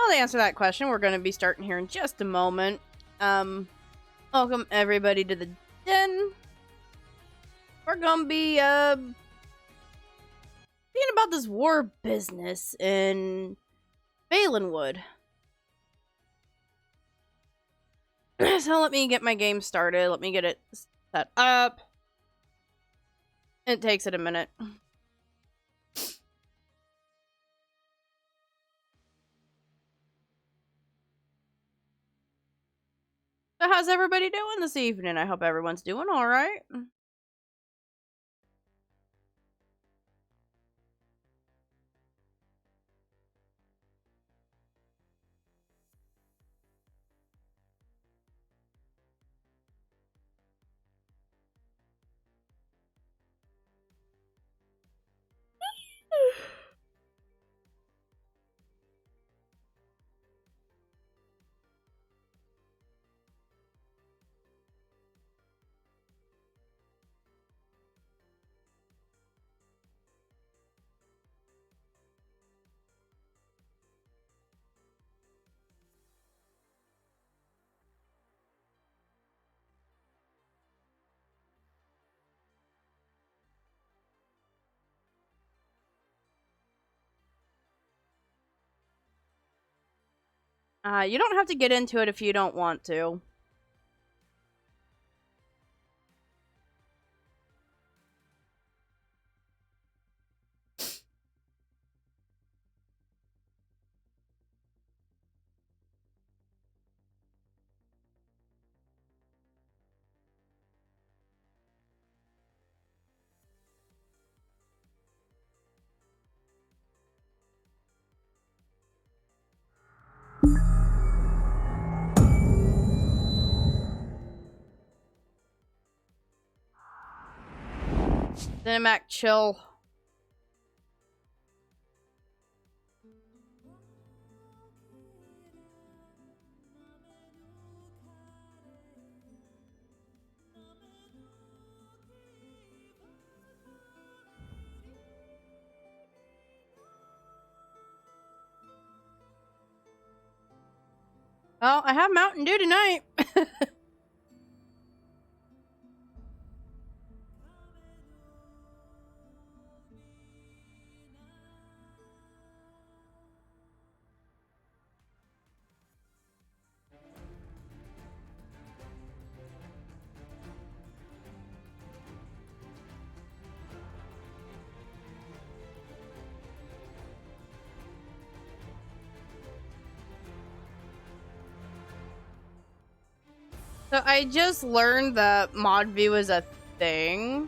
Well, to answer that question, we're going to be starting here in just a moment. Welcome everybody to the den. We're going to be, thinking about this war business in Valenwood. So let me get my game started. Let me get it set up. It takes it a minute. So how's everybody doing this evening? I hope everyone's doing alright. You don't have to get into it if you don't want to. Cinemac chill. Well, I have Mountain Dew tonight. So I just learned that mod view is a thing.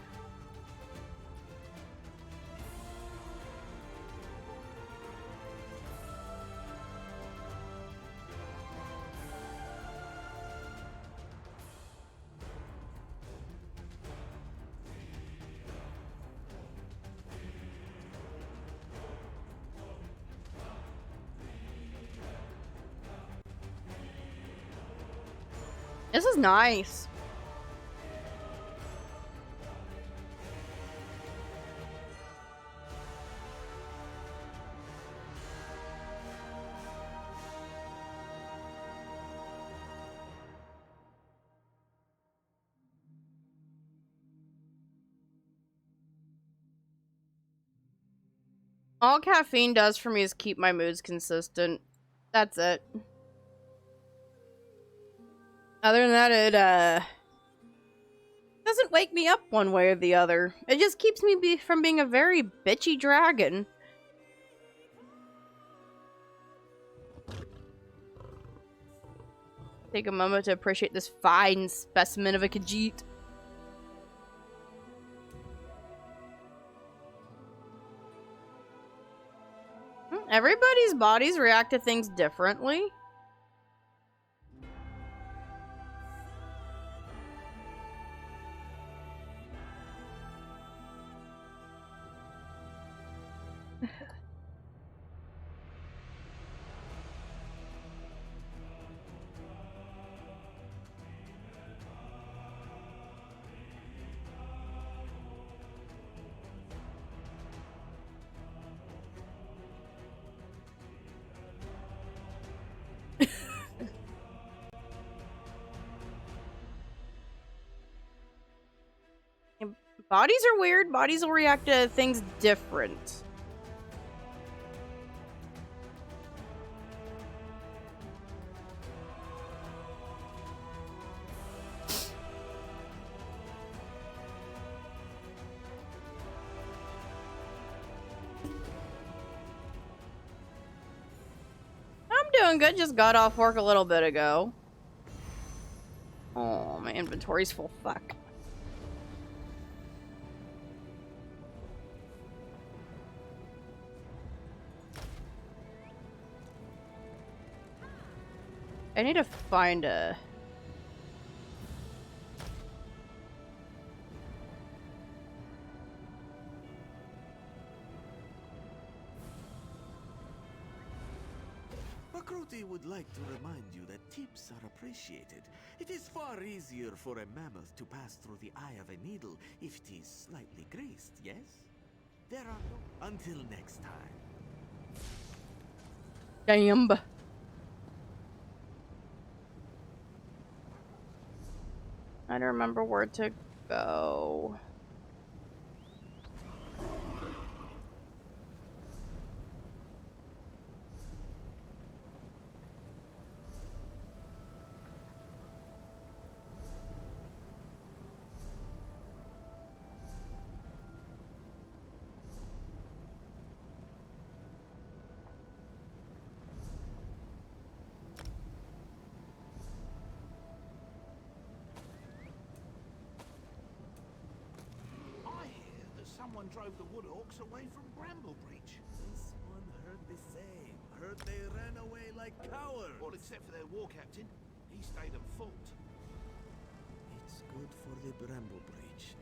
This is nice. All caffeine does for me is keep my moods consistent. That's it. Other than that, it, doesn't wake me up one way or the other. It just keeps me from being a very bitchy dragon. Take a moment to appreciate this fine specimen of a Khajiit. Everybody's bodies react to things differently. Bodies are weird. Bodies will react to things different. I'm doing good. Just got off work a little bit ago. Oh, my inventory's full. Fuck. I need to find a... Recruitee would like to remind you that tips are appreciated. It is far easier for a mammoth to pass through the eye of a needle if it is slightly greased, yes? There are no... Until next time. Damn. I don't remember where to go. Someone drove the Woodorks away from Bramblebreach. This one heard the same. Heard they ran away like cowards. All except for their war captain. He stayed and fought. It's good for the Bramblebreach,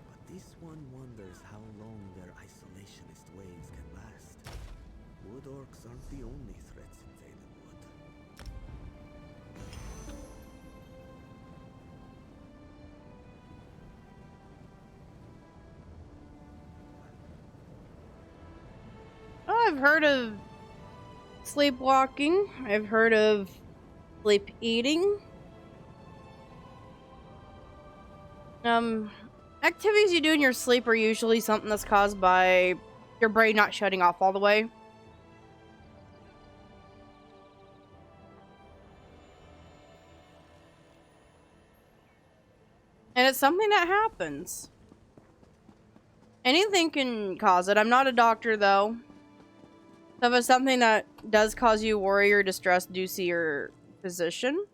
but this one wonders how long their isolationist ways can last. Woodorks aren't the only threats in Valenwood. I've heard of sleepwalking. I've heard of sleep eating. Activities you do in your sleep are usually something that's caused by your brain not shutting off all the way. And it's something that happens. Anything can cause it. I'm not a doctor, though. So if it's something that does cause you worry or distress, do see your physician.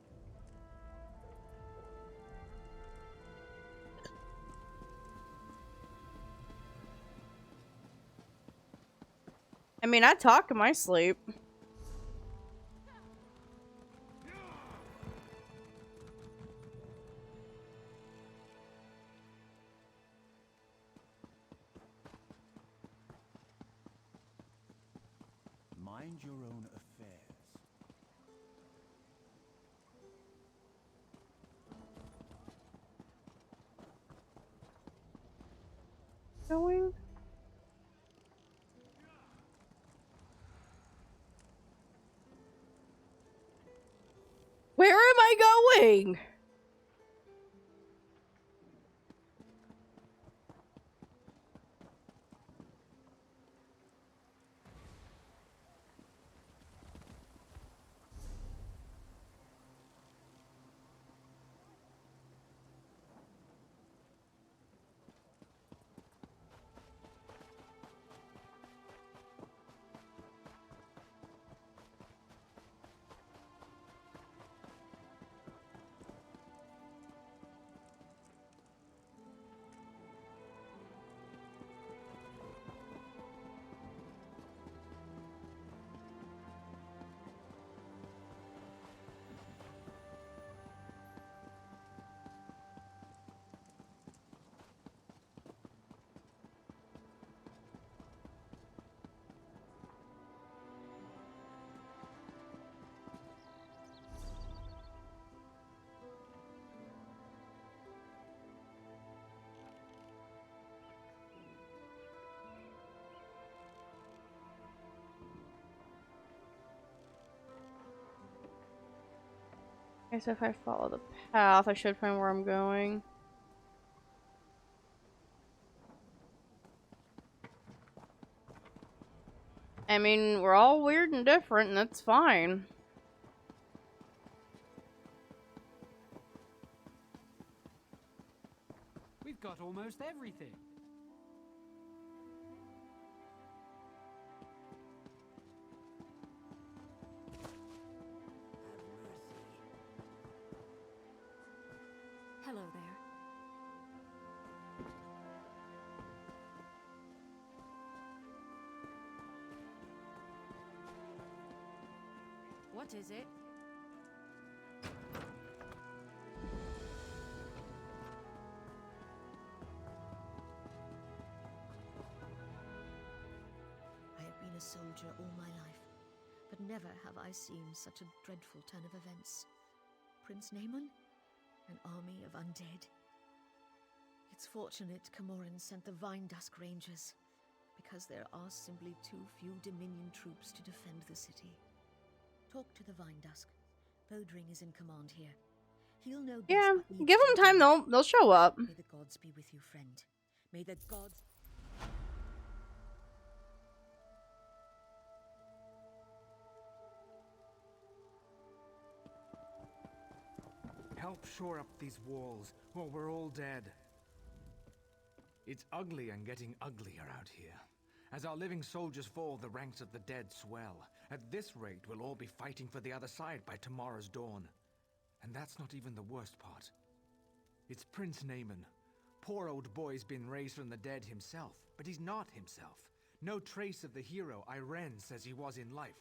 I mean, I talk in my sleep. Mind your own affairs. Going? Where am I going? Okay, so if I follow the path, I should find where I'm going. I mean, we're all weird and different, and that's fine. We've got almost everything. Hello there. What is it? I have been a soldier all my life, but never have I seen such a dreadful turn of events. Prince Naaman? An army of undead. It's fortunate Camoran sent the Vine Dusk Rangers, because there are simply too few Dominion troops to defend the city. Talk to the Vine Dusk. Bodring is in command here. He'll know best Yeah, what needs give to them be time, done. they'll show up. May the gods be with you, friend. May the gods... Help shore up these walls, or we're all dead. It's ugly and getting uglier out here. As our living soldiers fall, the ranks of the dead swell. At this rate, we'll all be fighting for the other side by tomorrow's dawn. And that's not even the worst part. It's Prince Naaman. Poor old boy's been raised from the dead himself, but he's not himself. No trace of the hero Irene says he was in life.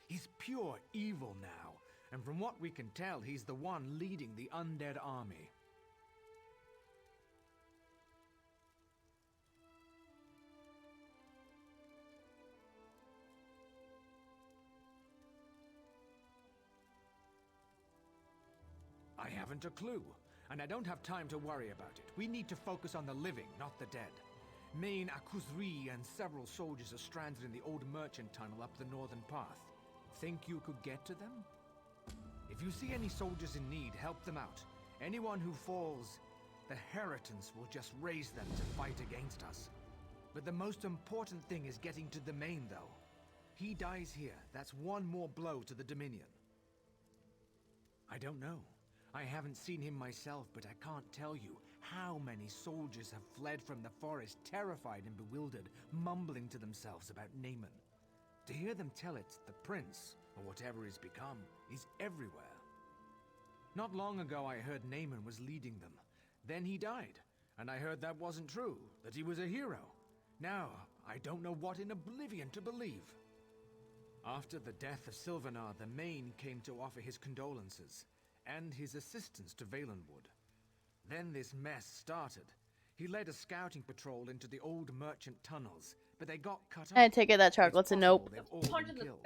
He's pure evil now, and from what we can tell, he's the one leading the undead army. I haven't a clue, and I don't have time to worry about it. We need to focus on the living, not the dead. Main Akuzri and several soldiers are stranded in the old merchant tunnel up the northern path. Think you could get to them? If you see any soldiers in need, help them out. Anyone who falls, the Heritance will just raise them to fight against us. But the most important thing is getting to the main, though. He dies here. That's one more blow to the Dominion. I don't know. I haven't seen him myself, but I can't tell you how many soldiers have fled from the forest, terrified and bewildered, mumbling to themselves about Naaman. To hear them tell it, the prince, or whatever he's become, is everywhere. Not long ago I heard Naaman was leading them. Then he died, and I heard that wasn't true, that he was a hero. Now, I don't know what in oblivion to believe. After the death of Sylvanar, the Main came to offer his condolences, and his assistance to Valenwood. Then this mess started. He led a scouting patrol into the old merchant tunnels, but they got cut off. I take it that chocolate's a nope. They've all been killed.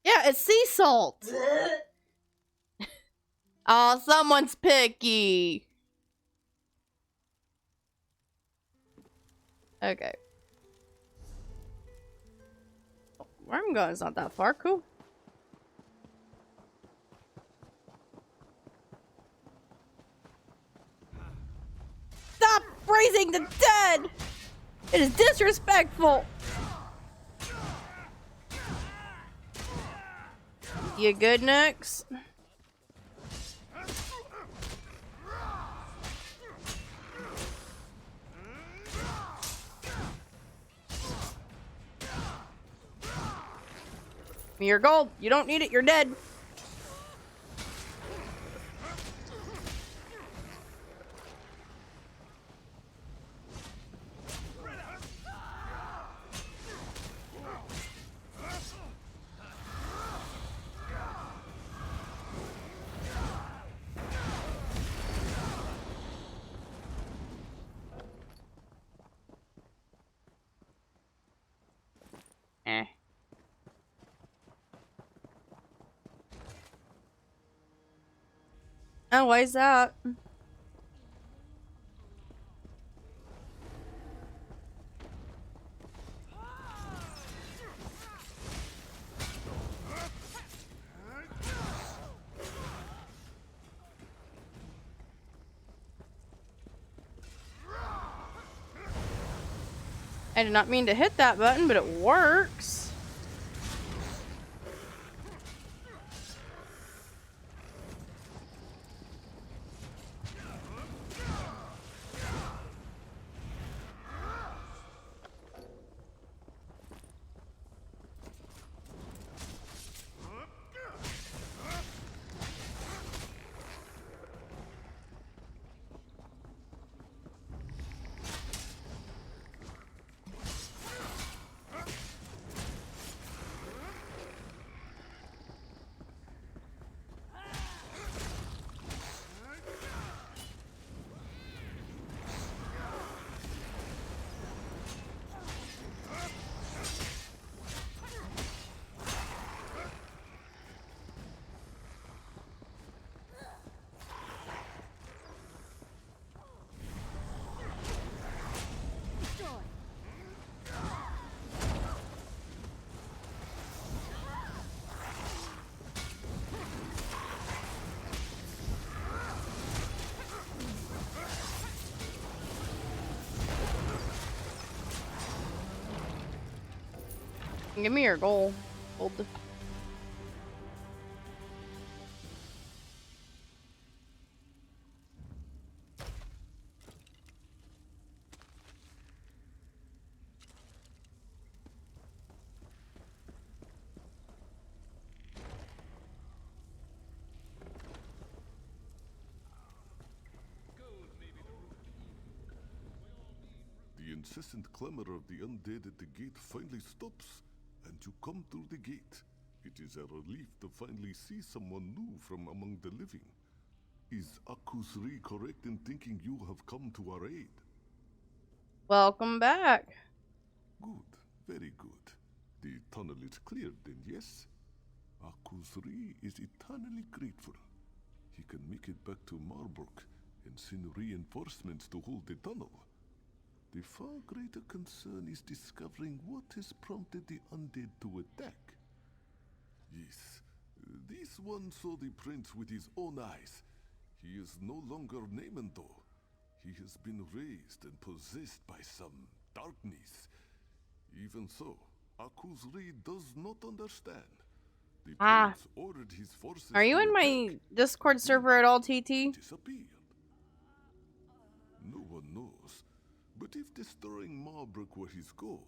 Yeah, it's sea salt. Oh, someone's picky. Okay. Where I'm going is not that far. Cool. Stop raising the dead! It is disrespectful! You good, Nux? Your gold. You don't need it. You're dead. Eh. Oh, why is that? I did not mean to hit that button, but it works. Give me your gold. The incessant clamor of the undead at the gate finally stops, and you come through the gate. It is a relief to finally see someone new from among the living. Is Akusri correct in thinking you have come to our aid? Welcome back. Good, very good. The tunnel is cleared then, yes? Akusri is eternally grateful. He can make it back to Marbrook and send reinforcements to hold the tunnel. The far greater concern is discovering what has prompted the undead to attack. Yes, this one saw the prince with his own eyes. He is no longer Naaman though. He has been raised and possessed by some darkness. Even so, Akusri does not understand. The prince ordered his forces Are you to in my attack. Discord server at all, TT? Disappeared. No one knows. But if destroying Marbrook were his goal,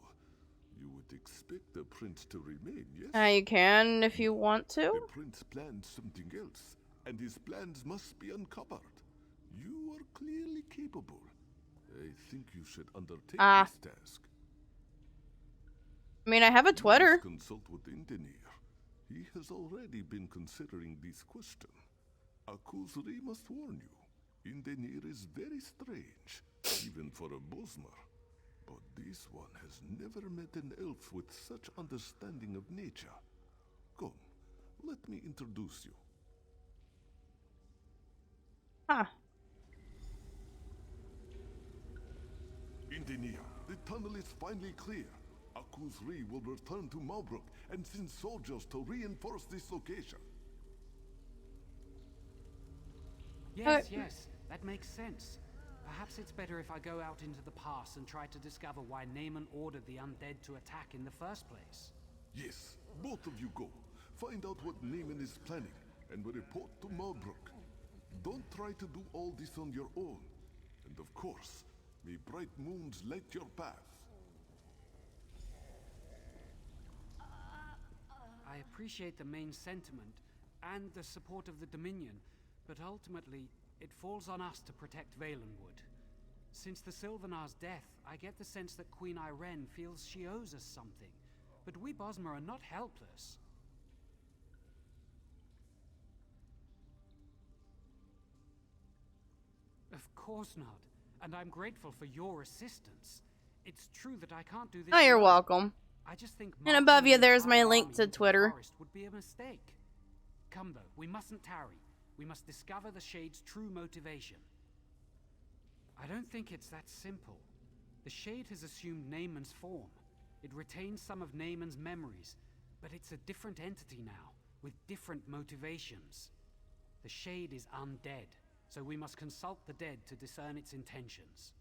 you would expect the prince to remain, yes? You can if you want to. The prince planned something else, and his plans must be uncovered. You are clearly capable. I think you should undertake this task. I mean, I have a Twitter. You must consult with Indenir. He has already been considering this question. Akusri must warn you. Indenir is very strange, even for a Bosmer. But this one has never met an elf with such understanding of nature. Come, let me introduce you. Indenir, the tunnel is finally clear. Akusri will return to Malbrook and send soldiers to reinforce this location. Yes, yes, that makes sense. Perhaps it's better if I go out into the pass and try to discover why Naaman ordered the undead to attack in the first place. Yes, both of you go. Find out what Naaman is planning and report to Malbrook. Don't try to do all this on your own. And of course, may bright moons light your path. I appreciate the main sentiment and the support of the Dominion, but ultimately, it falls on us to protect Valenwood. Since the Sylvanar's death, I get the sense that Queen Irene feels she owes us something, but we Bosmer are not helpless. Of course not, and I'm grateful for your assistance. It's true that I can't do this. Oh, you're alone. welcome. I just think And above you, marching there's an my entire link army to into the Twitter. forest would be a mistake. Come though, we mustn't tarry. We must discover the Shade's true motivation. I don't think it's that simple. The Shade has assumed Naaman's form. It retains some of Naaman's memories, but it's a different entity now, with different motivations. The Shade is undead, so we must consult the dead to discern its intentions.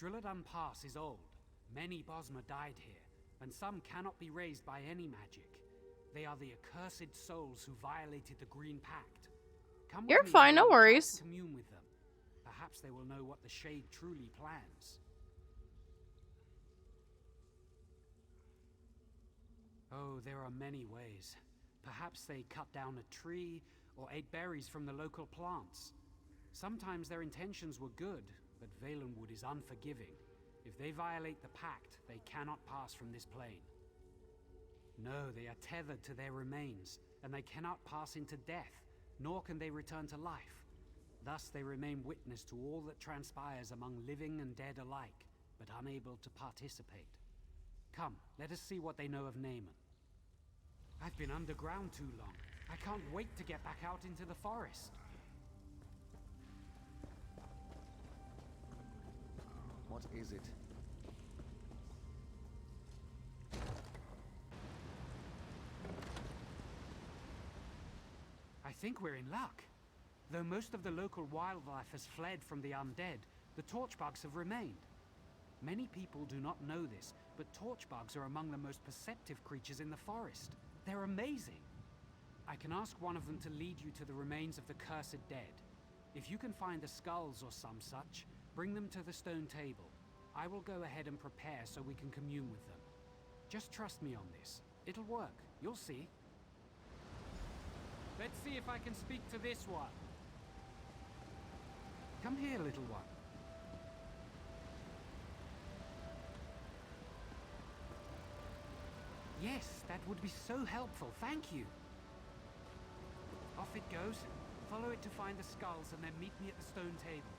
Drilladan Pass is old. Many Bosma died here, and some cannot be raised by any magic. They are the accursed souls who violated the Green Pact. Come with You're me fine, and no we will try to worries. commune with them. Perhaps they will know what the Shade truly plans. Oh, there are many ways. Perhaps they cut down a tree or ate berries from the local plants. Sometimes their intentions were good, but Valenwood is unforgiving. If they violate the pact, they cannot pass from this plane. No, they are tethered to their remains, and they cannot pass into death, nor can they return to life. Thus they remain witness to all that transpires among living and dead alike, but unable to participate. Come, let us see what they know of Naaman. I've been underground too long. I can't wait to get back out into the forest. What is it? I think we're in luck. Though most of the local wildlife has fled from the undead, the torchbugs have remained. Many people do not know this, but torchbugs are among the most perceptive creatures in the forest. They're amazing. I can ask one of them to lead you to the remains of the cursed dead. If you can find the skulls or some such, bring them to the stone table. I will go ahead and prepare so we can commune with them. Just trust me on this. It'll work. You'll see. Let's see if I can speak to this one. Come here, little one. Yes, that would be so helpful. Thank you. Off it goes. Follow it to find the skulls and then meet me at the stone table.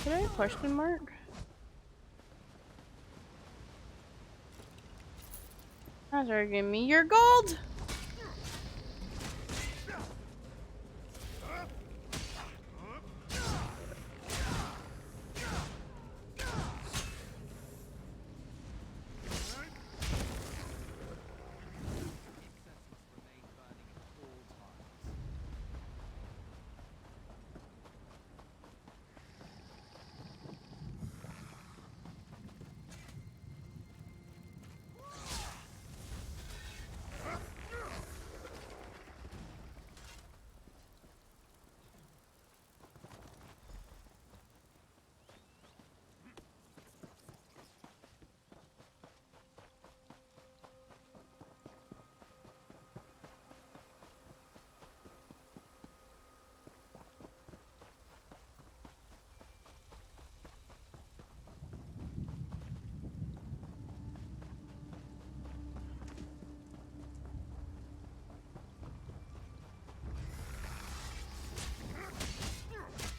Today? Question mark? How's give me your gold?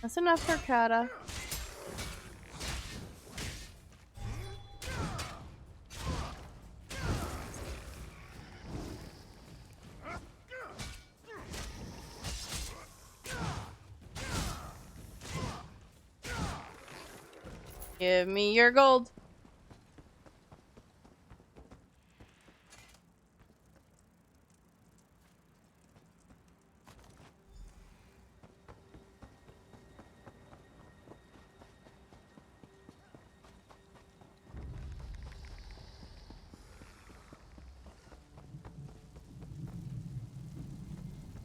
That's enough for Kata. Give me your gold.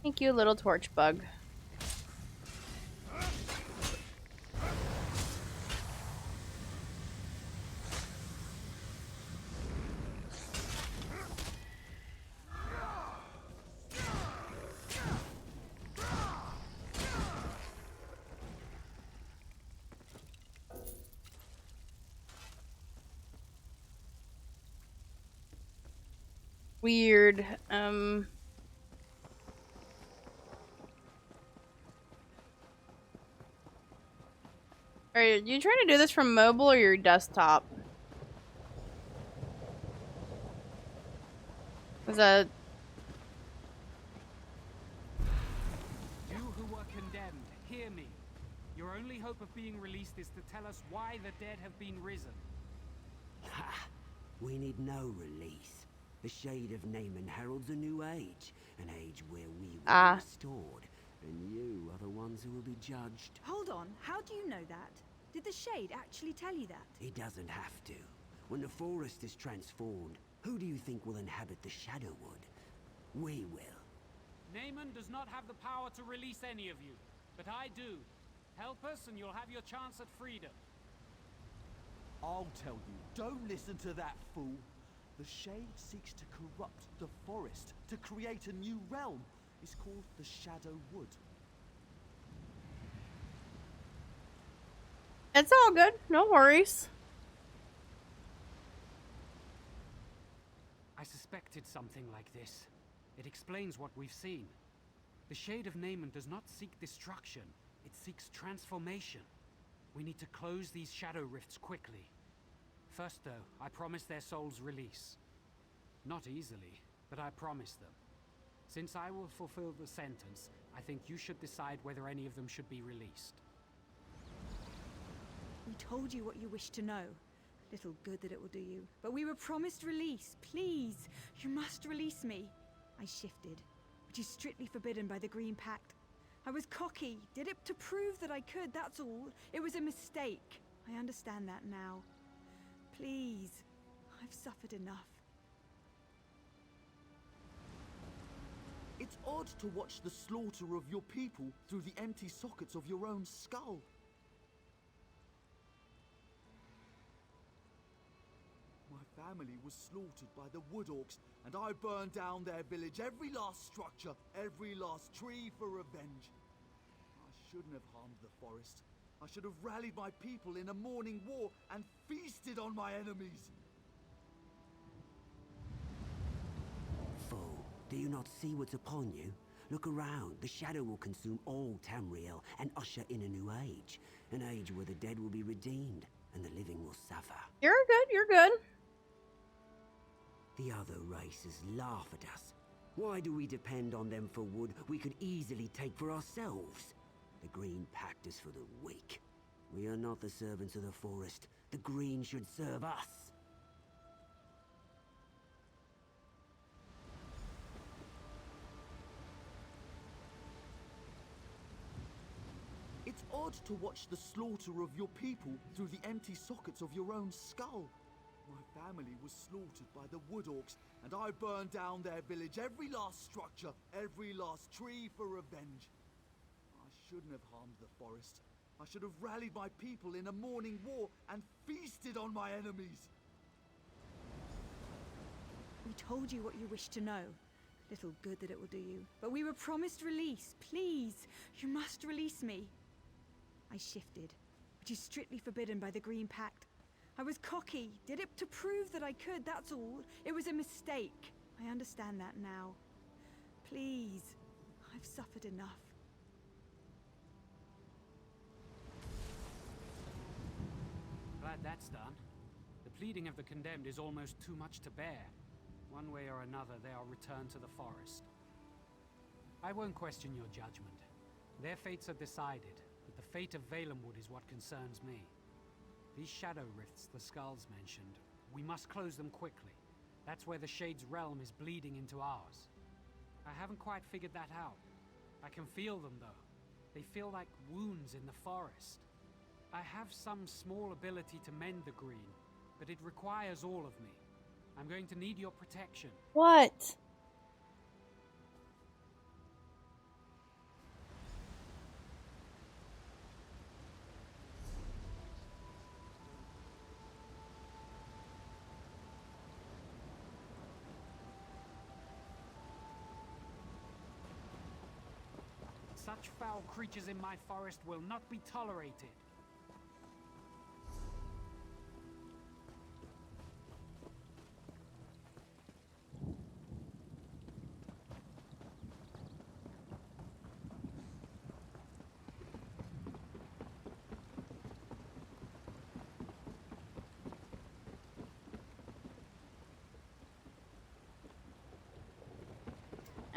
Thank you, little torch bug. weird. Are you trying to do this from mobile or your desktop? Was that... You who were condemned, hear me. Your only hope of being released is to tell us why the dead have been risen. Ha! We need no release. The shade of Naaman heralds a new age. An age where we will be restored. And you are the ones who will be judged. Hold on, how do you know that? Did the Shade actually tell you that? He doesn't have to. When the forest is transformed, who do you think will inhabit the Shadowwood? We will. Naaman does not have the power to release any of you, but I do. Help us and you'll have your chance at freedom. I'll tell you, don't listen to that fool. The Shade seeks to corrupt the forest, to create a new realm. It's called the Shadowwood. It's all good. No worries. I suspected something like this. It explains what we've seen. The Shade of Naaman does not seek destruction. It seeks transformation. We need to close these shadow rifts quickly. First, though, I promise their souls release. Not easily, but I promise them. Since I will fulfill the sentence, I think you should decide whether any of them should be released. We told you what you wished to know. Little good that it will do you. But we were promised release. Please, you must release me. I shifted, which is strictly forbidden by the Green Pact. I was cocky, did it to prove that I could, that's all. It was a mistake. I understand that now. Please, I've suffered enough. It's odd to watch the slaughter of your people through the empty sockets of your own skull. My family was slaughtered by the Wood Orcs, and I burned down their village, every last structure, every last tree for revenge. I shouldn't have harmed the forest. I should have rallied my people in a morning war and feasted on my enemies. Fool, do you not see what's upon you? Look around. The shadow will consume all Tamriel and usher in a new age. An age where the dead will be redeemed and the living will suffer. You're good, you're good. The other races laugh at us. Why do we depend on them for wood we could easily take for ourselves? The Green Pact is for the weak. We are not the servants of the forest. The Green should serve us. It's odd to watch the slaughter of your people through the empty sockets of your own skull. My family was slaughtered by the Wood Orcs, and I burned down their village, every last structure, every last tree for revenge. I shouldn't have harmed the forest. I should have rallied my people in a morning war and feasted on my enemies. We told you what you wished to know. Little good that it will do you. But we were promised release. Please, you must release me. I shifted, which is strictly forbidden by the Green Pact. I was cocky, did it to prove that I could, that's all. It was a mistake. I understand that now. Please, I've suffered enough. Glad that's done. The pleading of the condemned is almost too much to bear. One way or another, they are returned to the forest. I won't question your judgment. Their fates are decided, but the fate of Valenwood is what concerns me. These shadow rifts the skulls mentioned, we must close them quickly. That's where the Shade's realm is bleeding into ours. I haven't quite figured that out. I can feel them, though. They feel like wounds in the forest. I have some small ability to mend the green, but it requires all of me. I'm going to need your protection. What? Such foul creatures in my forest will not be tolerated.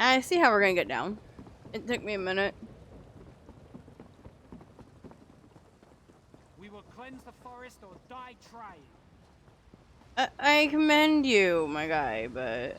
I see how we're gonna get down. It took me a minute. We will cleanse the forest or die trying. I commend you, my guy, but...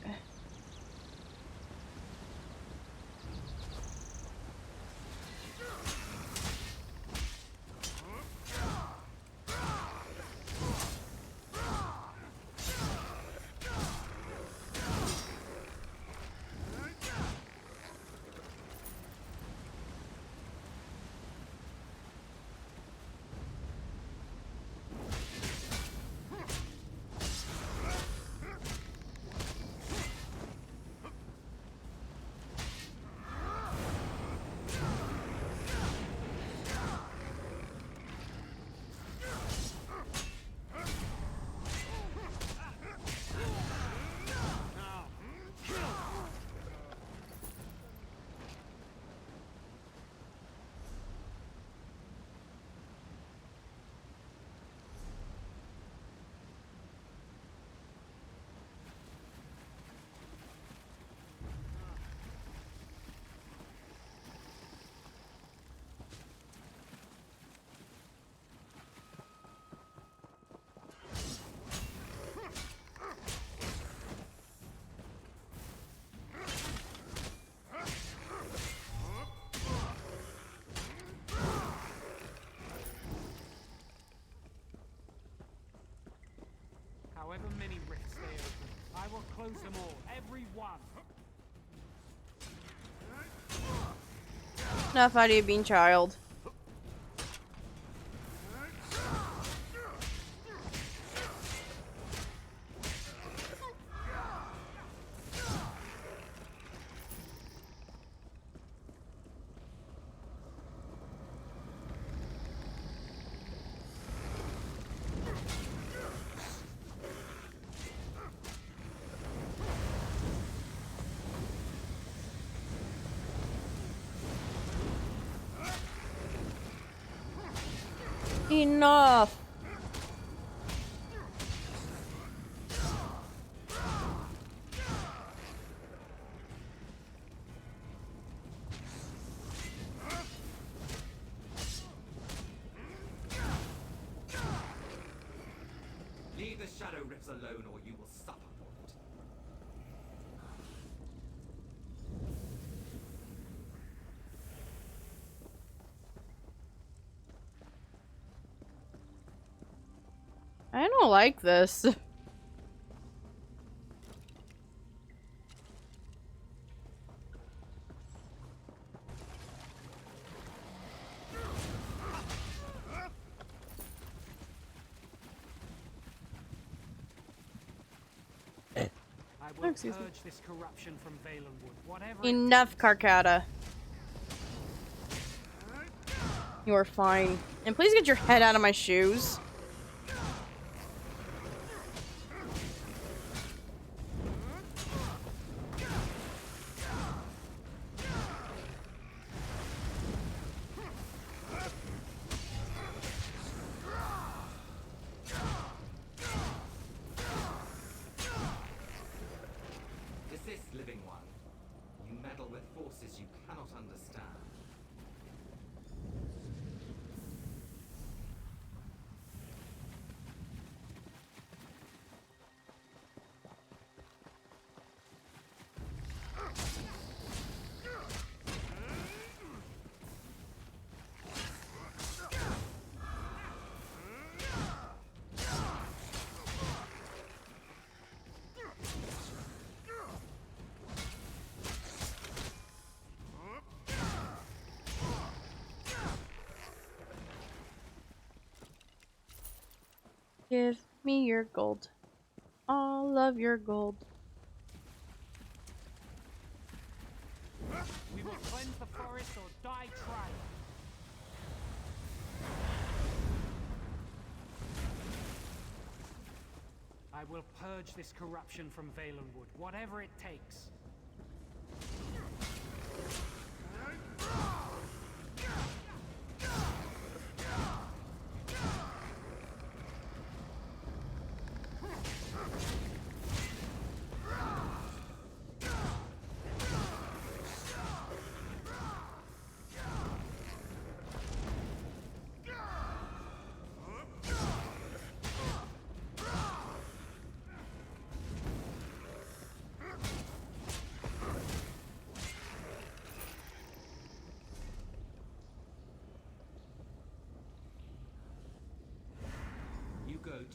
However many rifts they open, I will close them all, every one. Enough out of you, being child. Enough! Leave the shadow rifts alone or you will suffer for it. I don't like this. I will Excuse me. purge this corruption from Valenwood, whatever Enough, Carcata. You are fine. And please get your head out of my shoes. Desist, living one. You meddle with forces you cannot understand. Give me your gold. All of your gold. We will cleanse the forest or die trying. I will purge this corruption from Valenwood, whatever it takes.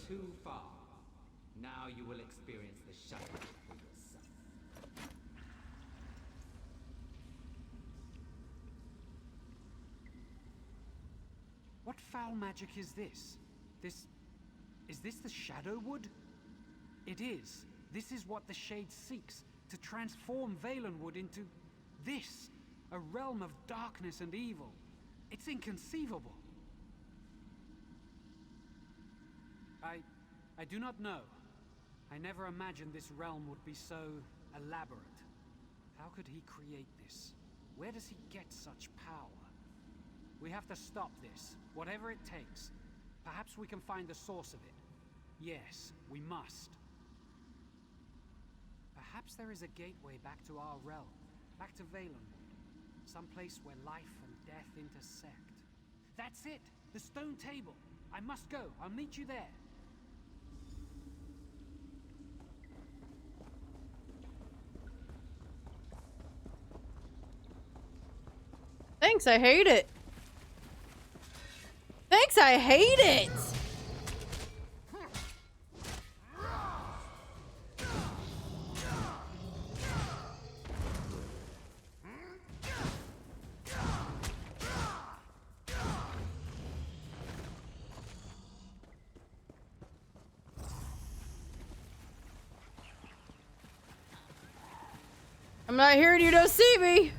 too far. Now you will experience the shadow for yourself. What foul magic is this? Is this the Shadow Wood? It is. This is what the Shade seeks, to transform Valenwood into this, a realm of darkness and evil. It's inconceivable. I do not know. I never imagined this realm would be so elaborate. How could he create this? Where does he get such power? We have to stop this, whatever it takes. Perhaps we can find the source of it. Yes, we must. Perhaps there is a gateway back to our realm, back to Valenwood. Some place where life and death intersect. That's it! The stone table! I must go. I'll meet you there. Thanks, I hate it. Thanks, I hate it! I'm not here and you don't see me!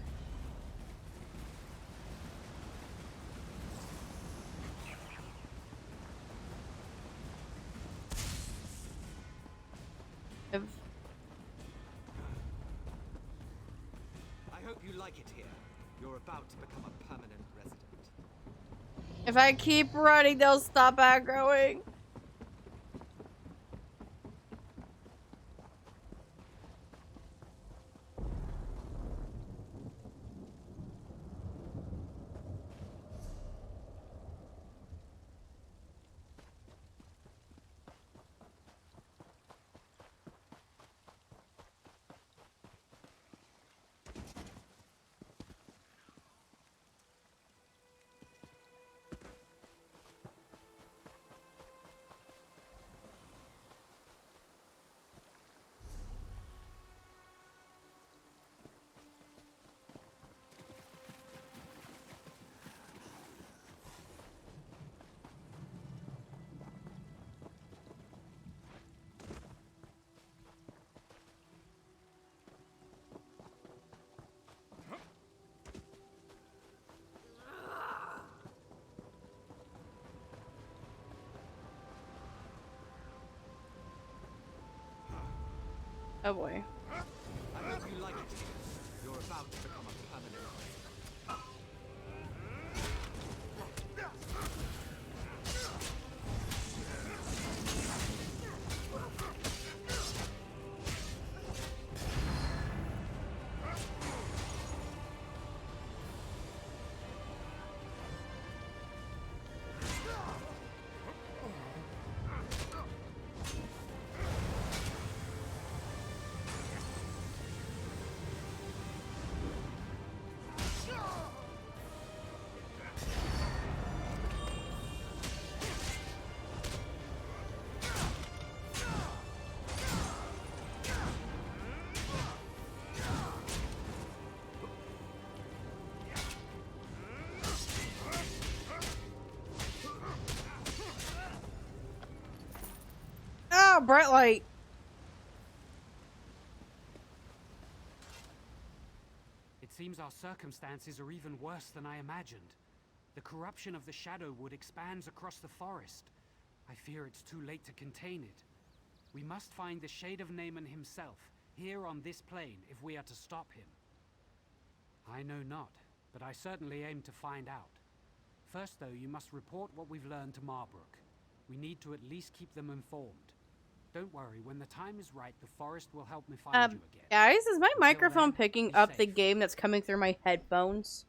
I hope you like it here. You're about to become a permanent resident. If I keep running, they'll stop aggroing. Oh boy. I hope you like it here. You're about to become a permanent resident. Oh, bright light. It seems our circumstances are even worse than I imagined. The corruption of the Shadowwood expands across the forest. I fear it's too late to contain it. We must find the Shade of Naaman himself, here on this plane, if we are to stop him. I know not, but I certainly aim to find out. First, though, you must report what we've learned to Marbrook. We need to at least keep them informed. Don't worry, when the time is right, the forest will help me find you again. Guys, is my Until microphone then, picking be up safe. the game that's coming through my headphones?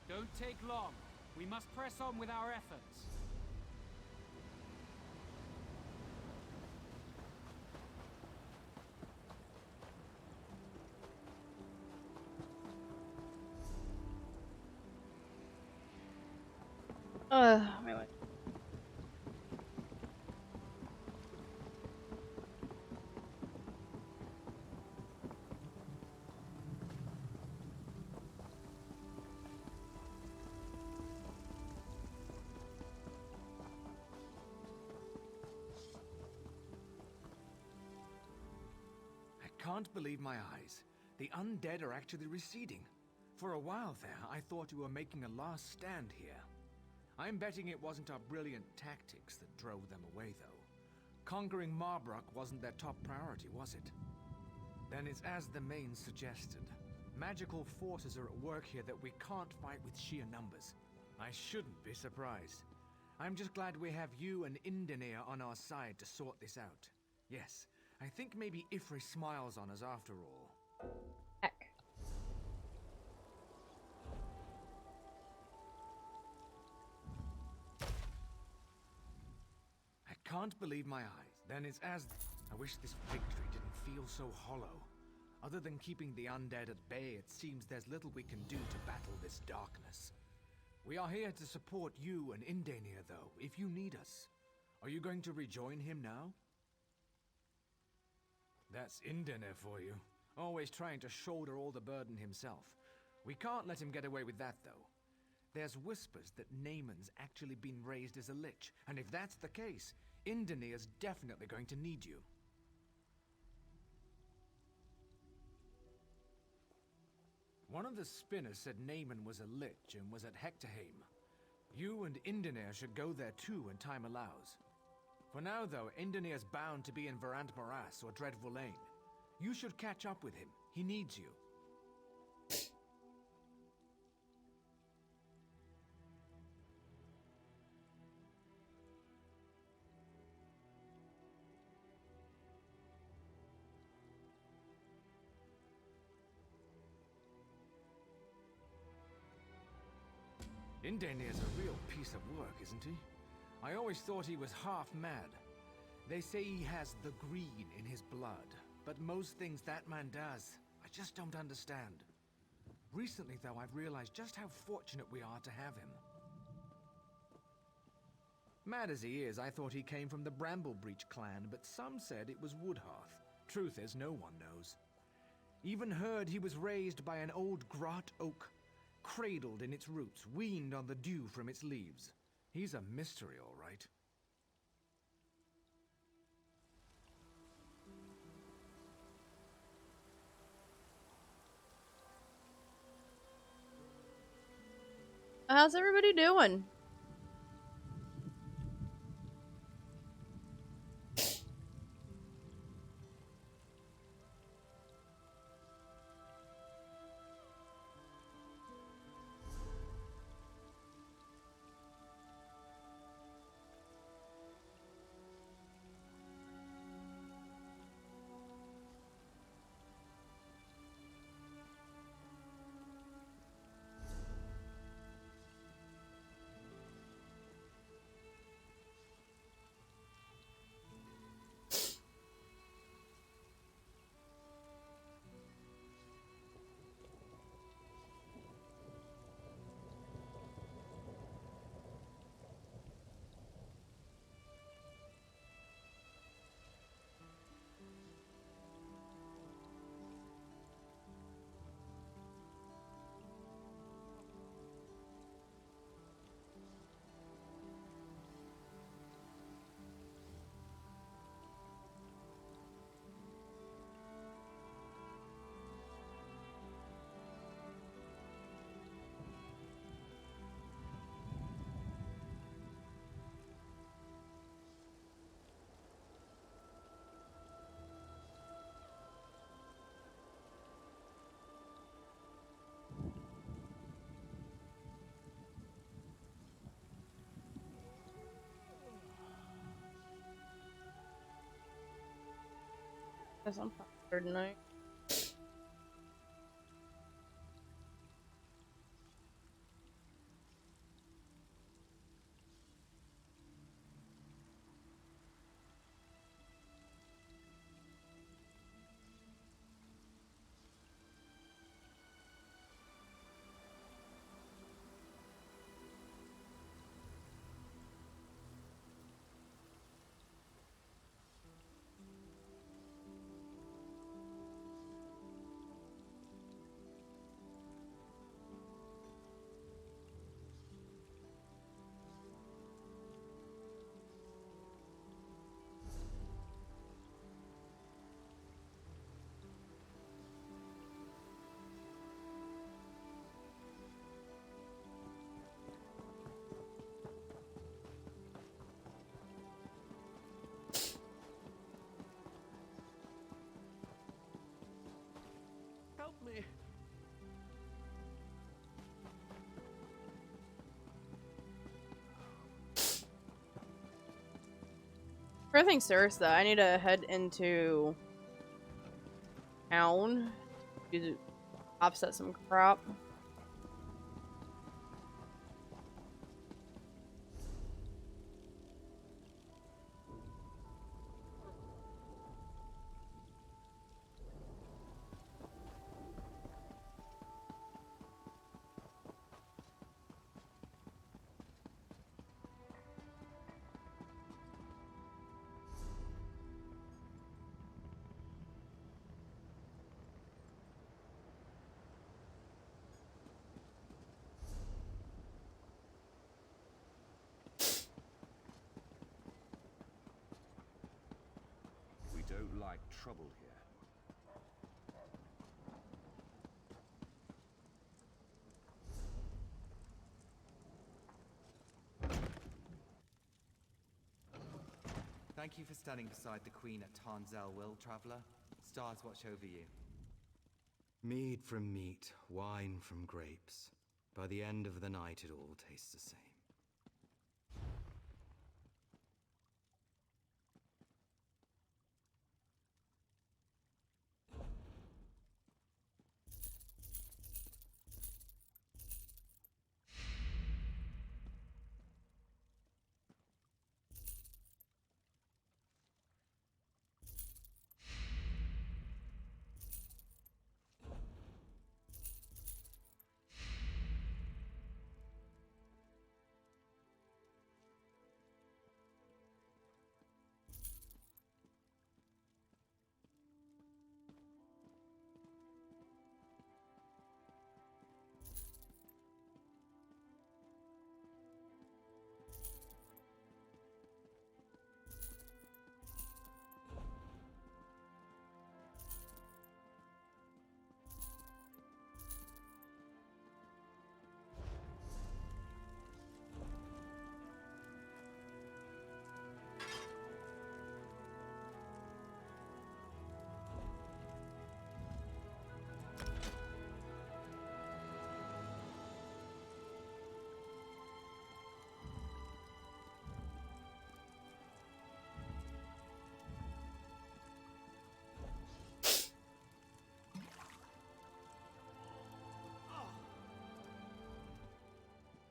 Don't take long. We must press on with our efforts. My life. can't believe my eyes. The undead are actually receding. For a while there, I thought you were making a last stand here. I'm betting it wasn't our brilliant tactics that drove them away, though. Conquering Marbrook wasn't their top priority, was it? Then it's as the Mains suggested. Magical forces are at work here that we can't fight with sheer numbers. I shouldn't be surprised. I'm just glad we have you and Indenir on our side to sort this out. Yes, I think maybe Ifri smiles on us after all. Heck. I can't believe my eyes. Then it's as... I wish this victory didn't feel so hollow. Other than keeping the undead at bay, it seems there's little we can do to battle this darkness. We are here to support you and Indenir, though, if you need us. Are you going to rejoin him now? That's Indenir for you. Always trying to shoulder all the burden himself. We can't let him get away with that, though. There's whispers that Naaman's actually been raised as a lich, and if that's the case, Indenir's definitely going to need you. One of the spinners said Naaman was a lich and was at Hectorheim. You and Indenir should go there too when time allows. For now, though, Indenir's bound to be in Verant Morass or Dreadful Lane. You should catch up with him. He needs you. Indenir's a real piece of work, isn't he? I always thought he was half mad. They say he has the green in his blood, but most things that man does, I just don't understand. Recently, though, I've realized just how fortunate we are to have him. Mad as he is, I thought he came from the Bramblebreach clan, but some said it was Woodhearth. Truth is, no one knows. Even heard he was raised by an old grot oak, cradled in its roots, weaned on the dew from its leaves. He's a mystery, all right. How's everybody doing? Guess I'm tired tonight. First things first, though, I need to head into town to offset some crop. We don't like trouble here. Thank you for standing beside the Queen at Tarnzel Will, Traveler. Stars watch over you. Mead from meat, wine from grapes. By the end of the night, it all tastes the same.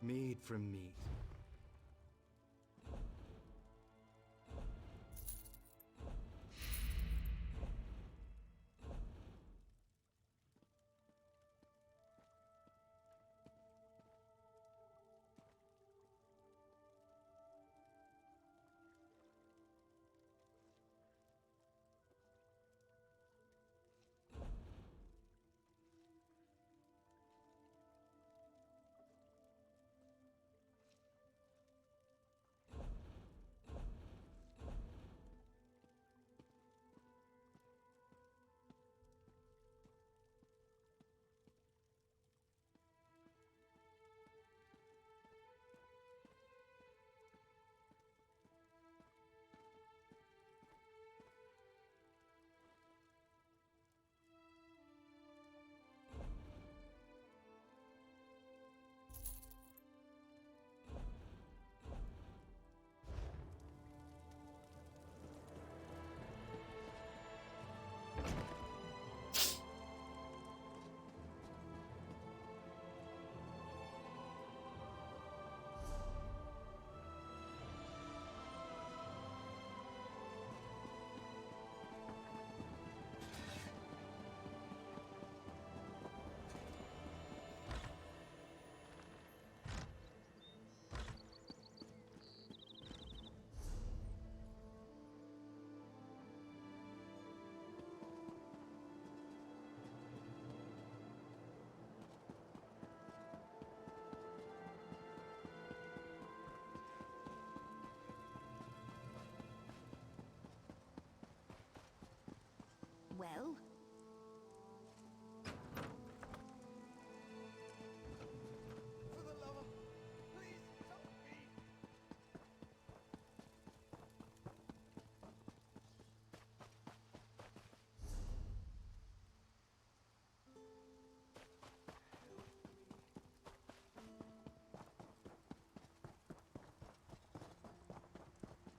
Mead from meat.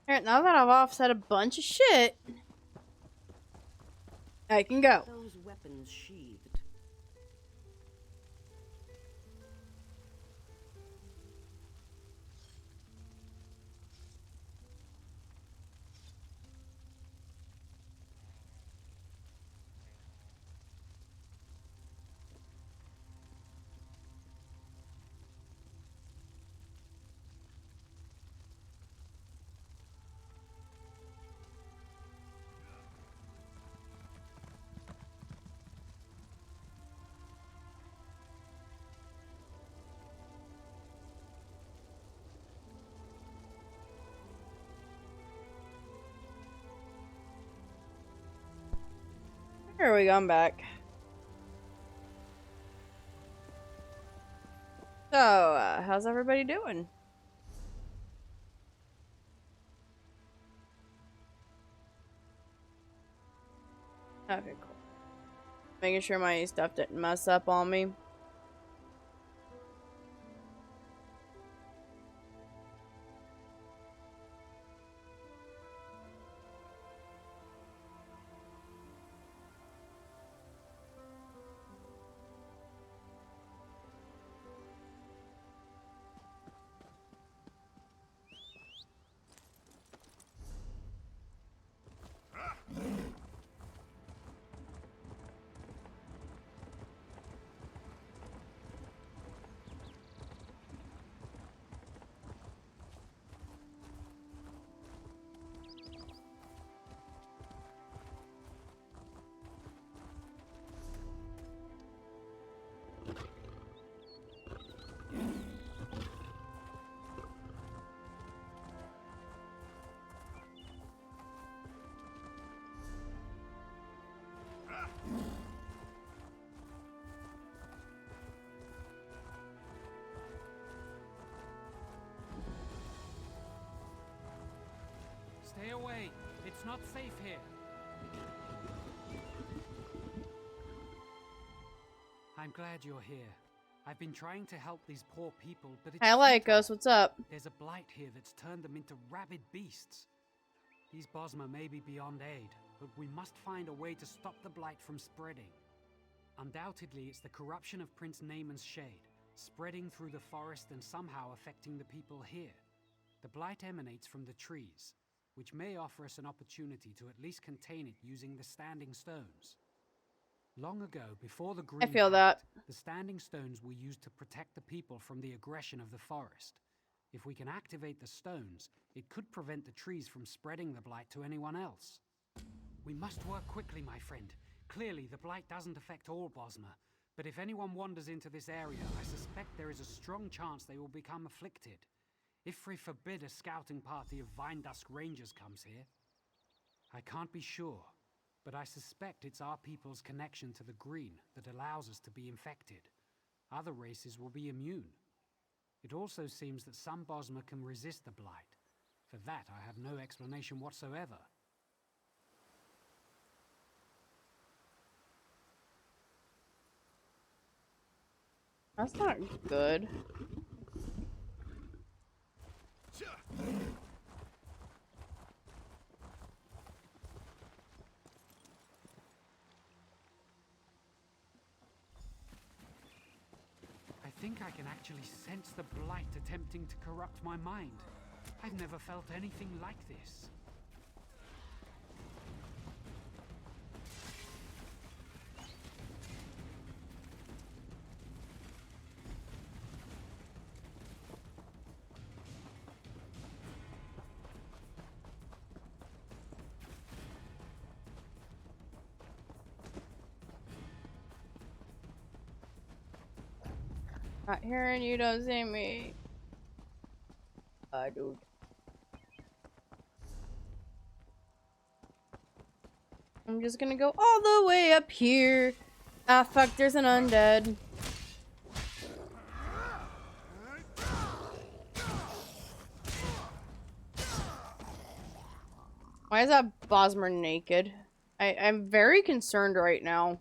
Alright, now that I've offset a bunch of shit, I can go. Those weapons sheathed. Here we go, I'm back. So, how's everybody doing? Okay, cool. Making sure my stuff didn't mess up on me. Stay away. It's not safe here. I'm glad you're here. I've been trying to help these poor people, but it's Hi, Lycos, futile. what's up? There's a blight here that's turned them into rabid beasts. These Bosma may be beyond aid, but we must find a way to stop the blight from spreading. Undoubtedly, it's the corruption of Prince Naaman's shade, spreading through the forest and somehow affecting the people here. The blight emanates from the trees, which may offer us an opportunity to at least contain it using the standing stones. Long ago, before the Green feel that. the standing stones were used to protect the people from the aggression of the forest. If we can activate the stones, it could prevent the trees from spreading the blight to anyone else. We must work quickly, my friend. Clearly, the blight doesn't affect all Bosma, but if anyone wanders into this area, I suspect there is a strong chance they will become afflicted. If we forbid a scouting party of Vine Dusk Rangers comes here, I can't be sure, but I suspect it's our people's connection to the green that allows us to be infected. Other races will be immune. It also seems that some Bosma can resist the blight. For that, I have no explanation whatsoever. That's not good. I think I can actually sense the blight attempting to corrupt my mind. I've never felt anything like this. Not hearing you, don't see me. Dude. I'm just gonna go all the way up here. Ah, fuck, there's an undead. Why is that Bosmer naked? I'm very concerned right now.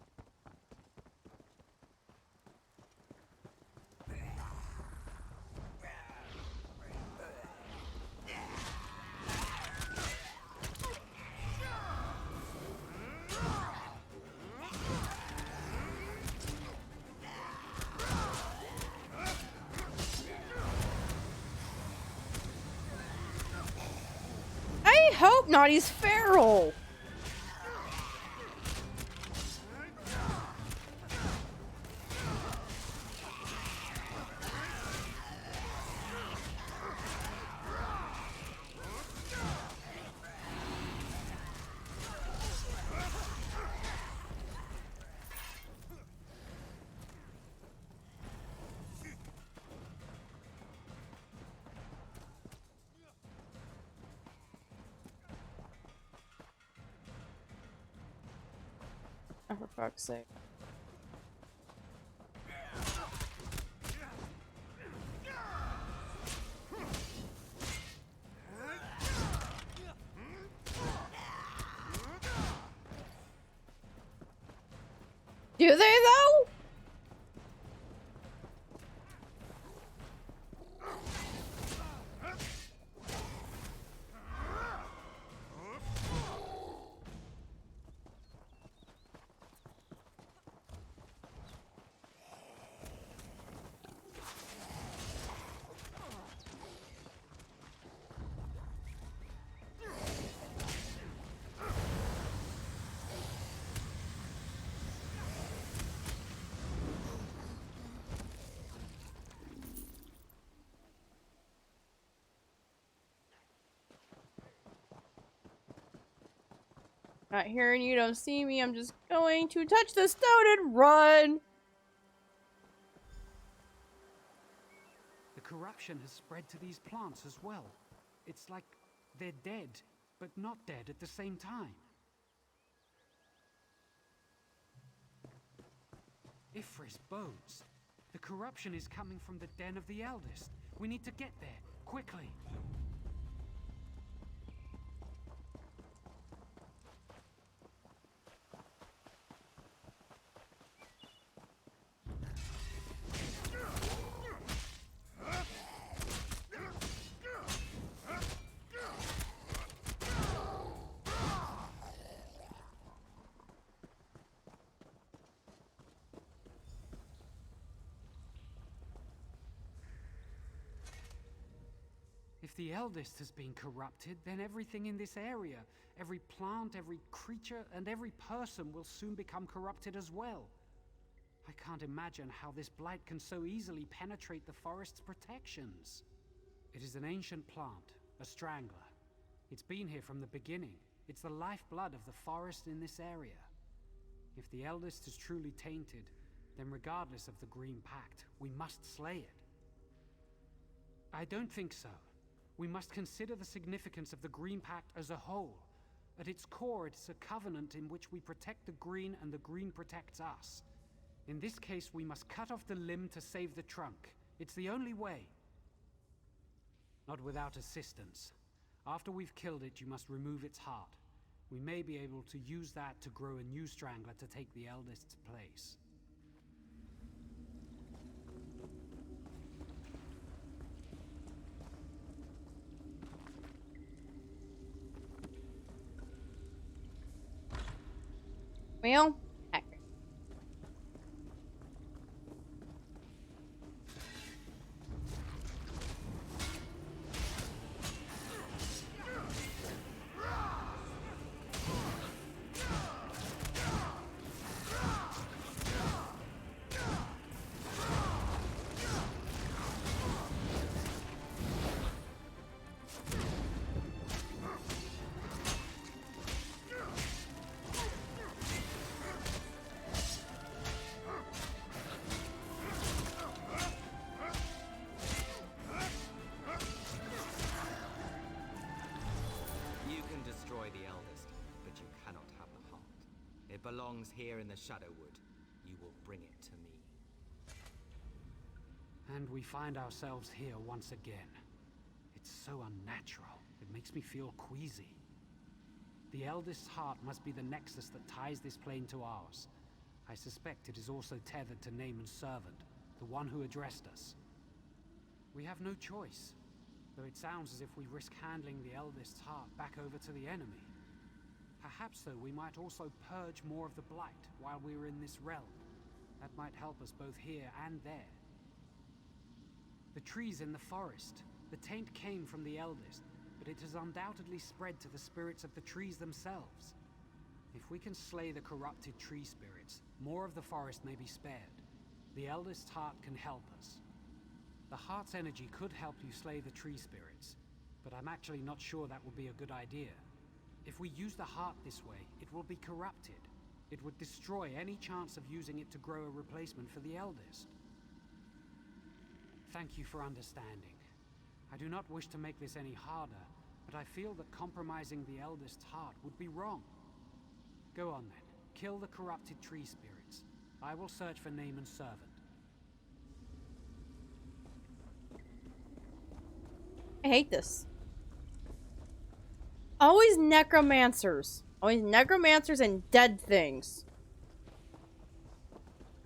hope not. He's feral. Oh, for fuck's sake. Do they though? Not hearing you, don't see me. I'm just going to touch the stone and run. The corruption has spread to these plants as well. It's like they're dead, but not dead at the same time. Ifris bones. The corruption is coming from the den of the eldest. We need to get there, quickly. If the eldest has been corrupted, then everything in this area, every plant, every creature, and every person will soon become corrupted as well. I can't imagine how this blight can so easily penetrate the forest's protections. It is an ancient plant, a strangler. It's been here from the beginning. It's the lifeblood of the forest in this area. If the eldest is truly tainted, then regardless of the Green Pact, we must slay it. I don't think so. We must consider the significance of the Green Pact as a whole. At its core, it's a covenant in which we protect the Green and the Green protects us. In this case, we must cut off the limb to save the trunk. It's the only way. Not without assistance. After we've killed it, you must remove its heart. We may be able to use that to grow a new strangler to take the eldest's place. Well, heck. It belongs here in the Shadowwood. You will bring it to me. And we find ourselves here once again. It's so unnatural. It makes me feel queasy. The eldest's heart must be the nexus that ties this plane to ours. I suspect it is also tethered to Naaman's servant, the one who addressed us. We have no choice, though it sounds as if we risk handling the eldest's heart back over to the enemy. Perhaps, though, we might also purge more of the blight while we were in this realm. That might help us both here and there. The trees in the forest. The taint came from the eldest. but it has undoubtedly spread to the spirits of the trees themselves. If we can slay the corrupted tree spirits, more of the forest may be spared. The eldest heart can help us. The heart's energy could help you slay the tree spirits, but I'm actually not sure that would be a good idea. If we use the heart this way, it will be corrupted. It would destroy any chance of using it to grow a replacement for the eldest. Thank you for understanding. I do not wish to make this any harder, but I feel that compromising the eldest's heart would be wrong. Go on then. Kill the corrupted tree spirits. I will search for Naaman's servant. I hate this. Always necromancers. Always necromancers and dead things.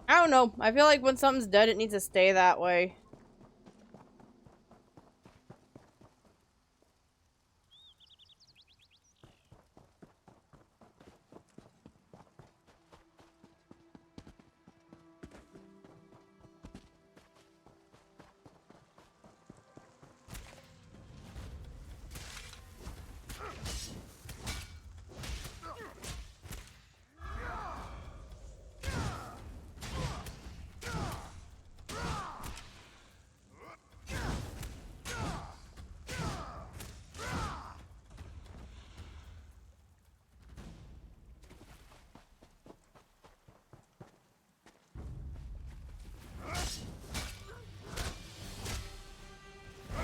I don't know. I feel like when something's dead, it needs to stay that way.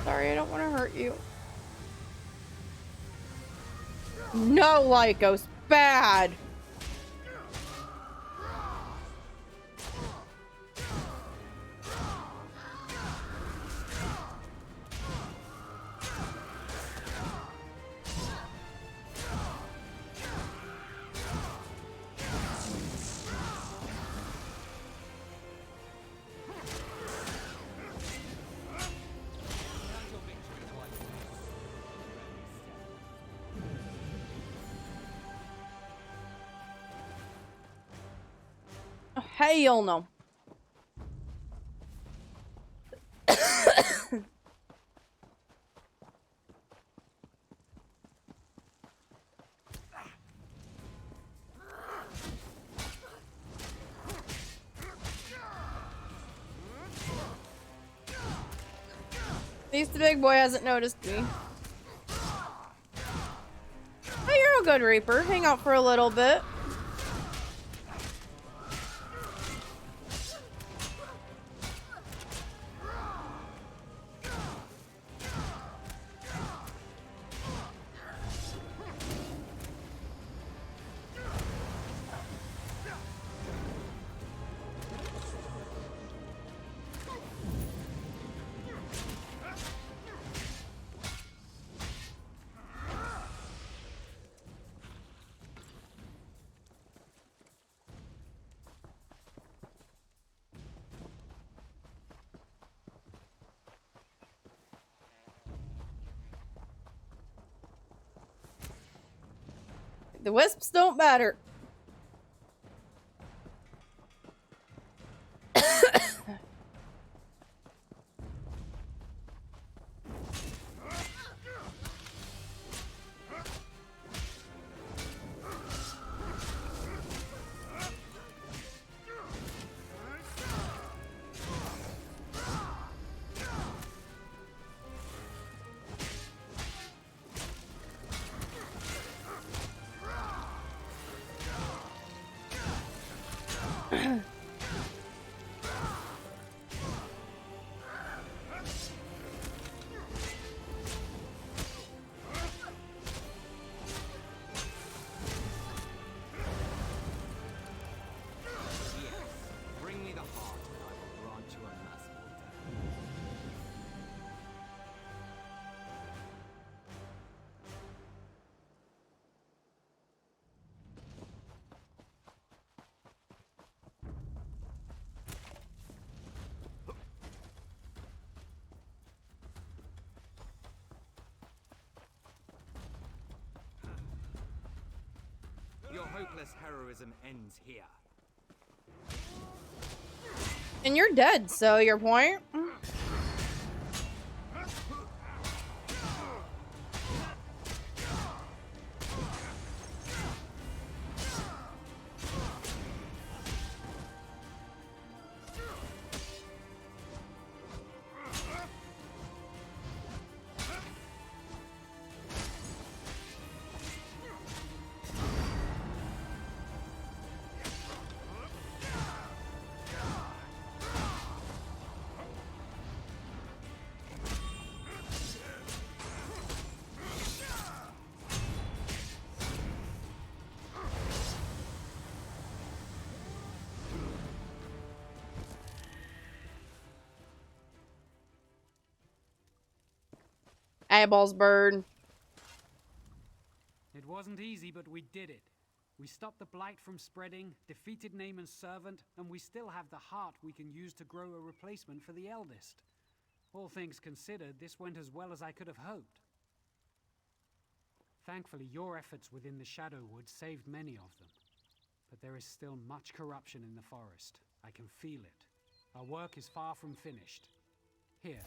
Sorry, I don't want to hurt you. No, Lycos. Bad. Hell no. At least the big boy hasn't noticed me. Oh, you're a good Reaper. Hang out for a little bit. The wisps don't matter. Your hopeless heroism ends here. And you're dead, so your point? Eyeballs bird. It wasn't easy, but we did it. We stopped the blight from spreading, defeated Naaman's servant, and we still have the heart we can use to grow a replacement for the eldest. All things considered, this went as well as I could have hoped. Thankfully, your efforts within the Shadowwood saved many of them. But there is still much corruption in the forest. I can feel it. Our work is far from finished. Here.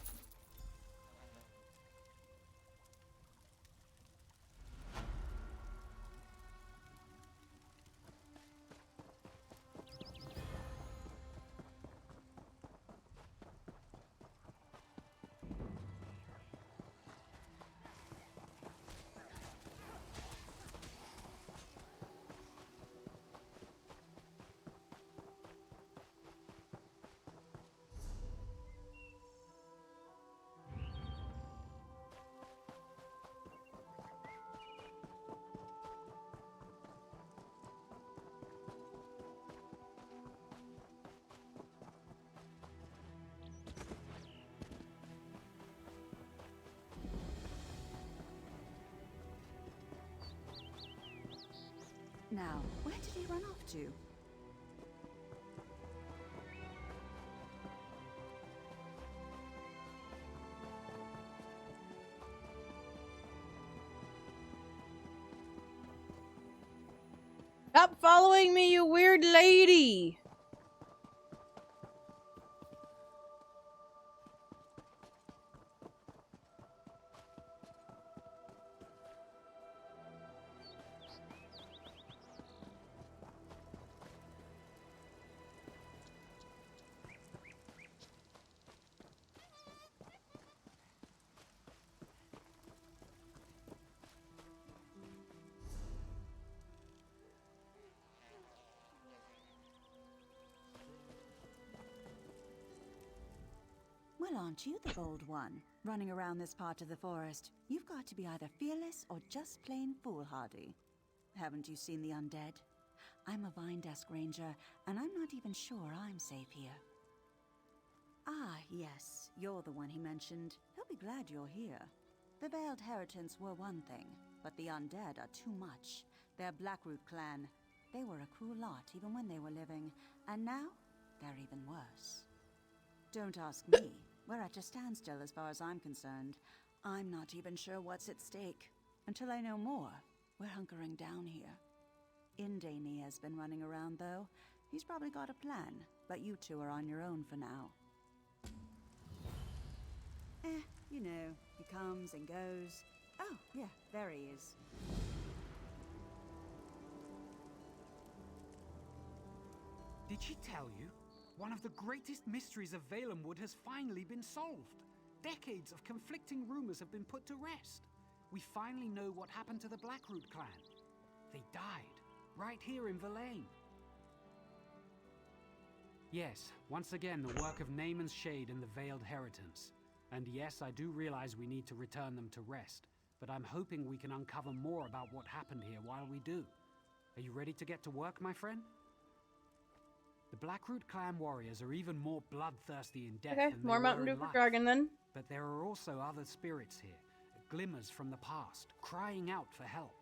Now, where did he run off to? Stop following me, you weird lady! Well, aren't you the bold one, running around this part of the forest? You've got to be either fearless or just plain foolhardy. Haven't you seen the undead? I'm a Vine Desk Ranger, and I'm not even sure I'm safe here. Ah, yes, you're the one he mentioned. He'll be glad you're here. The Veiled Heritants were one thing, but the undead are too much. They're Blackroot clan. They were a cruel lot even when they were living, and now they're even worse. Don't ask me. We're at a standstill as far as I'm concerned. I'm not even sure what's at stake. Until I know more, we're hunkering down here. Indani has been running around, though. He's probably got a plan, but you two are on your own for now. You know, he comes and goes. Oh, yeah, there he is. Did she tell you? One of the greatest mysteries of Valenwood has finally been solved. Decades of conflicting rumors have been put to rest. We finally know what happened to the Blackroot clan. They died, right here in Verlaine. Yes, once again the work of Naaman's Shade and the Veiled Heritants. And yes, I do realize we need to return them to rest, but I'm hoping we can uncover more about what happened here while we do. Are you ready to get to work, my friend? The Blackroot clan warriors are even more bloodthirsty in death than more they Mountain were Dew in for life. Dragon then. But there are also other spirits here, glimmers from the past, crying out for help.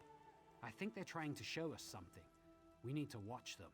I think they're trying to show us something. We need to watch them.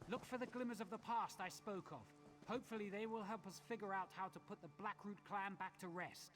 Look for the glimmers of the past I spoke of. Hopefully they will help us figure out how to put the Blackroot clan back to rest.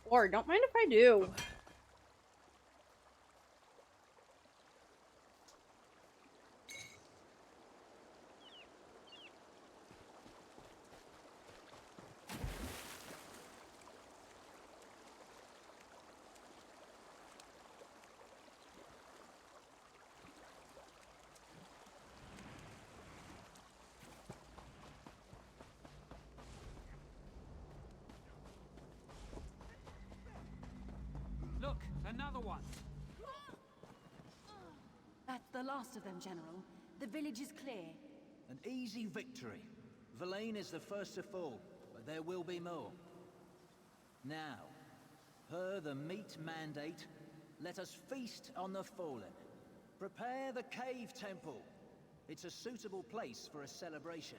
Or don't mind if I do. Look, another one. That's the last of them, General. The village is clear. An easy victory. Verlaine is the first to fall, but there will be more. Now, per the meat mandate, let us feast on the fallen. Prepare the cave temple. It's a suitable place for a celebration.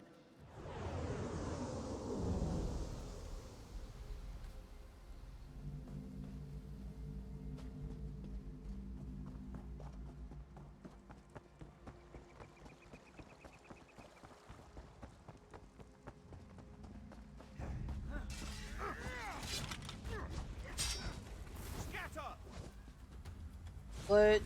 Glitch.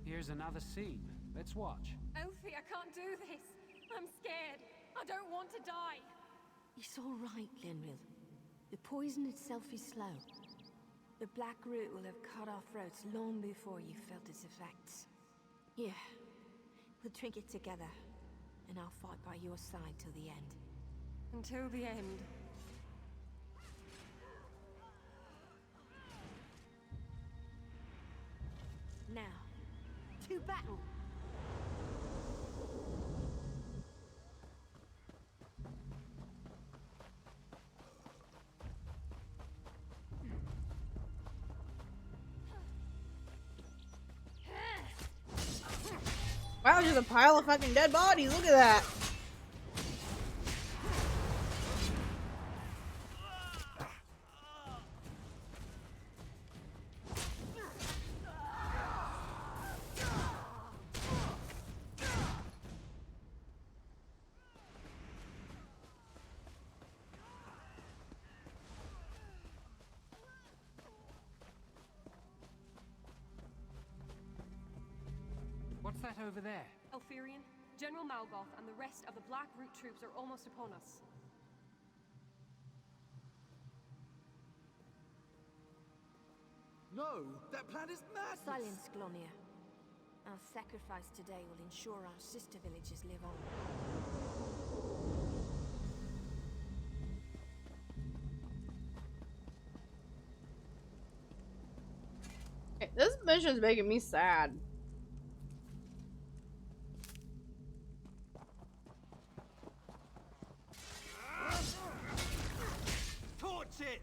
Here's another scene. Let's watch. Elfie, I can't do this. I'm scared. I don't want to die. It's all right, Lenril. The poison itself is slow. The black root will have cut our throats long before you felt its effects. Here, we'll drink it together, and I'll fight by your side till the end. Until the end. Now, to battle! Wow, just a pile of fucking dead bodies. Look at that. What's that over there? Alfirian, General Malgoth and the rest of the Black Root troops are almost upon us. No, that plan is madness! Silence, Glonia. Our sacrifice today will ensure our sister villages live on. Okay, this mission's making me sad. Torch it!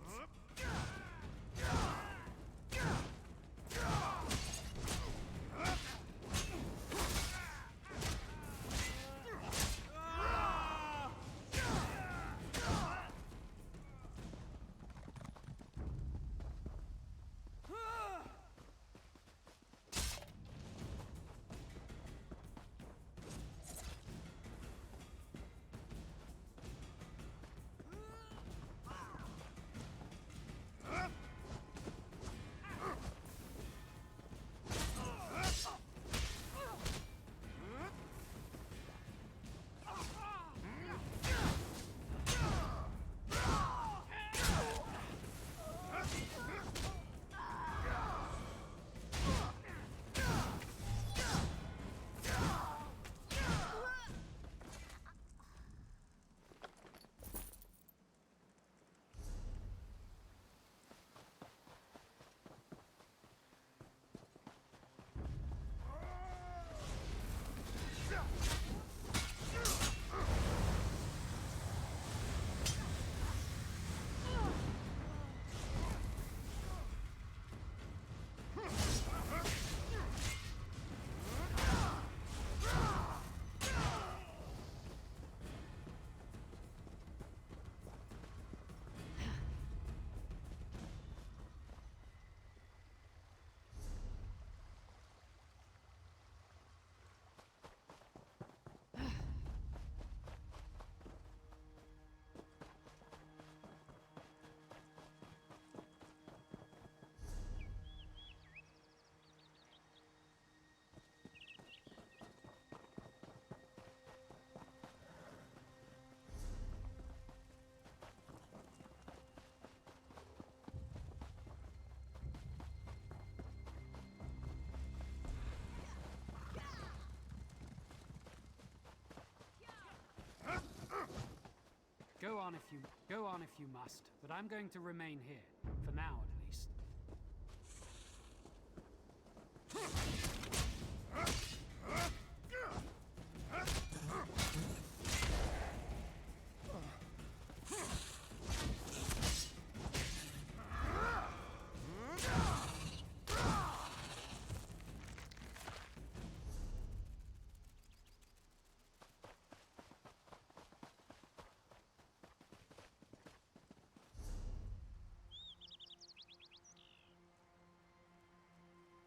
on if you must, but I'm going to remain here, for now at least.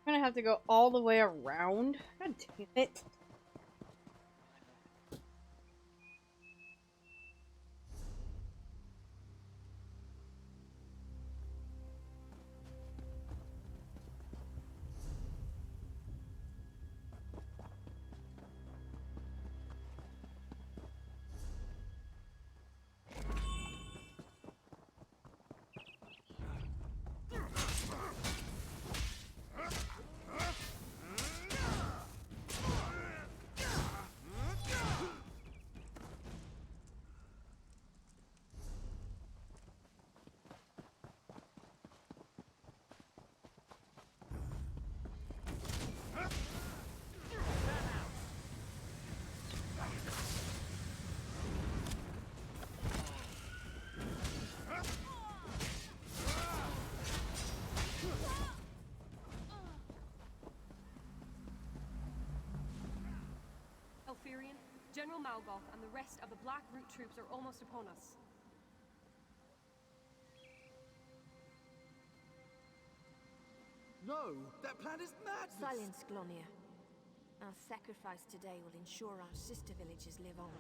I'm gonna have to go all the way around. God damn it. Elfirian, General Malgoth and the rest of the Black Root troops are almost upon us. No, that plan is madness! Silence, Glonia. Our sacrifice today will ensure our sister villages live on.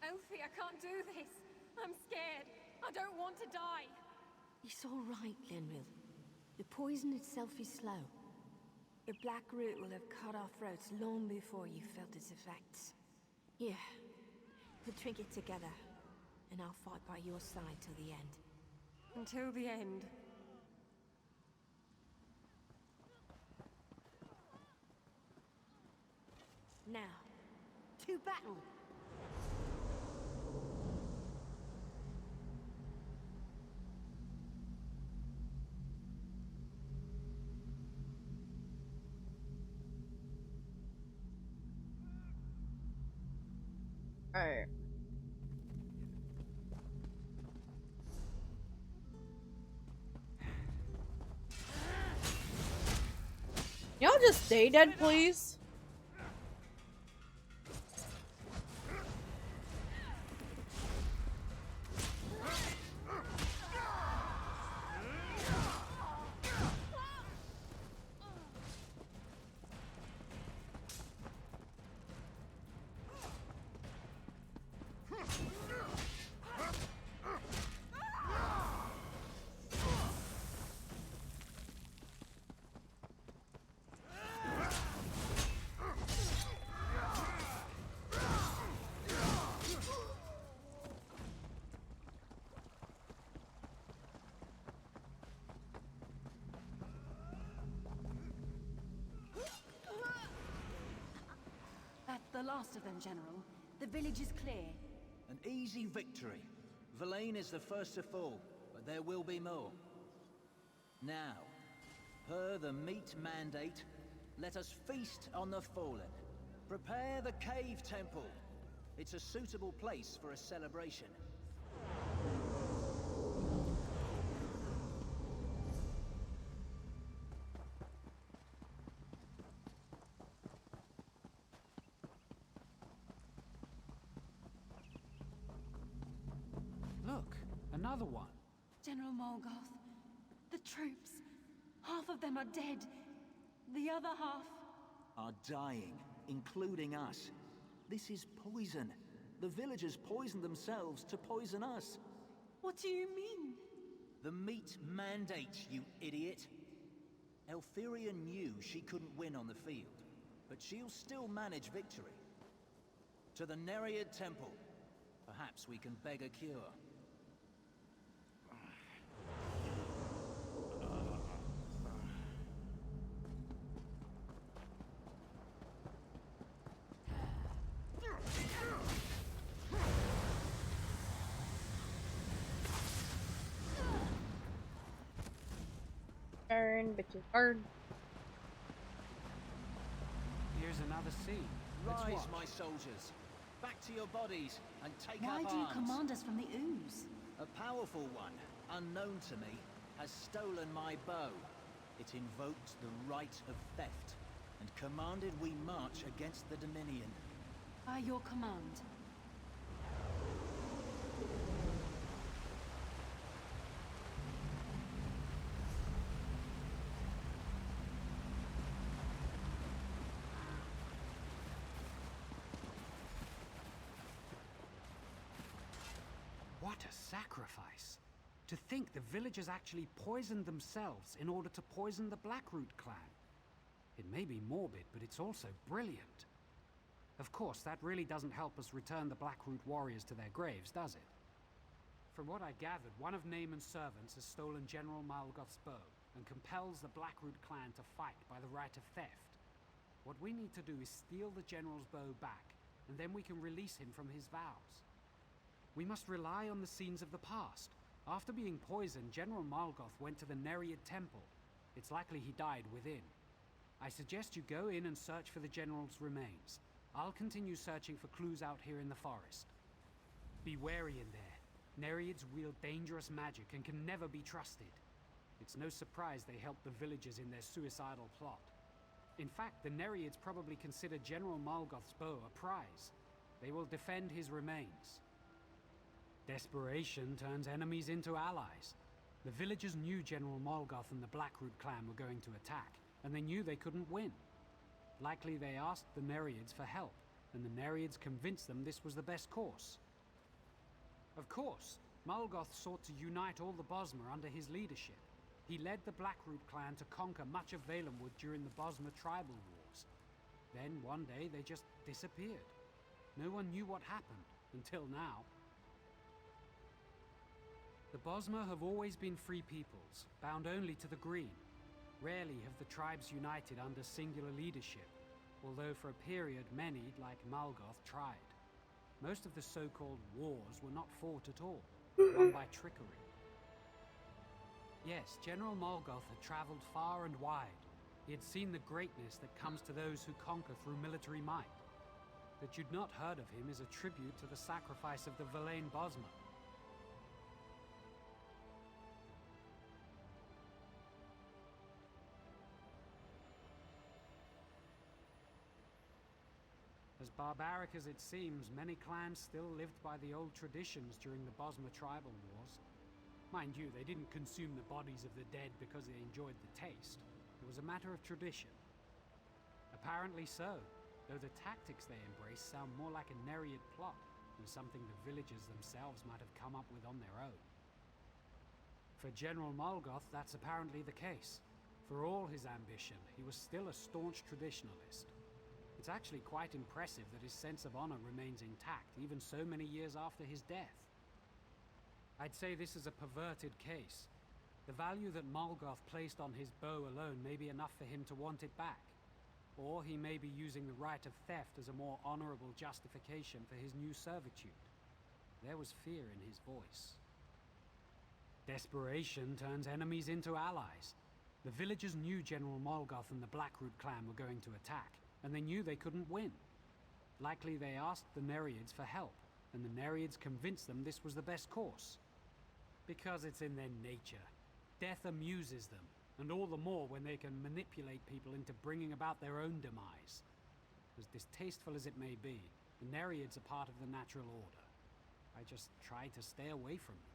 Elfie, I can't do this. I'm scared. I don't want to die. It's all right, Lenril. The poison itself is slow. The Black Root will have cut our throats long before you felt its effects. Here, we'll drink it together, and I'll fight by your side till the end. Until the end. Now, to battle! Alright. Y'all just stay dead, please? That's the last of them, General. The village is clear. An easy victory. Verlaine is the first to fall, but there will be more. Now, per the meat mandate, let us feast on the fallen. Prepare the cave temple. It's a suitable place for a celebration. Look, another one. General Morgoth, the troops. Half of them are dead. The other half... are dying, including us. This is poison. The villagers poisoned themselves to poison us. What do you mean? The meat mandate, you idiot. Elfirian knew she couldn't win on the field, but she'll still manage victory. To the Nereid Temple. Perhaps we can beg a cure. Burn, bitches, burn. Here's another scene. Let's Rise, watch. my soldiers. Back to your bodies and take Why up do you arms. command us from the ooze? A powerful one, unknown to me, has stolen my bow. It invoked the right of theft and commanded we march against the Dominion. By your command. What a sacrifice! To think the villagers actually poisoned themselves in order to poison the Blackroot clan. It may be morbid, but it's also brilliant. Of course, that really doesn't help us return the Blackroot warriors to their graves, does it? From what I gathered, one of Naaman's servants has stolen General Malgoth's bow and compels the Blackroot clan to fight by the right of theft. What we need to do is steal the general's bow back, and then we can release him from his vows. We must rely on the scenes of the past. After being poisoned, General Malgoth went to the Nereid Temple. It's likely he died within. I suggest you go in and search for the general's remains. I'll continue searching for clues out here in the forest. Be wary in there. Nereids wield dangerous magic and can never be trusted. It's no surprise they helped the villagers in their suicidal plot. In fact, the Nereids probably consider General Malgoth's bow a prize. They will defend his remains. Desperation turns enemies into allies. The villagers knew General Malgoth and the Blackroot clan were going to attack, and they knew they couldn't win. Likely they asked the Nereids for help, and the Nereids convinced them this was the best course. Of course, Malgoth sought to unite all the Bosmer under his leadership. He led the Blackroot clan to conquer much of Valenwood during the Bosmer tribal wars. Then, one day, they just disappeared. No one knew what happened, until now. The Bosmer have always been free peoples, bound only to the green. Rarely have the tribes united under singular leadership, although for a period many, like Malgoth, tried. Most of the so-called wars were not fought at all, won by trickery. Yes, General Malgoth had traveled far and wide. He had seen the greatness that comes to those who conquer through military might. That you'd not heard of him is a tribute to the sacrifice of the Valenwood Bosmer. As barbaric as it seems, many clans still lived by the old traditions during the Bosmer tribal wars. Mind you, they didn't consume the bodies of the dead because they enjoyed the taste. It was a matter of tradition. Apparently so, though the tactics they embraced sound more like a Nereid plot than something the villagers themselves might have come up with on their own. For General Malgoth, that's apparently the case. For all his ambition, he was still a staunch traditionalist. It's actually quite impressive that his sense of honor remains intact, even so many years after his death. I'd say this is a perverted case. The value that Malgoth placed on his bow alone may be enough for him to want it back. Or he may be using the right of theft as a more honorable justification for his new servitude. There was fear in his voice. Desperation turns enemies into allies. The villagers knew General Malgoth and the Blackroot clan were going to attack, and they knew they couldn't win. Likely they asked the Nereids for help, and the Nereids convinced them this was the best course. Because it's in their nature. Death amuses them, and all the more when they can manipulate people into bringing about their own demise. As distasteful as it may be, the Nereids are part of the natural order. I just try to stay away from them.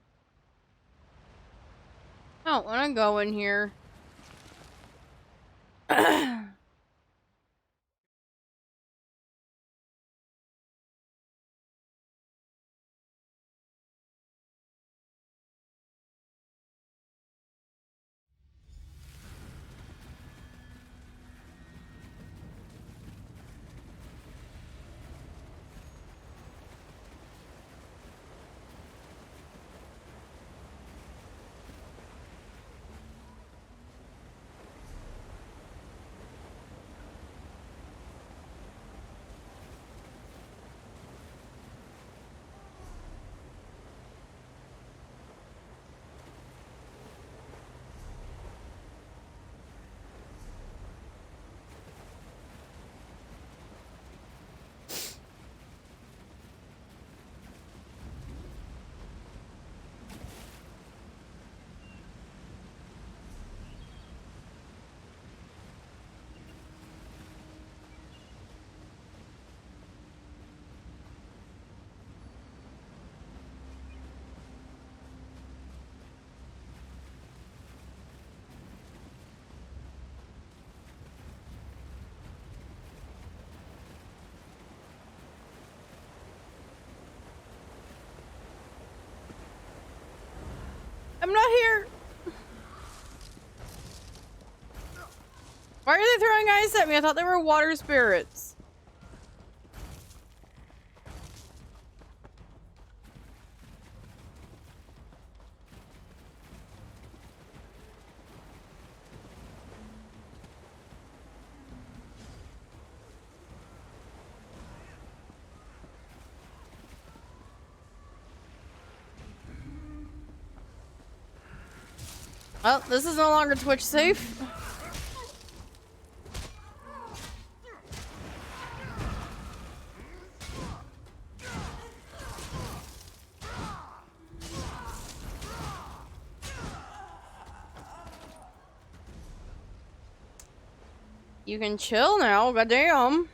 I don't want to go in here. I'm not here. Why are they throwing ice at me? I thought they were water spirits. Well, this is no longer Twitch safe. You can chill now, goddamn.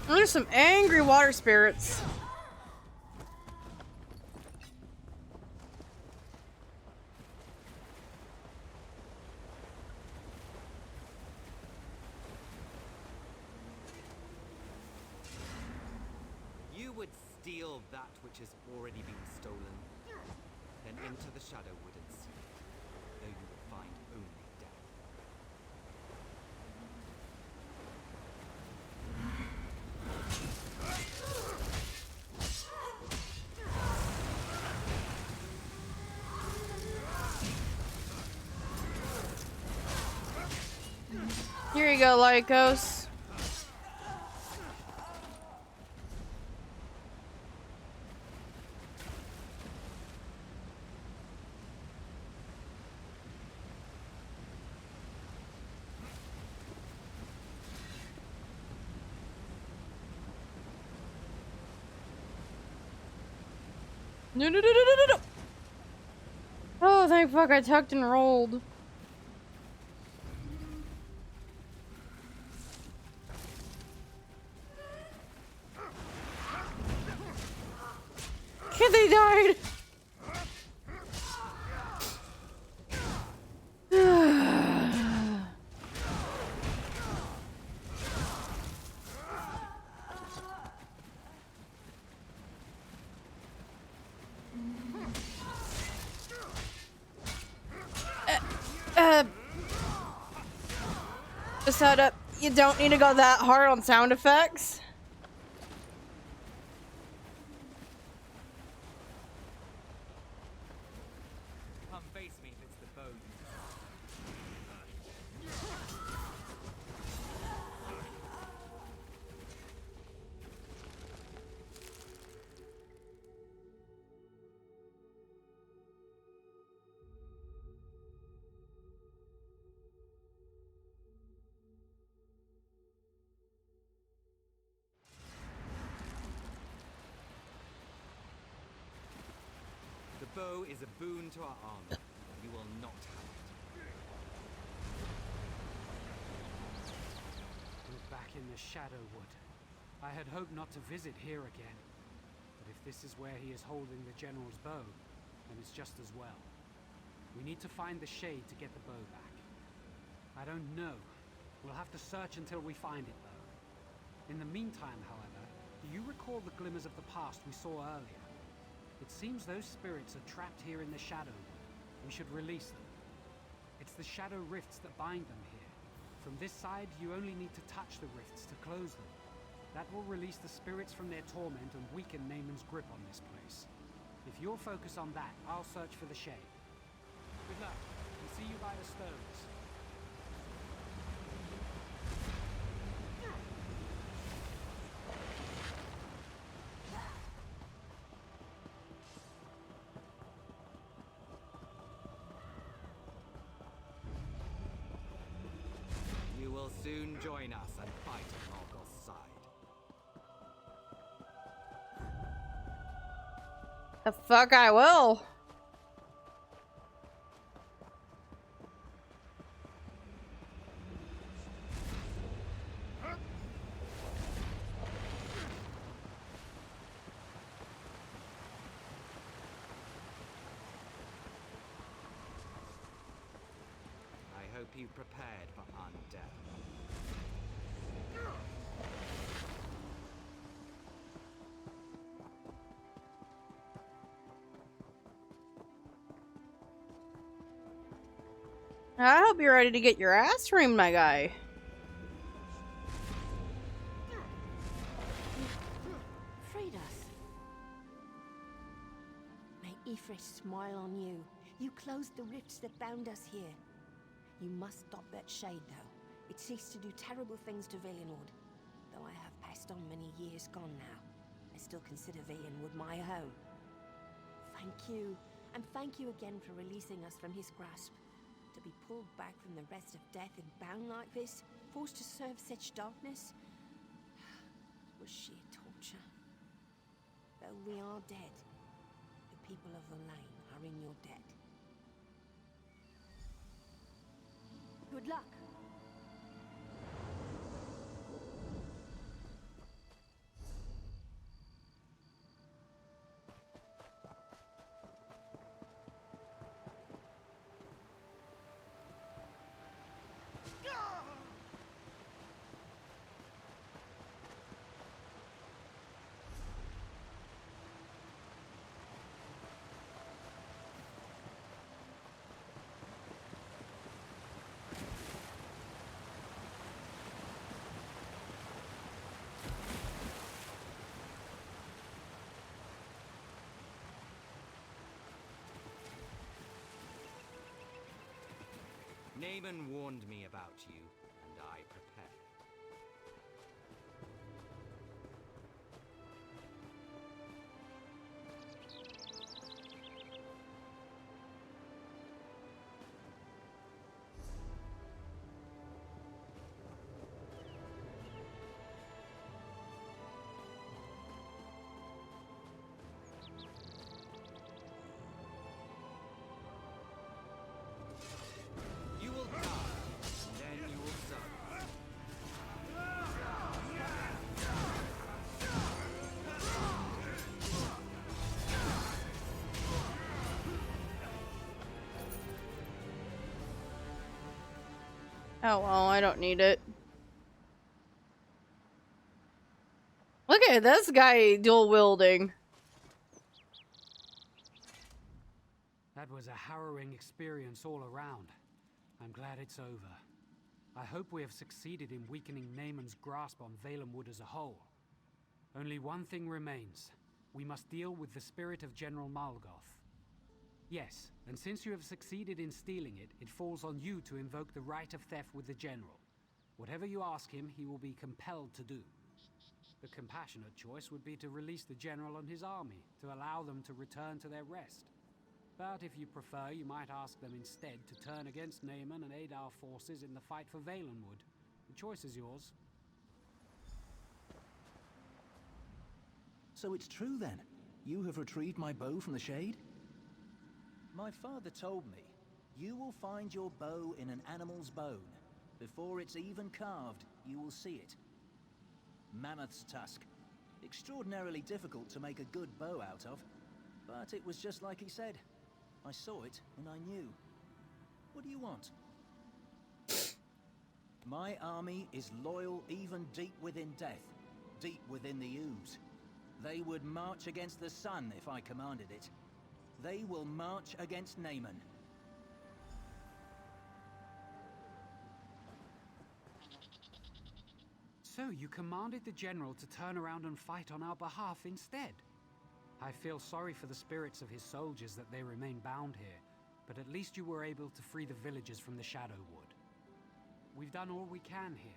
There's some angry water spirits. You would steal that which has already been stolen, then into the Shadowwood and seek it, though you will find only death. Here you go, Lycos. No, no, no, no, no, no. Oh, thank fuck I tucked and rolled. Kid, they died. Just shut up. You don't need to go that hard on sound effects. Come face me if it's the bow you The bow is a boon to our army. You will not have it. We're back in the Shadowwood. I had hoped not to visit here again. But if this is where he is holding the General's bow, then it's just as well. We need to find the shade to get the bow back. I don't know. We'll have to search until we find it, though. In the meantime, however, Do you recall the glimmers of the past we saw earlier? It seems those spirits are trapped here in the Shadow. We should release them. It's the Shadow Rifts that bind them here. From this side, you only need to touch the rifts to close them. That will release the spirits from their torment and weaken Naaman's grip on this place. If you'll focus on that, I'll search for the shade. Good luck. I'll see you by the stones. You will soon join us and fight at Morgoth's side. The fuck I will. I hope you prepared for undeath. I hope you're ready to get your ass reamed, my guy. Freed us. May Ifrit smile on you. You closed the rifts that bound us here. You must stop that shade, though. It ceased to do terrible things to Valenwood. Though I have passed on many years gone now, I still consider Valenwood my home. Thank you, and thank you again for releasing us from his grasp. To be pulled back from the rest of death and bound like this, forced to serve such darkness, was sheer torture. Though we are dead, the people of the lane are in your debt. Good luck. Naaman warned me about you, and I prepared. You will die, and then you will serve. Oh well, I don't need it. Look at this guy dual wielding. That was a harrowing experience all around. I'm glad it's over. I hope we have succeeded in weakening Naaman's grasp on Valenwood as a whole. Only one thing remains. We must deal with the spirit of General Malgoth. Yes, and since you have succeeded in stealing it, it falls on you to invoke the right of theft with the General. Whatever you ask him, he will be compelled to do. The compassionate choice would be to release the General and his army, to allow them to return to their rest. But if you prefer, you might ask them instead to turn against Naaman and aid our forces in the fight for Valenwood. The choice is yours. So it's true then? You have retrieved my bow from the shade? My father told me, you will find your bow in an animal's bone. Before it's even carved, you will see it. Mammoth's tusk. Extraordinarily difficult to make a good bow out of. But it was just like he said. I saw it, and I knew. What do you want? My army is loyal even deep within death. deep within the ooze. They would march against the sun if I commanded it. They will march against Naaman. So you commanded the general to turn around and fight on our behalf instead? I feel sorry for the spirits of his soldiers that they remain bound here, but at least you were able to free the villagers from the Shadowwood. We've done all we can here,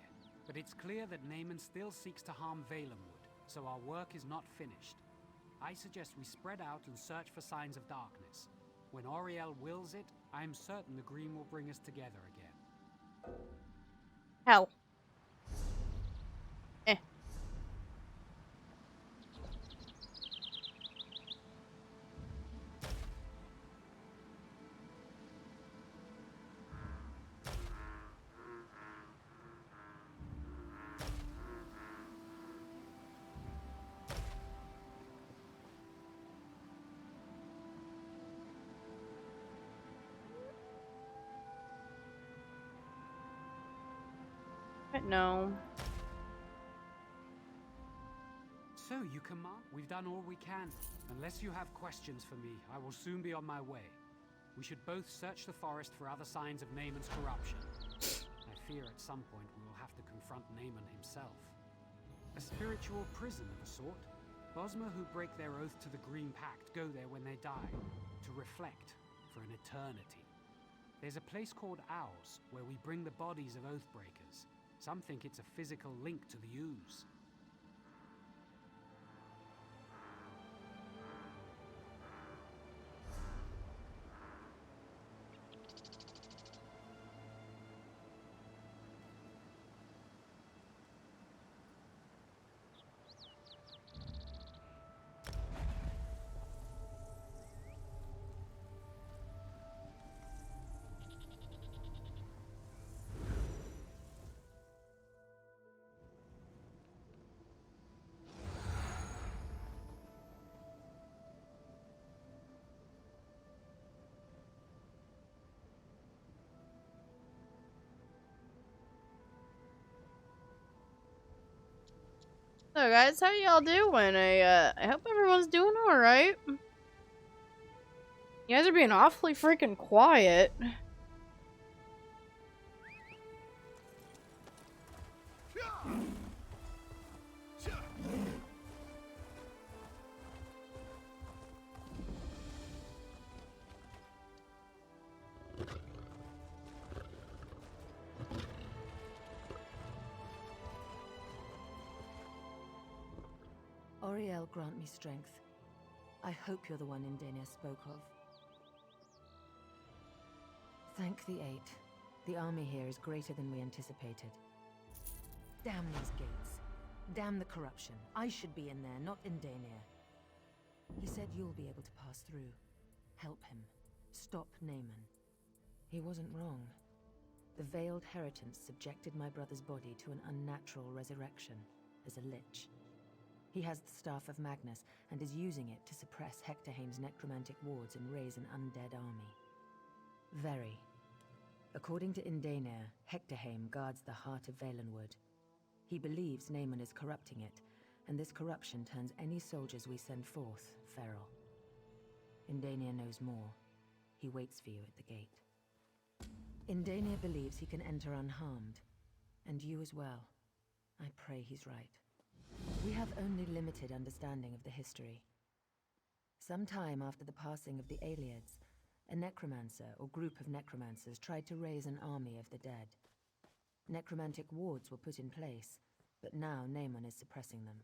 but it's clear that Naaman still seeks to harm Valenwood, so our work is not finished. I suggest we spread out and search for signs of darkness. When Auriel wills it, I am certain the Green will bring us together again. Hell. No. So you command? We've done all we can. Unless you have questions for me, I will soon be on my way. We should both search the forest for other signs of Naaman's corruption. I fear at some point we will have to confront Naaman himself. A spiritual prison of a sort. Bosmer who break their oath to the Green Pact go there when they die, to reflect for an eternity. There's a place called Owls, where we bring the bodies of Oathbreakers. Some think it's a physical link to the ooze. So guys, how y'all doing? I hope everyone's doing alright. You guys are being awfully freaking quiet. Auriel, grant me strength. I hope you're the one Indenia spoke of. Thank the Eight. The army here is greater than we anticipated. Damn these gates. Damn the corruption. I should be in there, not Indenia. He said you'll be able to pass through. Help him. Stop Naaman. He wasn't wrong. The veiled heritance subjected my brother's body to an unnatural resurrection, as a lich. He has the Staff of Magnus, and is using it to suppress Hectorhaim's necromantic wards and raise an undead army. Very. According to Indenia, Hectorhaim guards the heart of Valenwood. He believes Naaman is corrupting it, and this corruption turns any soldiers we send forth feral. Indenia knows more. He waits for you at the gate. Indenia believes he can enter unharmed, and you as well. I pray he's right. We have only limited understanding of the history. Some time after the passing of the Aeliads, a necromancer or group of necromancers tried to raise an army of the dead. Necromantic wards were put in place, but now Naaman is suppressing them.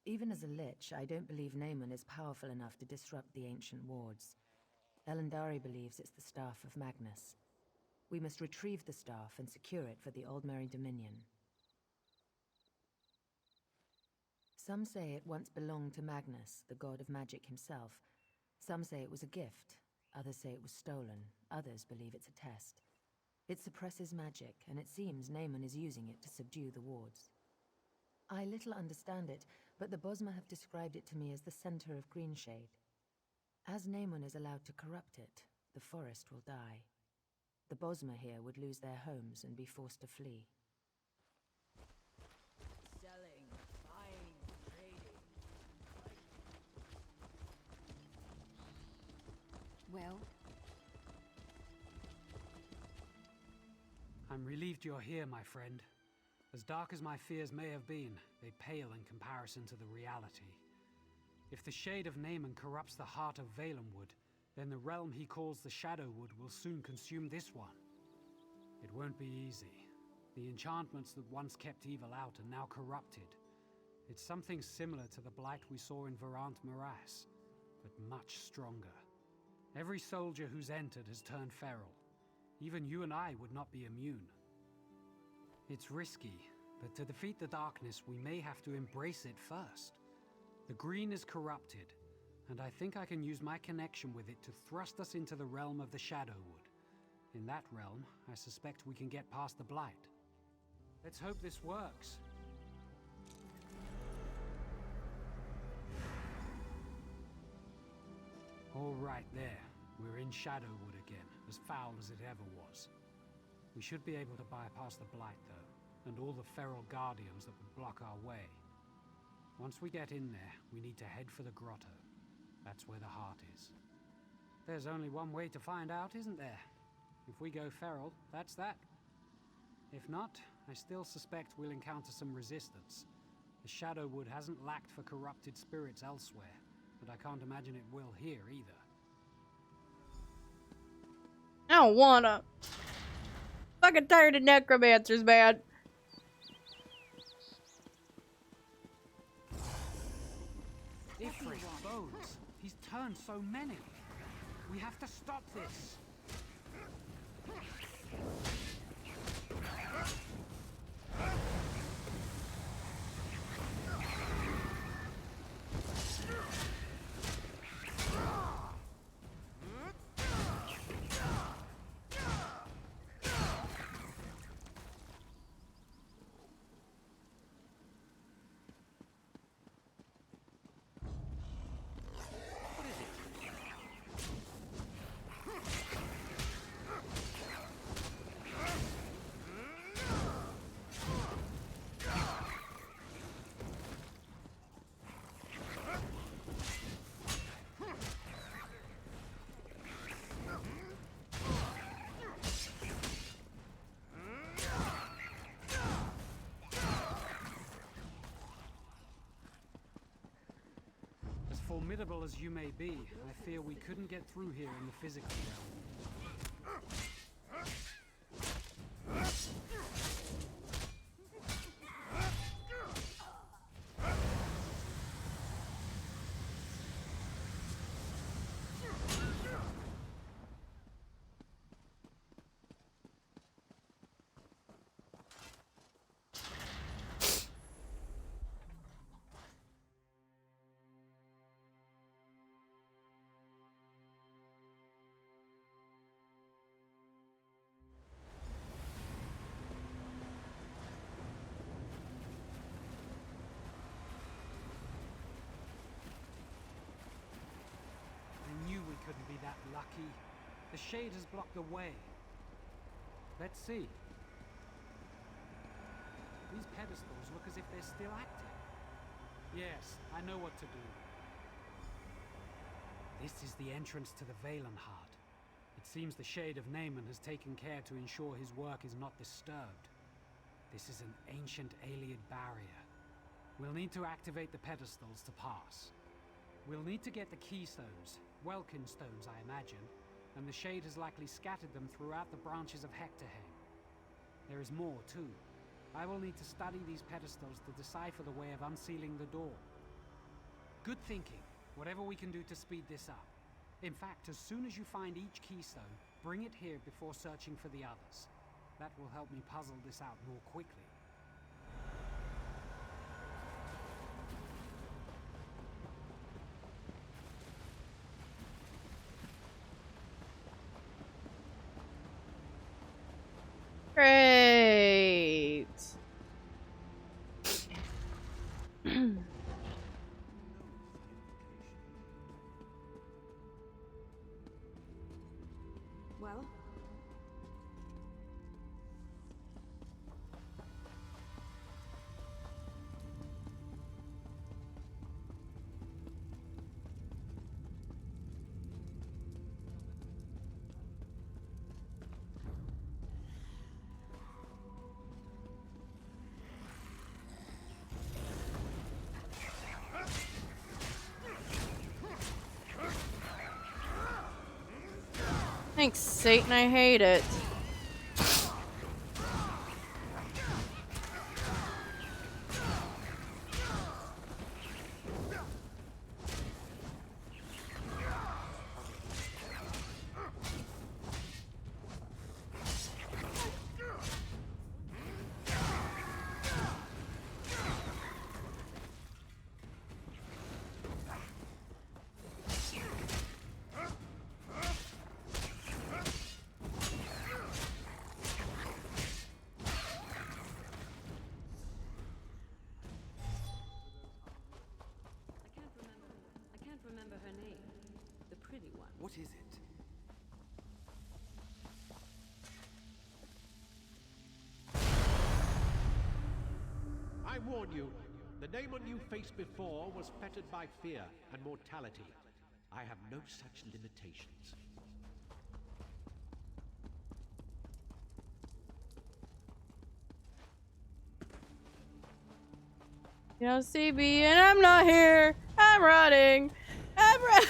Even as a lich, I don't believe Naaman is powerful enough to disrupt the ancient wards. Elendari believes it's the Staff of Magnus. We must retrieve the staff and secure it for the Aldmeri Dominion. Some say it once belonged to Magnus, the god of magic himself. Some say it was a gift. Others say it was stolen. Others believe it's a test. It suppresses magic, and it seems Naaman is using it to subdue the wards. I little understand it, but the Bosmer have described it to me as the center of Greenshade. As Naaman is allowed to corrupt it, the forest will die. The Bosmer here would lose their homes and be forced to flee. Selling, buying. Well? I'm relieved you're here, my friend. As dark as my fears may have been, they pale in comparison to the reality. If the shade of Naaman corrupts the heart of Valenwood, then the realm he calls the Shadowwood will soon consume this one. It won't be easy. The enchantments that once kept evil out are now corrupted. It's something similar to the blight we saw in Verant Morass, but much stronger. Every soldier who's entered has turned feral. Even you and I would not be immune. It's risky, but to defeat the darkness, we may have to embrace it first. The green is corrupted, and I think I can use my connection with it to thrust us into the realm of the Shadowwood. In that realm, I suspect we can get past the blight. Let's hope this works. All right, there. We're in Shadowwood again, as foul as it ever was. We should be able to bypass the blight, though, and all the feral guardians that would block our way. Once we get in there, we need to head for the grotto. That's where the heart is. There's only one way to find out, isn't there? If we go feral, that's that. If not, I still suspect we'll encounter some resistance. The Shadowwood hasn't lacked for corrupted spirits elsewhere, but I can't imagine it will here either. I don't wanna. Fucking tired of necromancers, man. Ifrit bones. He's turned so many. We have to stop this. Formidable as you may be, I fear we couldn't get through here in the physical realm. Couldn't be that lucky. The shade has blocked the way. Let's see. These pedestals look as if they're still active. Yes, I know what to do. This is the entrance to the Valenwood. It seems the Shade of Naaman has taken care to ensure his work is not disturbed. This is an ancient Ayleid barrier. We'll need to activate the pedestals to pass. We'll need to get the keystones, Welkin stones I imagine, and the Shade has likely scattered them throughout the branches of Hectorheim. There is more too. I will need to study these pedestals to decipher the way of unsealing the door. Good thinking. Whatever we can do to speed this up. In fact, as soon as you find each keystone, bring it here before searching for the others. That will help me puzzle this out more quickly. Great. Well? Thanks, Satan. I hate it. Remember her name. The pretty one. What is it? I warn you, the Daemon you faced before was fettered by fear and mortality. I have no such limitations. You don't see me and I'm not here. I'm running. I'm running.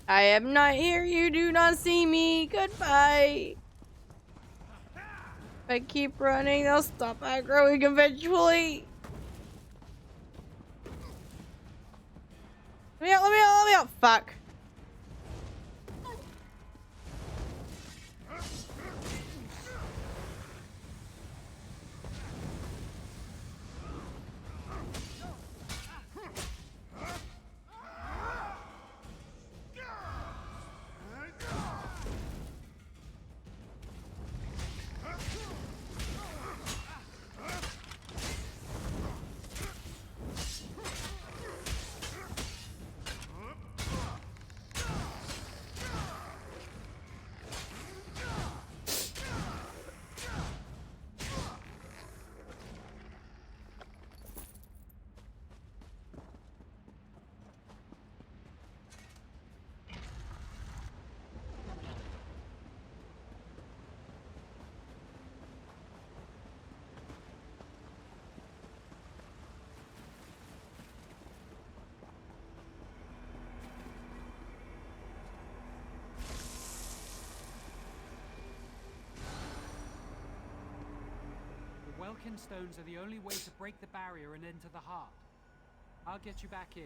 I am not here. You do not see me. Goodbye. If I keep running, they'll stop aggroing eventually. Let me out, let me out, let me out. Fuck. Welkin stones are the only way to break the barrier and enter the heart. I'll get you back in.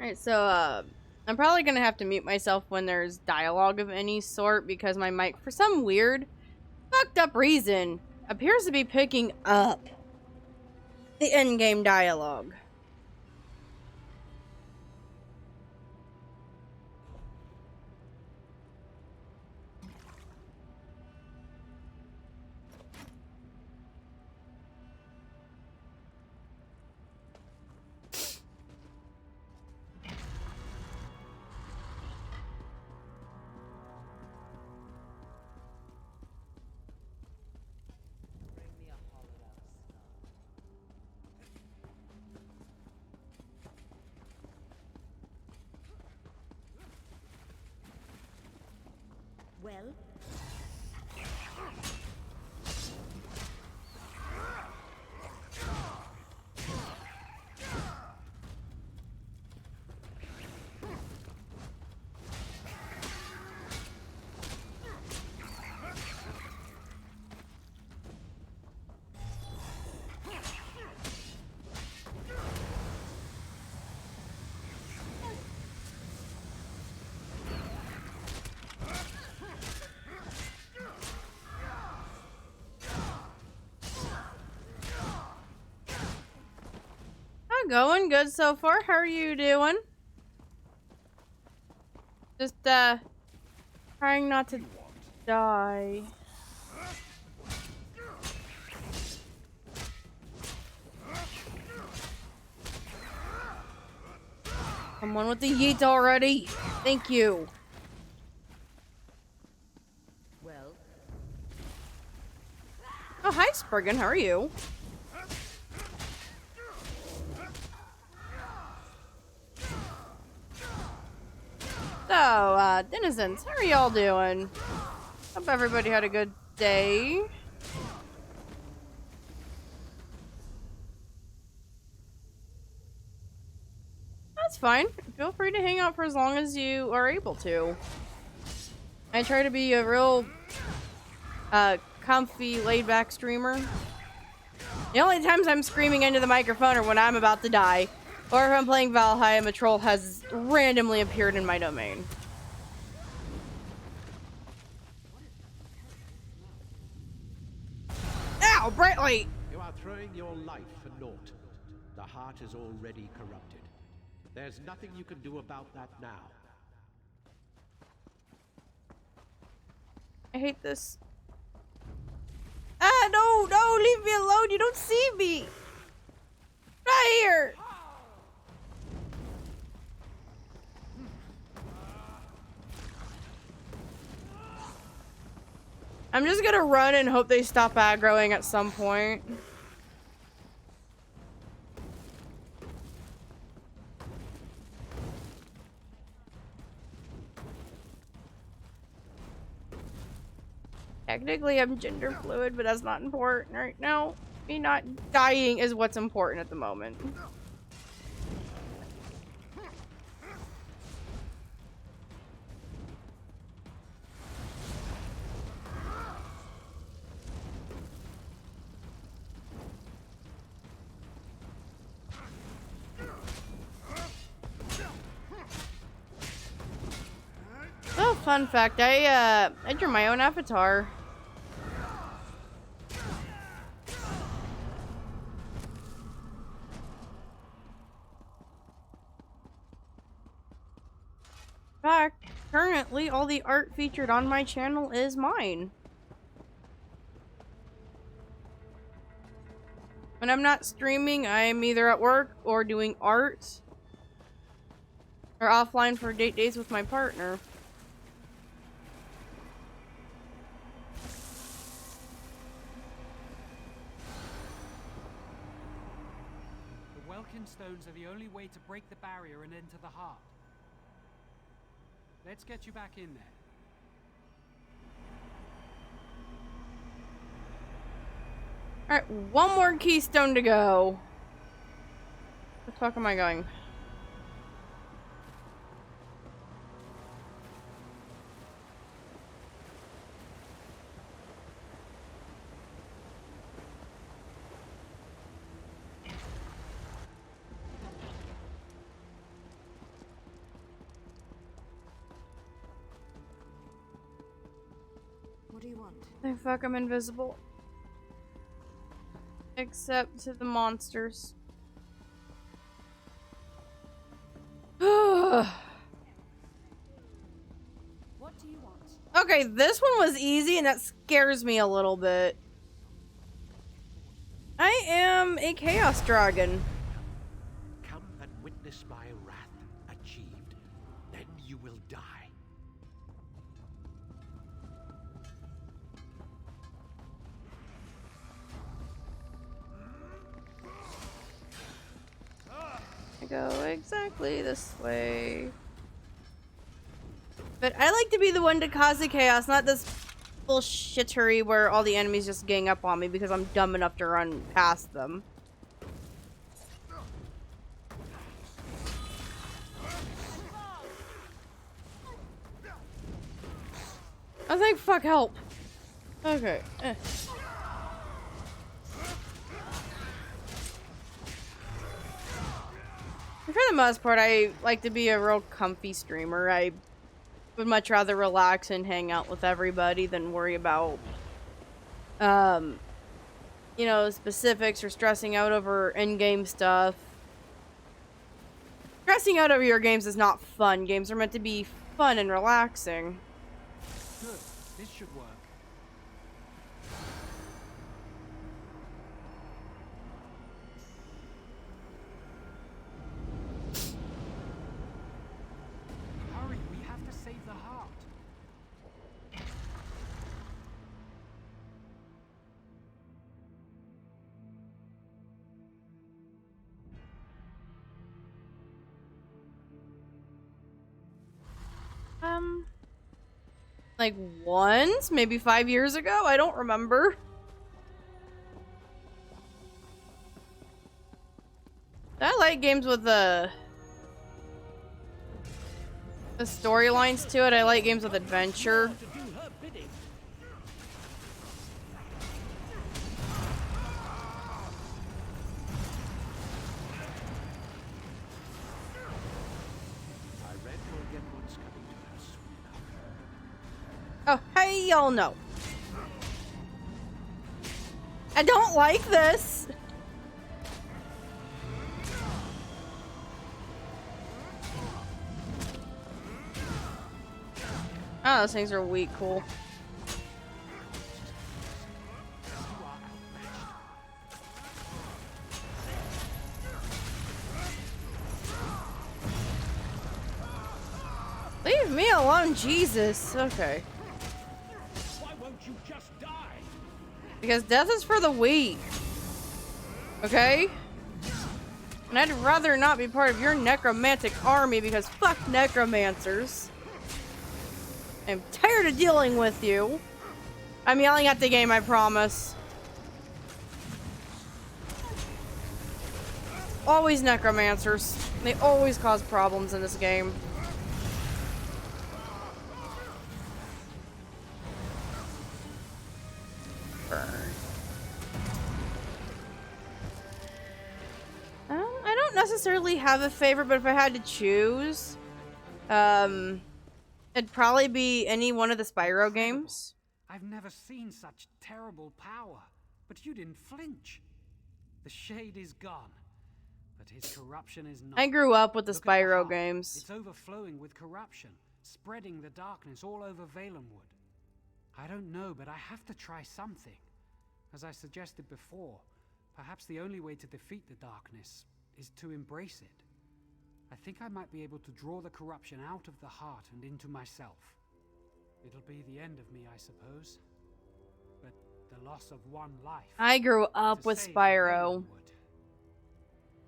Alright, so, I'm probably gonna have to mute myself when there's dialogue of any sort because my mic, for some weird, fucked up reason, appears to be picking up the in-game dialogue. Well? Going good so far. How are you doing? Just, trying not to die. Someone with the yeet already. Thank you. Well. Oh, hi, Spriggan. How are you? So, denizens, how are y'all doing? Hope everybody had a good day. That's fine. Feel free to hang out for as long as you are able to. I try to be a real, comfy, laid-back streamer. The only times I'm screaming into the microphone are when I'm about to die, or if I'm playing Valhalla and a troll has randomly appeared in my domain. Ow, bright light! You are throwing your life for naught. The heart is already corrupted. There's nothing you can do about that now. I hate this. Ah, no, no, leave me alone. You don't see me. Right here. I'm just gonna run and hope they stop aggroing at some point. Technically, I'm gender fluid, but that's not important right now. Me not dying is what's important at the moment. Oh, fun fact, I drew my own avatar. In fact, currently all the art featured on my channel is mine. When I'm not streaming, I'm either at work or doing art or offline for date days with my partner. The Welkin stones are the only way to break the barrier and enter the heart. Let's get you back in there. Alright, one more keystone to go. Where the fuck am I going? you want? The fuck, I'm invisible. Except to the monsters. What do you want? Okay, this one was easy and that scares me a little bit. I am a chaos dragon. Come and witness my wrath achieved. Then you will die. I go exactly this way. But I like to be the one to cause the chaos, not this bullshittery where all the enemies just gang up on me because I'm dumb enough to run past them. I think fuck help. Okay. For the most part, I like to be a real comfy streamer. I would much rather relax and hang out with everybody than worry about, you know, specifics or stressing out over in-game stuff. Stressing out over your games is not fun. Games are meant to be fun and relaxing. Good. This should work. Hurry, we have to save the heart. Like once, maybe 5 years ago? I don't remember. I like games with the storylines to it. I like games with adventure. Oh, hey, y'all know. I don't like this. Oh, those things are weak. Cool. Leave me alone, Jesus. Okay. Why won't you just die? Because death is for the weak. Okay? And I'd rather not be part of your necromantic army because fuck necromancers. I'm tired of dealing with you. I'm yelling at the game, I promise. Always necromancers. They always cause problems in this game. Burn. I don't necessarily have a favorite, but if I had to choose, it'd probably be any one of the Spyro games. I've never seen such terrible power, but you didn't flinch. The shade is gone, but his corruption is not. I grew up with the Look at Spyro heart. games. It's overflowing with corruption, spreading the darkness all over Valenwood. I don't know, but I have to try something. As I suggested before, perhaps the only way to defeat the darkness is to embrace it. I think I might be able to draw the corruption out of the heart and into myself. It'll be the end of me, I suppose. But the loss of one life. I grew up with Spyro.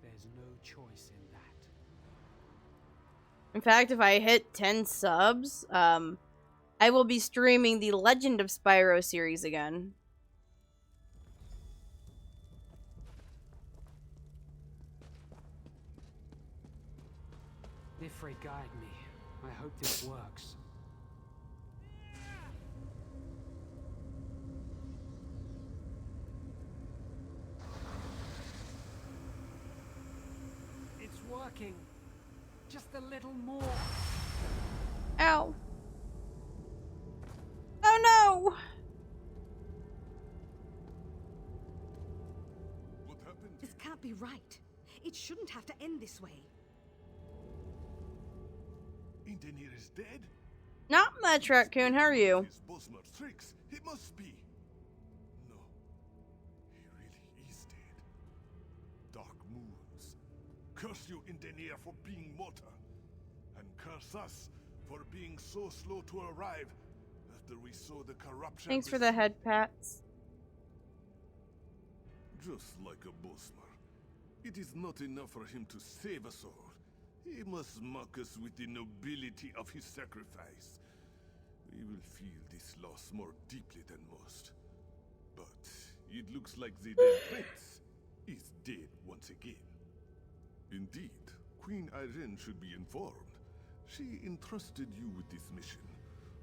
There's no choice in that. In fact, if I hit 10 subs, I will be streaming the Legend of Spyro series again. Ifrit, guide me. I hope this works. It's working. Just a little more. Ow. Oh no! be right. It shouldn't have to end this way. Indenir is dead? Not much, Raccoon. How are you? His Bosmer's tricks. It must be. No. He really is dead. Dark moons. Curse you, Indenir, for being mortar. And curse us for being so slow to arrive after we saw the corruption. Thanks for the head pats. Just like a Bosmer. It is not enough for him to save us all. He must mock us with the nobility of his sacrifice. We will feel this loss more deeply than most. But it looks like the dead prince is dead once again. Indeed, Queen Irene should be informed. She entrusted you with this mission,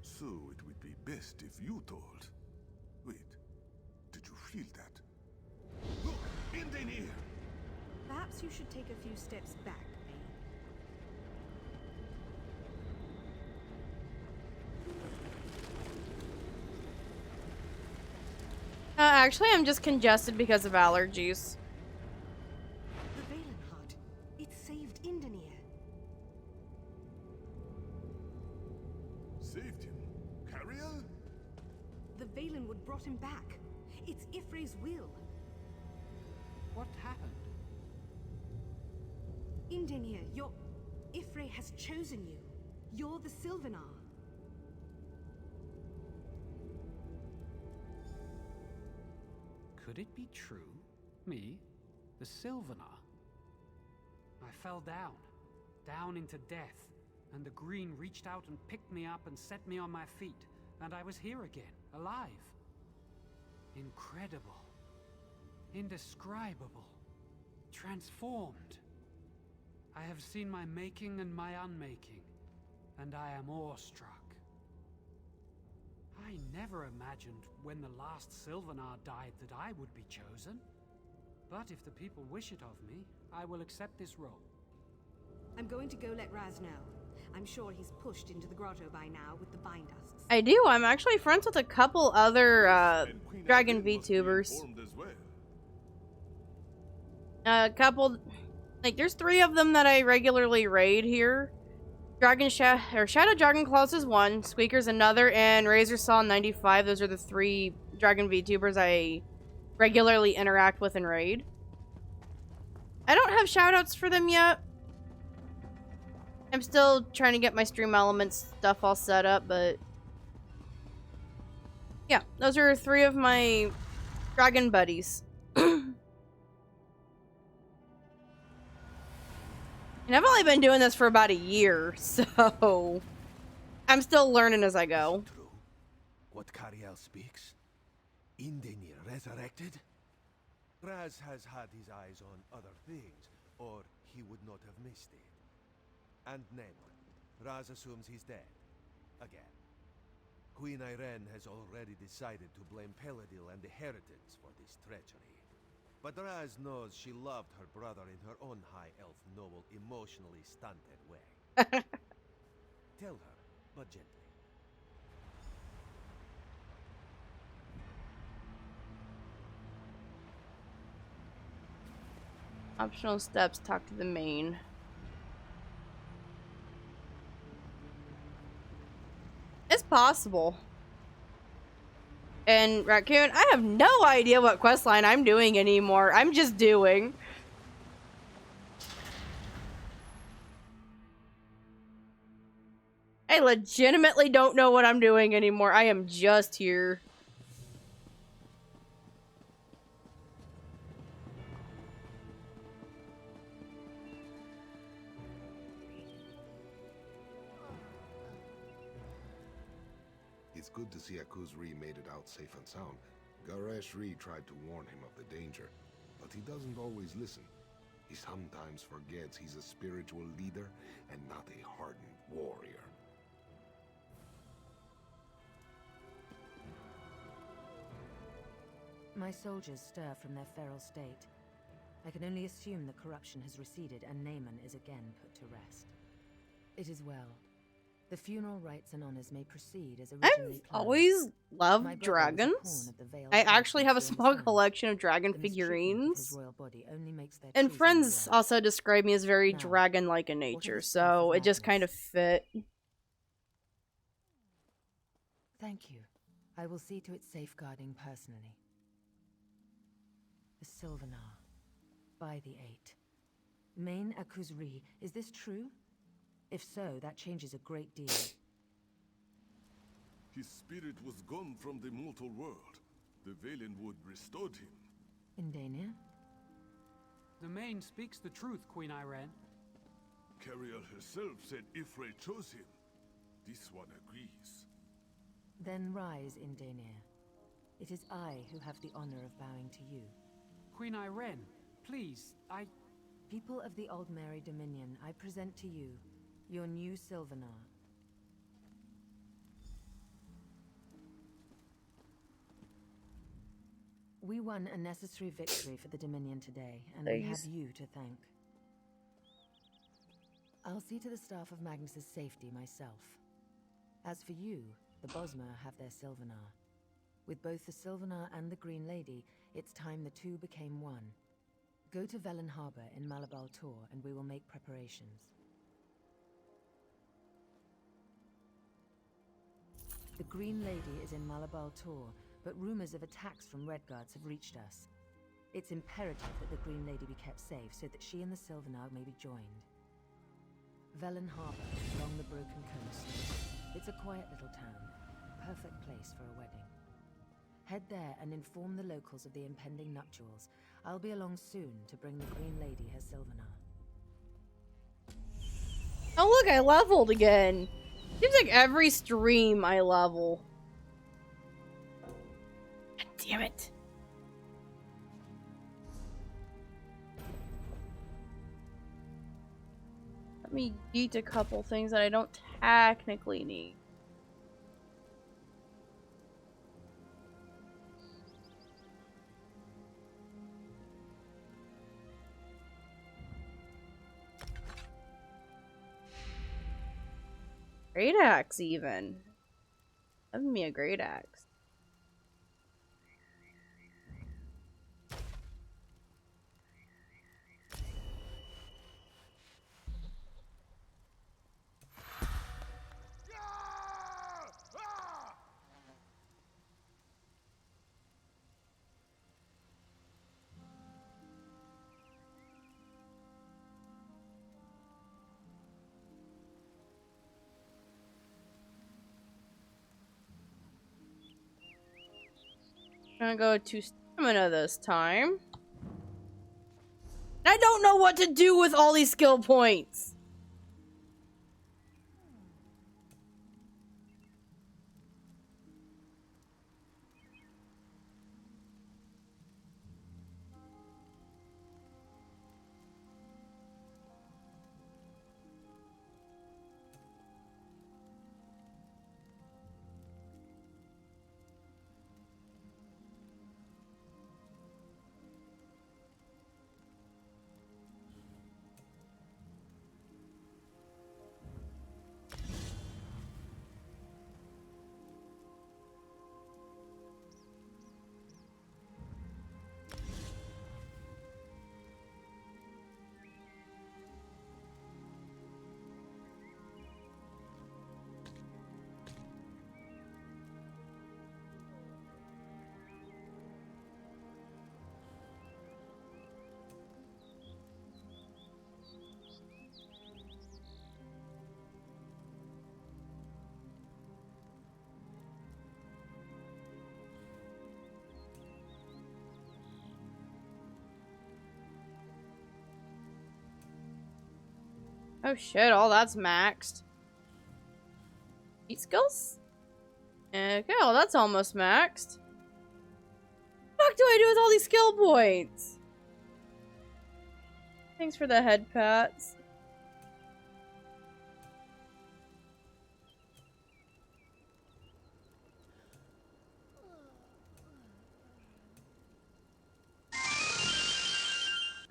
so it would be best if you told. Wait, did you feel that? Look, Indenir! Perhaps you should take a few steps back, eh? Actually, I'm just congested because of allergies. The Valenwood. It saved Indenir. Saved him? Cariel? The Valenwood brought him back. It's Ifre's will. What happened? Indenir, Ifre has chosen you. You're the Sylvanar. Could it be true? Me? The Sylvanar? I fell down into death, and the Green reached out and picked me up and set me on my feet, and I was here again, alive. Incredible. Indescribable. Transformed. I have seen my making and my unmaking, and I am awestruck. I never imagined when the last Sylvanar died that I would be chosen. But if the people wish it of me, I will accept this role. I'm going to go let Raz know. I'm sure he's pushed into the grotto by now with the vine dusks. I do. I'm actually friends with a couple other Dragon VTubers. A couple, like there's 3 of them that I regularly raid here. Shadow Dragon Claws is one, Squeaker's another, and Razor Saw 95. Those are the 3 Dragon VTubers I regularly interact with and raid. I don't have shoutouts for them yet. I'm still trying to get my Stream Elements stuff all set up, but yeah, those are 3 of my Dragon buddies. And I've only been doing this for about a year, so I'm still learning as I go. True. What Cariel speaks? Indenir resurrected? Raz has had his eyes on other things, or he would not have missed it. And Neymar. Raz assumes he's dead. Again. Queen Irene has already decided to blame Peladil and the Heritans for this treachery. But Raz knows she loved her brother in her own high elf noble, emotionally stunted way. Tell her, but gently. Optional steps, talk to the main. It's possible. And Raccoon, I have no idea what questline I'm doing anymore. I'm just doing. I legitimately don't know what I'm doing anymore. I am just here. It's good to see Akuz-Ree made it out safe and sound. Garesh-Ree tried to warn him of the danger, but he doesn't always listen. He sometimes forgets he's a spiritual leader and not a hardened warrior. My soldiers stir from their feral state. I can only assume the corruption has receded and Naaman is again put to rest. It is well. The funeral rites and honors may proceed as I've originally planned. always loved My brother was a dragons. pawn of the veiled I actually have a forces, you small understand? collection of dragon The mistreatment of his figurines. royal body only makes their And treason friends worse. also describe me as very Now, dragon-like in what are nature, the staff of so it just kind of madness? fit. Thank you. I will see to its safeguarding personally. The Sylvanar. By the 8. Main Akuzri, is this true? If so, that changes a great deal. His spirit was gone from the mortal world. The Valenwood restored him. Indania? The Main speaks the truth, Queen Irene. Cariel herself said Ifrei chose him. This one agrees. Then rise, Indania. It is I who have the honor of bowing to you. Queen Irene, please, People of the Old Mary Dominion, I present to you your new Sylvanar. We won a necessary victory for the Dominion today, and we have you to thank. I'll see to the staff of Magnus's safety myself. As for you, the Bosmer have their Sylvanar. With both the Sylvanar and the Green Lady, it's time the two became one. Go to Velen Harbor in Malabal Tor, and we will make preparations. The Green Lady is in Malabal Tor, but rumors of attacks from Redguards have reached us. It's imperative that the Green Lady be kept safe so that she and the Sylvanar may be joined. Velen Harbor, along the Broken Coast. It's a quiet little town. Perfect place for a wedding. Head there and inform the locals of the impending nuptials. I'll be along soon to bring the Green Lady her Sylvanar. Oh look, I leveled again. Seems like every stream I level. God damn it. Let me eat a couple things that I don't technically need. Great axe, even. Give me a great axe. I'm gonna go to stamina this time. I don't know what to do with all these skill points. Oh shit, all that's maxed. Feat skills? Okay, well that's almost maxed. What the fuck do I do with all these skill points? Thanks for the head pats.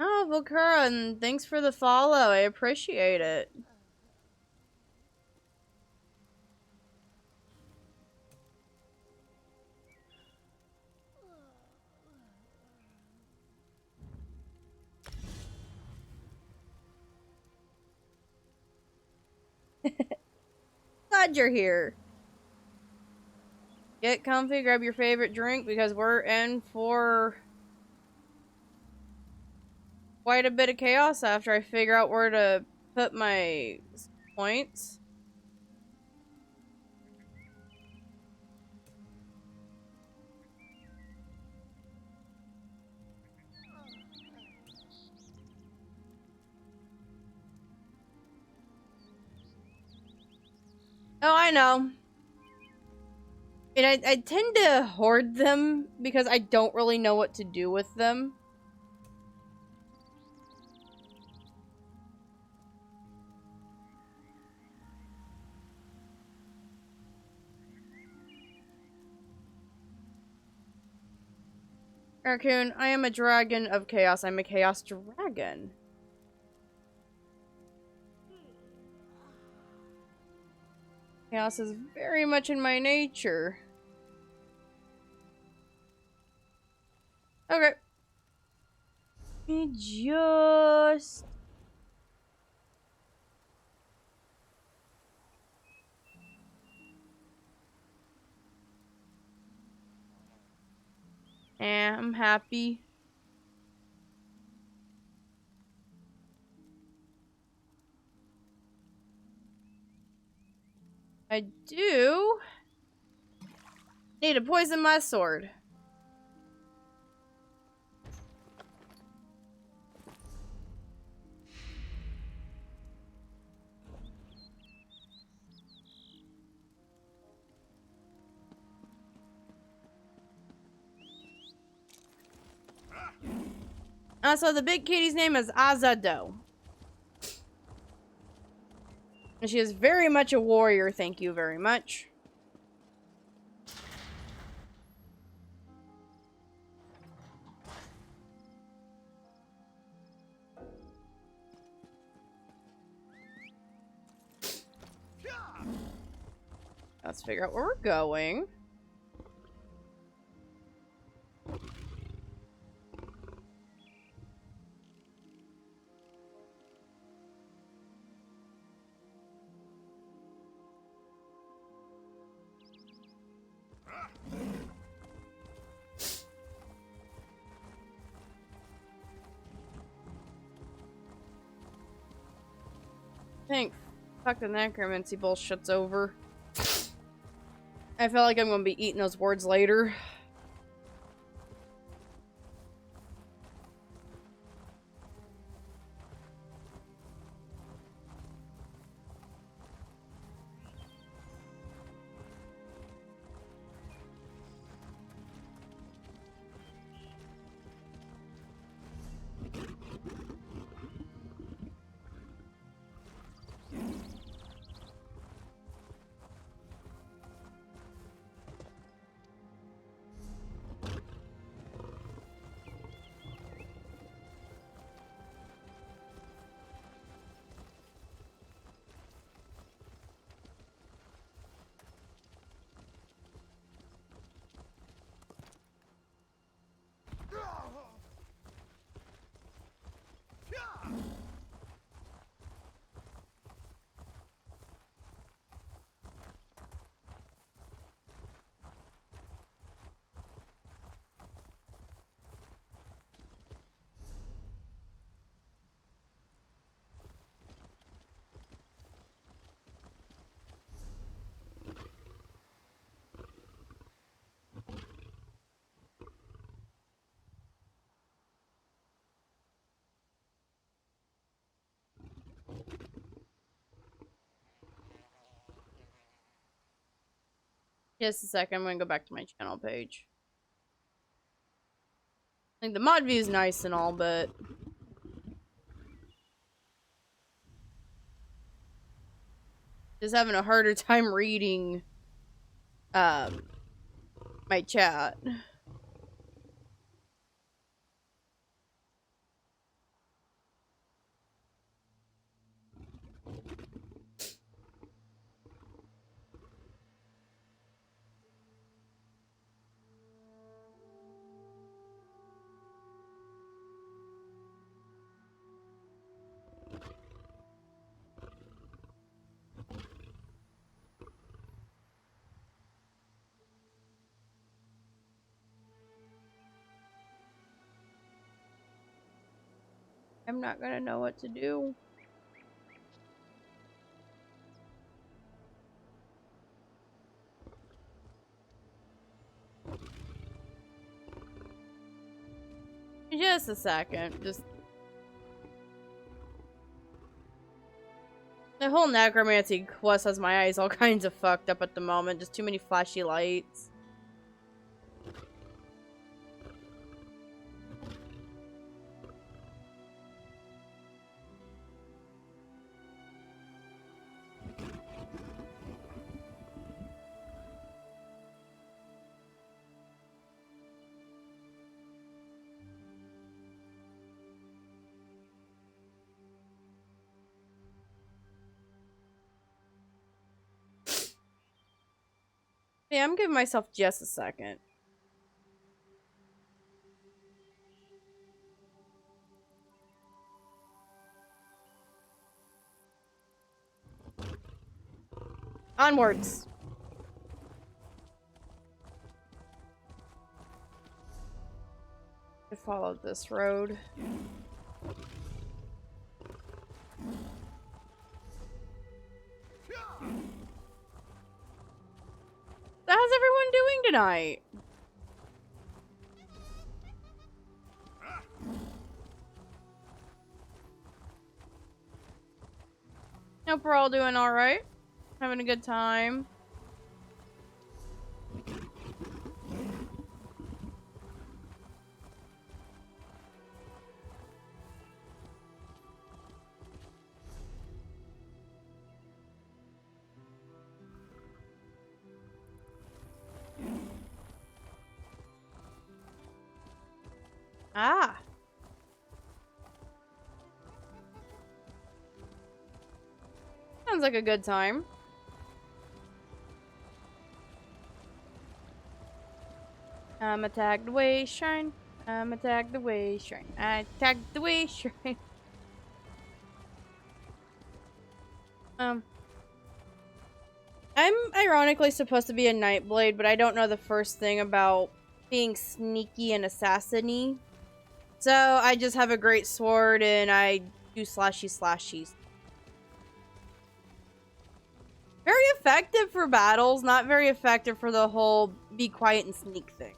Oh, Volkuran, thanks for the follow. I appreciate it. glad you're here. Get comfy, grab your favorite drink, because we're in for quite a bit of chaos after I figure out where to put my points. Oh, I know. And I tend to hoard them because I don't really know what to do with them. Raccoon, I am a dragon of chaos. I'm a chaos dragon. Chaos is very much in my nature. Okay. Me just... I'm happy. I do need to poison my sword. So the big kitty's name is Azado. And she is very much a warrior, thank you very much. Let's figure out where we're going. I think fucking necromancy bullshit's over. I feel like I'm gonna be eating those words later. Just a second, I'm gonna go back to my channel page. Like, the mod view is nice and all, but just having a harder time reading my chat. I'm not gonna know what to do. Just a second. Just the whole necromancy quest has my eyes all kinds of fucked up at the moment. Just too many flashy lights. Yeah, I'm giving myself just a second. Onwards. I followed this road. How's everyone doing tonight? Hope we're all doing alright. Having a good time. Ah. Sounds like a good time. I'm attacked the way shrine. I'm attacked the way shrine. I attacked the way shrine. I'm ironically supposed to be a Nightblade, but I don't know the first thing about being sneaky and assassiny. So I just have a great sword and I do slashies. Very effective for battles, not very effective for the whole be quiet and sneak thing.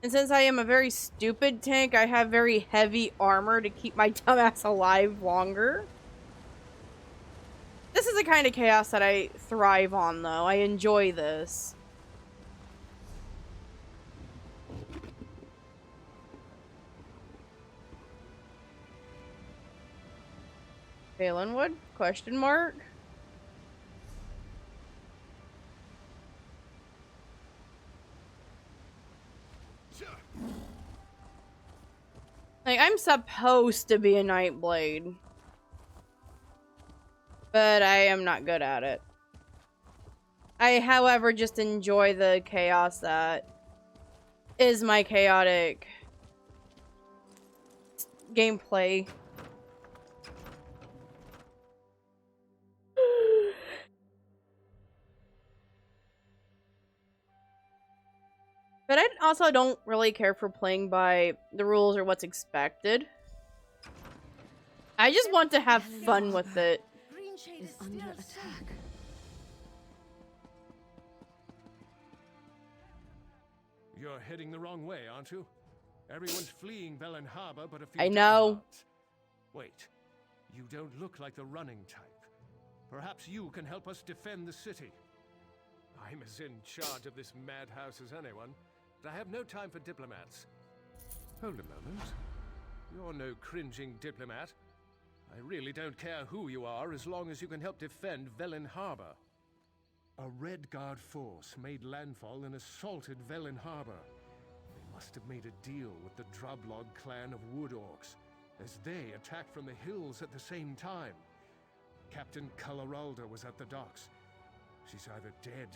And since I am a very stupid tank, I have very heavy armor to keep my dumbass alive longer. This is the kind of chaos that I thrive on, though. I enjoy this. Valenwood? Question mark? Like, I'm supposed to be a Nightblade. But I am not good at it. I, however, just enjoy the chaos that is my chaotic gameplay. But I also don't really care for playing by the rules or what's expected. I just want to have fun with it. Is under attack. You're heading the wrong way, aren't you? Everyone's fleeing Velen Harbor, but a few I know. diehards. Wait, you don't look like the running type. Perhaps you can help us defend the city. I'm as in charge of this madhouse as anyone, but I have no time for diplomats. Hold a moment. You're no cringing diplomat. I really don't care who you are as long as you can help defend Velen Harbor. A Red Guard force made landfall and assaulted Velen Harbor. They must have made a deal with the Drublog clan of Wood Orcs, as they attacked from the hills at the same time. Captain Coloralda was at the docks. She's either dead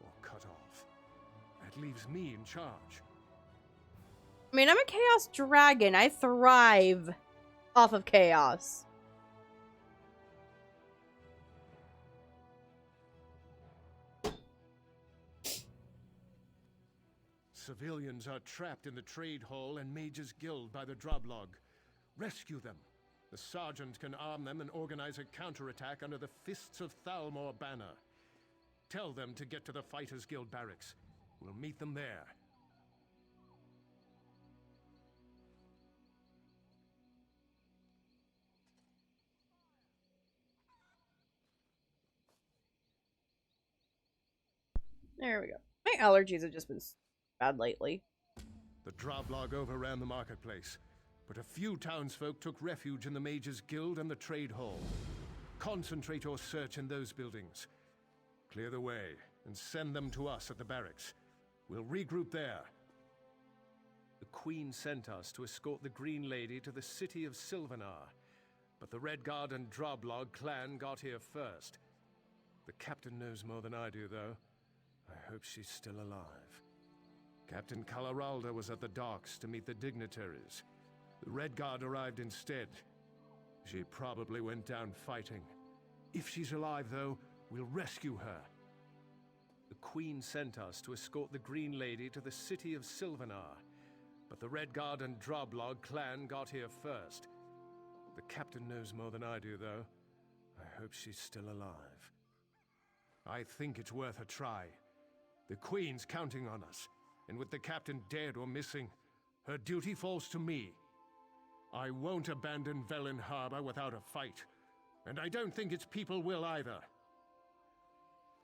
or cut off. That leaves me in charge. I mean, I'm a Chaos Dragon. I thrive off of chaos. Civilians are trapped in the trade hall and Mage's Guild by the Droblog. Rescue them. The sergeant can arm them and organize a counterattack under the Fists of Thalmor banner. Tell them to get to the Fighters Guild barracks. We'll meet them there. There we go. My allergies have just been bad lately. The Droblog overran the marketplace, but a few townsfolk took refuge in the Mage's Guild and the Trade Hall. Concentrate your search in those buildings. Clear the way, and send them to us at the barracks. We'll regroup there. The Queen sent us to escort the Green Lady to the city of Sylvanar, but the Redguard and Droblog clan got here first. The captain knows more than I do, though. I hope she's still alive. Captain Calaralda was at the docks to meet the dignitaries. The Redguard arrived instead. She probably went down fighting. If she's alive, though, we'll rescue her. The Queen sent us to escort the Green Lady to the city of Sylvanar, but the Redguard and Droblog clan got here first. The captain knows more than I do, though. I hope she's still alive. I think it's worth a try. The Queen's counting on us, and with the captain dead or missing, her duty falls to me. I won't abandon Velen Harbor without a fight, and I don't think its people will either.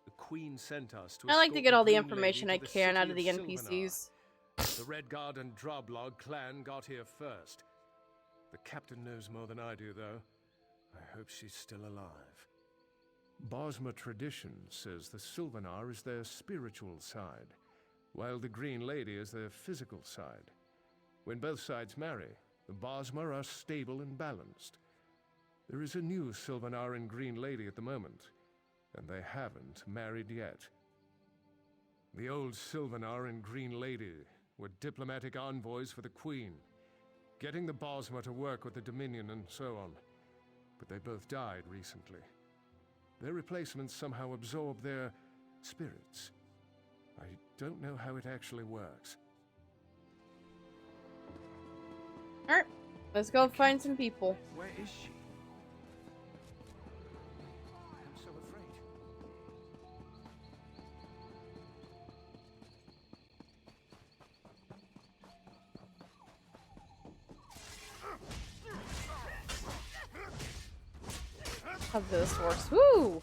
The Queen sent us to I like to get all the Green information I Lady to can city out of the Sylvanar. NPCs. The Redguard and Droblog clan got here first. The captain knows more than I do, though. I hope she's still alive. Bosmer tradition says the Sylvanar is their spiritual side, while the Green Lady is their physical side. When both sides marry, the Bosmer are stable and balanced. There is a new Sylvanar and Green Lady at the moment, and they haven't married yet. The old Sylvanar and Green Lady were diplomatic envoys for the Queen, getting the Bosmer to work with the Dominion and so on. But they both died recently. Their replacements somehow absorb their spirits. I don't know how it actually works. Alright, let's go find some people. Where is she? I'm so afraid. Of this horse. Woo!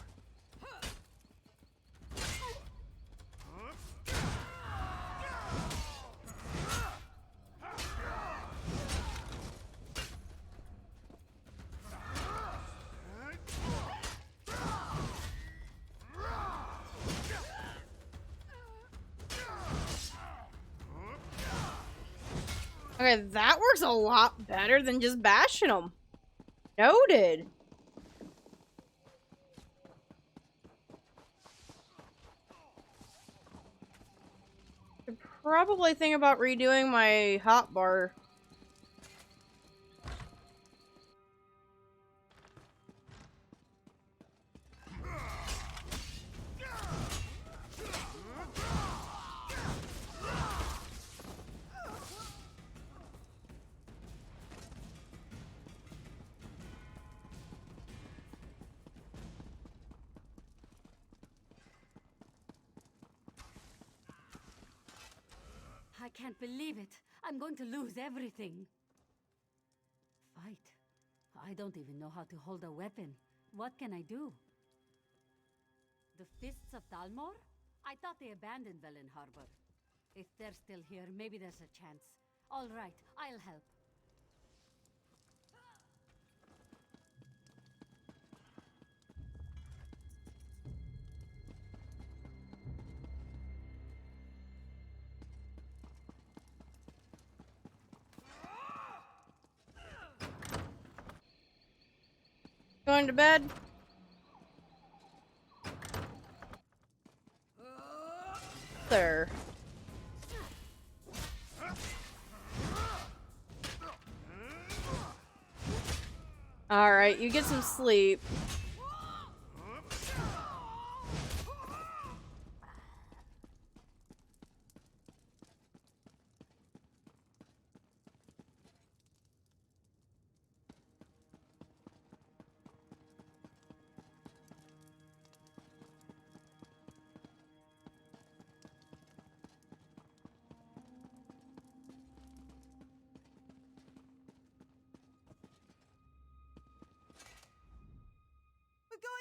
Okay, that works a lot better than just bashing them. Noted. Should probably think about redoing my hotbar. I can't believe it. I'm going to lose everything. Fight? I don't even know how to hold a weapon. What can I do? The Fists of Thalmor? I thought they abandoned Velen Harbor. If they're still here, maybe there's a chance. All right, I'll help. Going to bed? There. Alright, you get some sleep.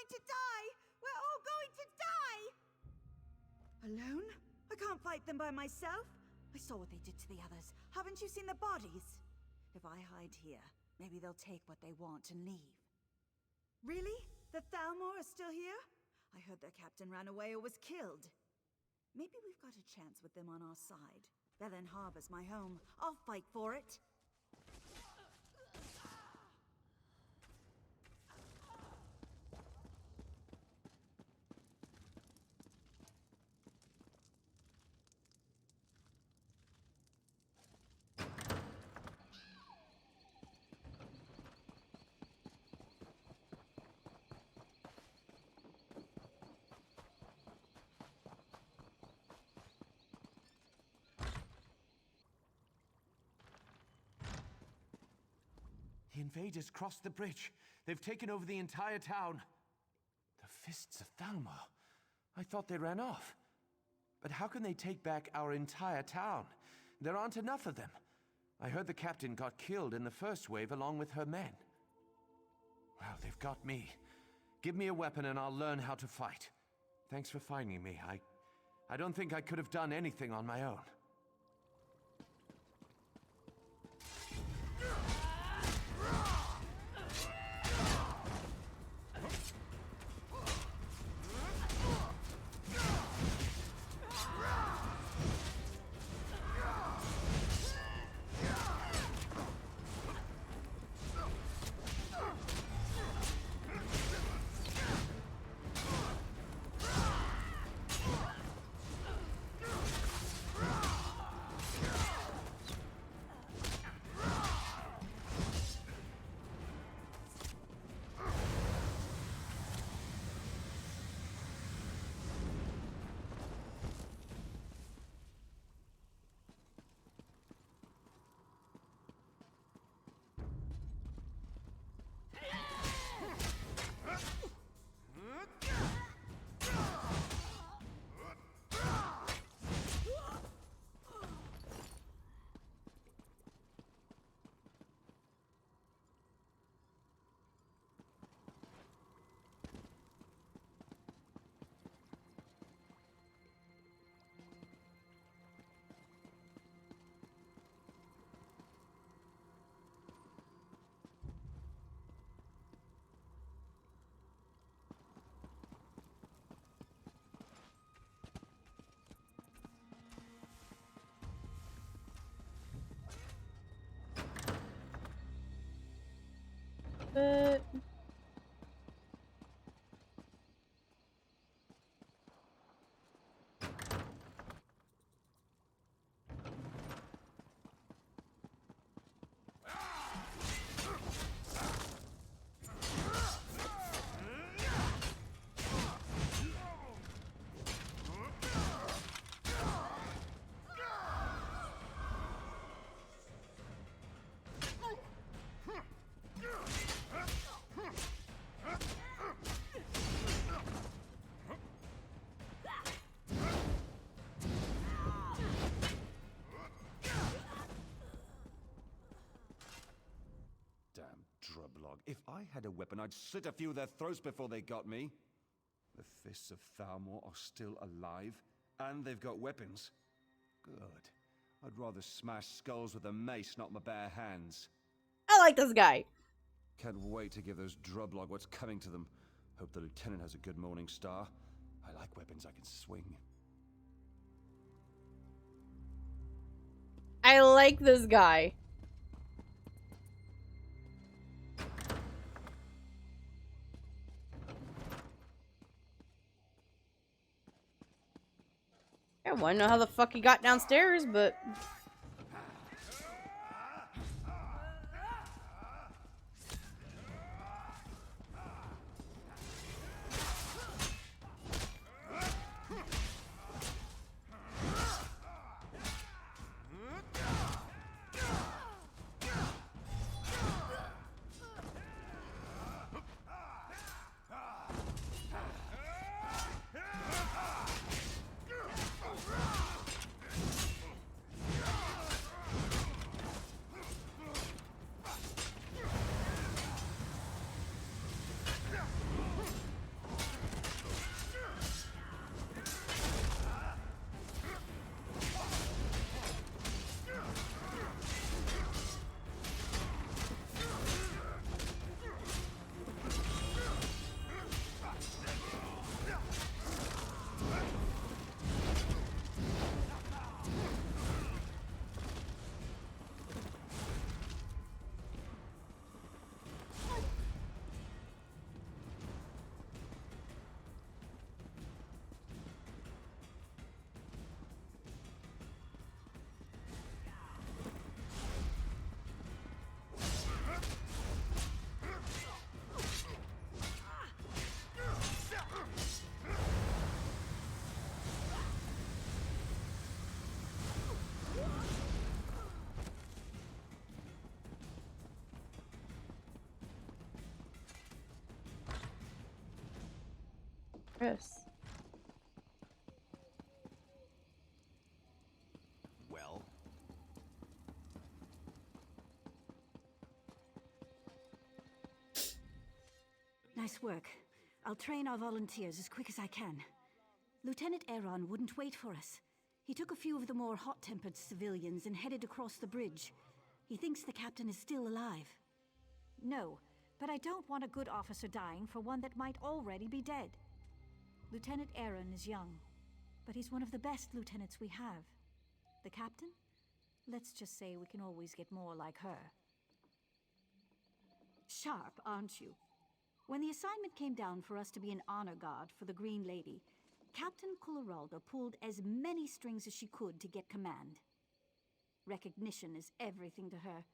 going to die! We're all going to die! Alone? I can't fight them by myself. I saw what they did to the others. Haven't you seen the bodies? If I hide here, maybe they'll take what they want and leave. Really? The Thalmor are still here? I heard their captain ran away or was killed. Maybe we've got a chance with them on our side. Velen Harbor's my home. I'll fight for it. The invaders crossed the bridge. They've taken over the entire town. The Fists of Thalmor. I thought they ran off. But how can they take back our entire town? There aren't enough of them. I heard the captain got killed in the first wave along with her men. Well, they've got me. Give me a weapon and I'll learn how to fight. Thanks for finding me. I don't think I could have done anything on my own. But Drublog. If I had a weapon, I'd slit a few of their throats before they got me. The Fists of Thalmor are still alive, and they've got weapons. Good. I'd rather smash skulls with a mace, not my bare hands. I like this guy. Can't wait to give those Drublog what's coming to them. Hope the lieutenant has a good morning star. I like weapons I can swing. I like this guy. I wanna know how the fuck he got downstairs, but Chris. Well? Nice work. I'll train our volunteers as quick as I can. Lieutenant Aaron wouldn't wait for us. He took a few of the more hot-tempered civilians and headed across the bridge. He thinks the captain is still alive. No, but I don't want a good officer dying for one that might already be dead. Lieutenant Aaron is young, but he's one of the best lieutenants we have. The captain? Let's just say we can always get more like her. Sharp, aren't you? When the assignment came down for us to be an honor guard for the Green Lady, Captain Coloraldo pulled as many strings as she could to get command. Recognition is everything to her.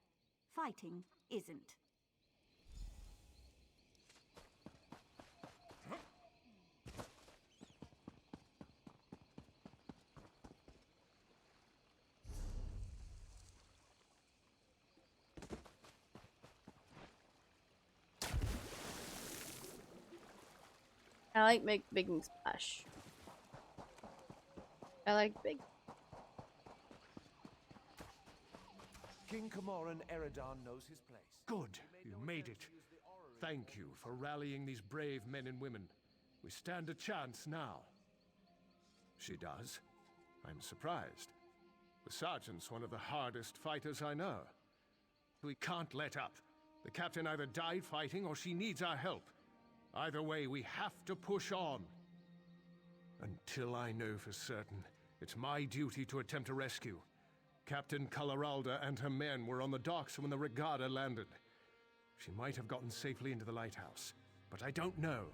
Fighting isn't. I like making splash. I like big. King Camoran Eridan knows his place. Good, you made it. Thank you for rallying these brave men and women. We stand a chance now. She does. I'm surprised. The sergeant's one of the hardest fighters I know. We can't let up. The captain either died fighting or she needs our help. Either way, we have to push on. Until I know for certain, it's my duty to attempt a rescue. Captain Coloralda and her men were on the docks when the Regatta landed. She might have gotten safely into the lighthouse, but I don't know.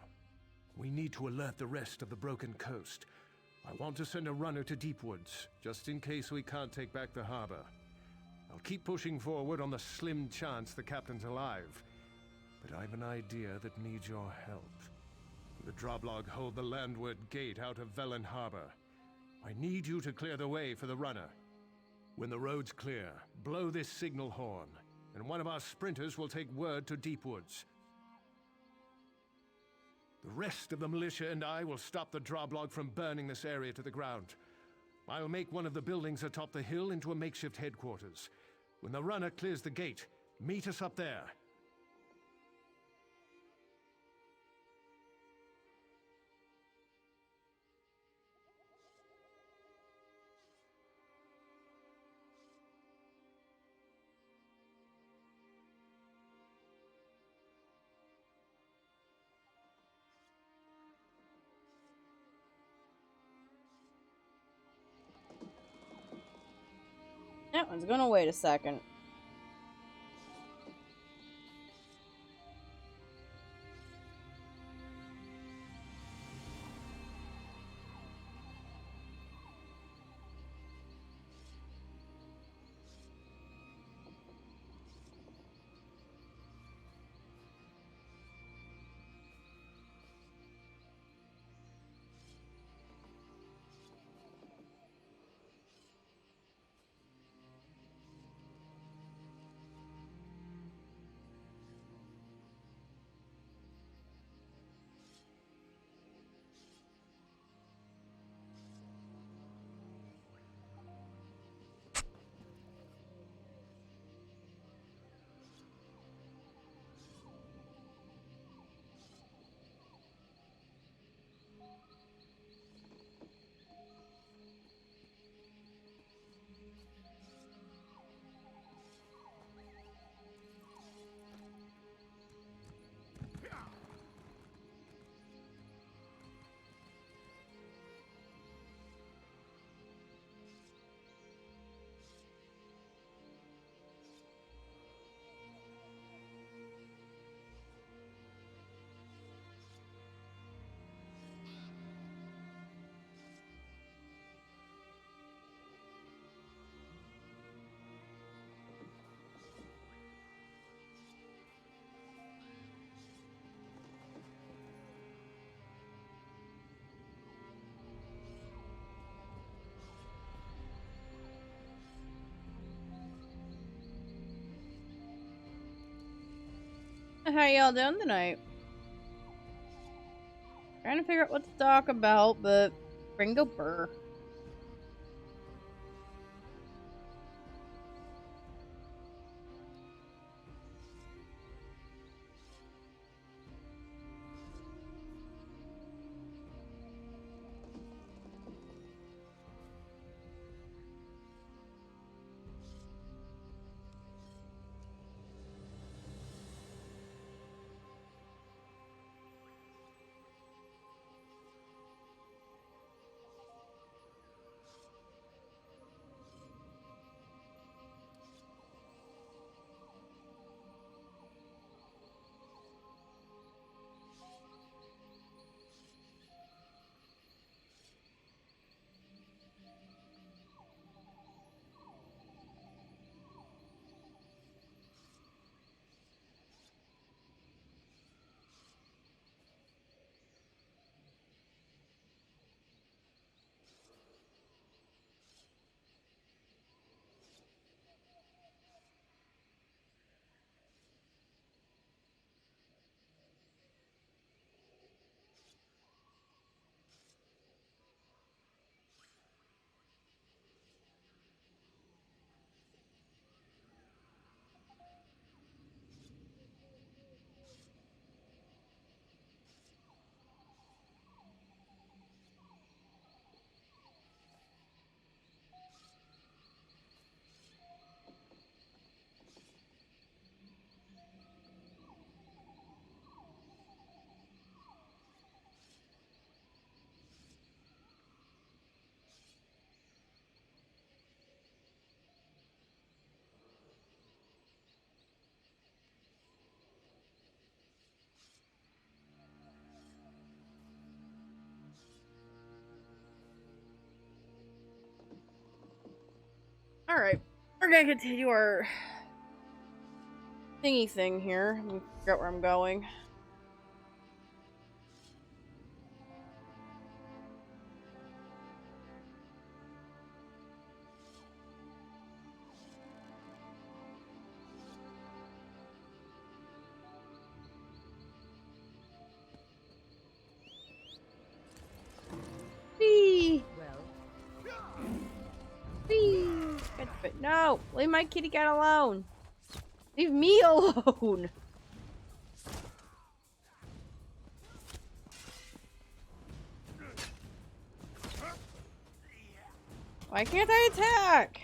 We need to alert the rest of the broken coast. I want to send a runner to Deepwoods, just in case we can't take back the harbor. I'll keep pushing forward on the slim chance the captain's alive. But I've an idea that needs your help. The Droblog hold the landward gate out of Velen Harbor. I need you to clear the way for the runner. When the road's clear, blow this signal horn, and one of our sprinters will take word to Deepwoods. The rest of the militia and I will stop the Droblog from burning this area to the ground. I'll make one of the buildings atop the hill into a makeshift headquarters. When the runner clears the gate, meet us up there. That one's gonna wait a second. How y'all doing tonight? Trying to figure out what to talk about, but Ringo Burr. Alright, we're gonna continue our thingy thing here. Let me figure out where I'm going. Whee! Whee! No! Leave my kitty cat alone! Leave me alone! Why can't I attack?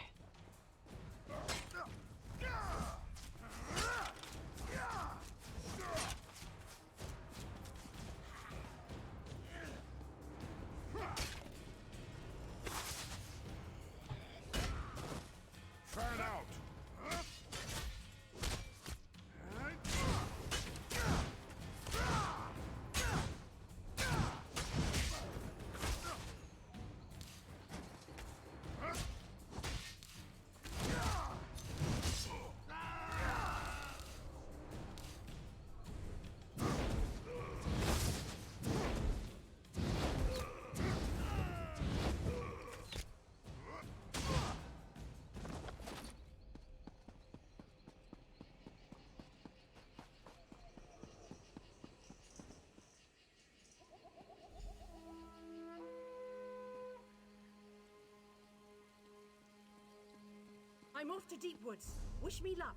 I'm off to Deepwoods. Wish me luck.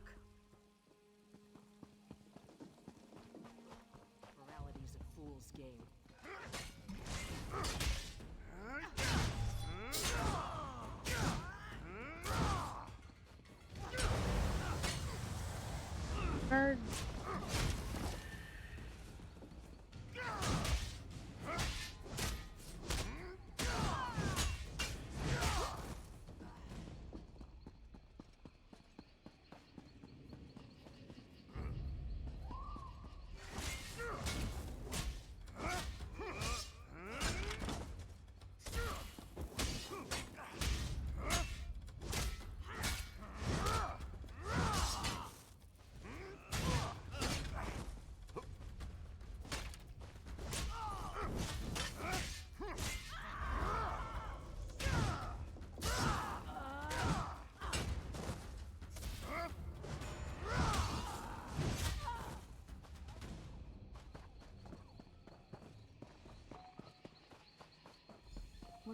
Morality's a fool's game. Bird.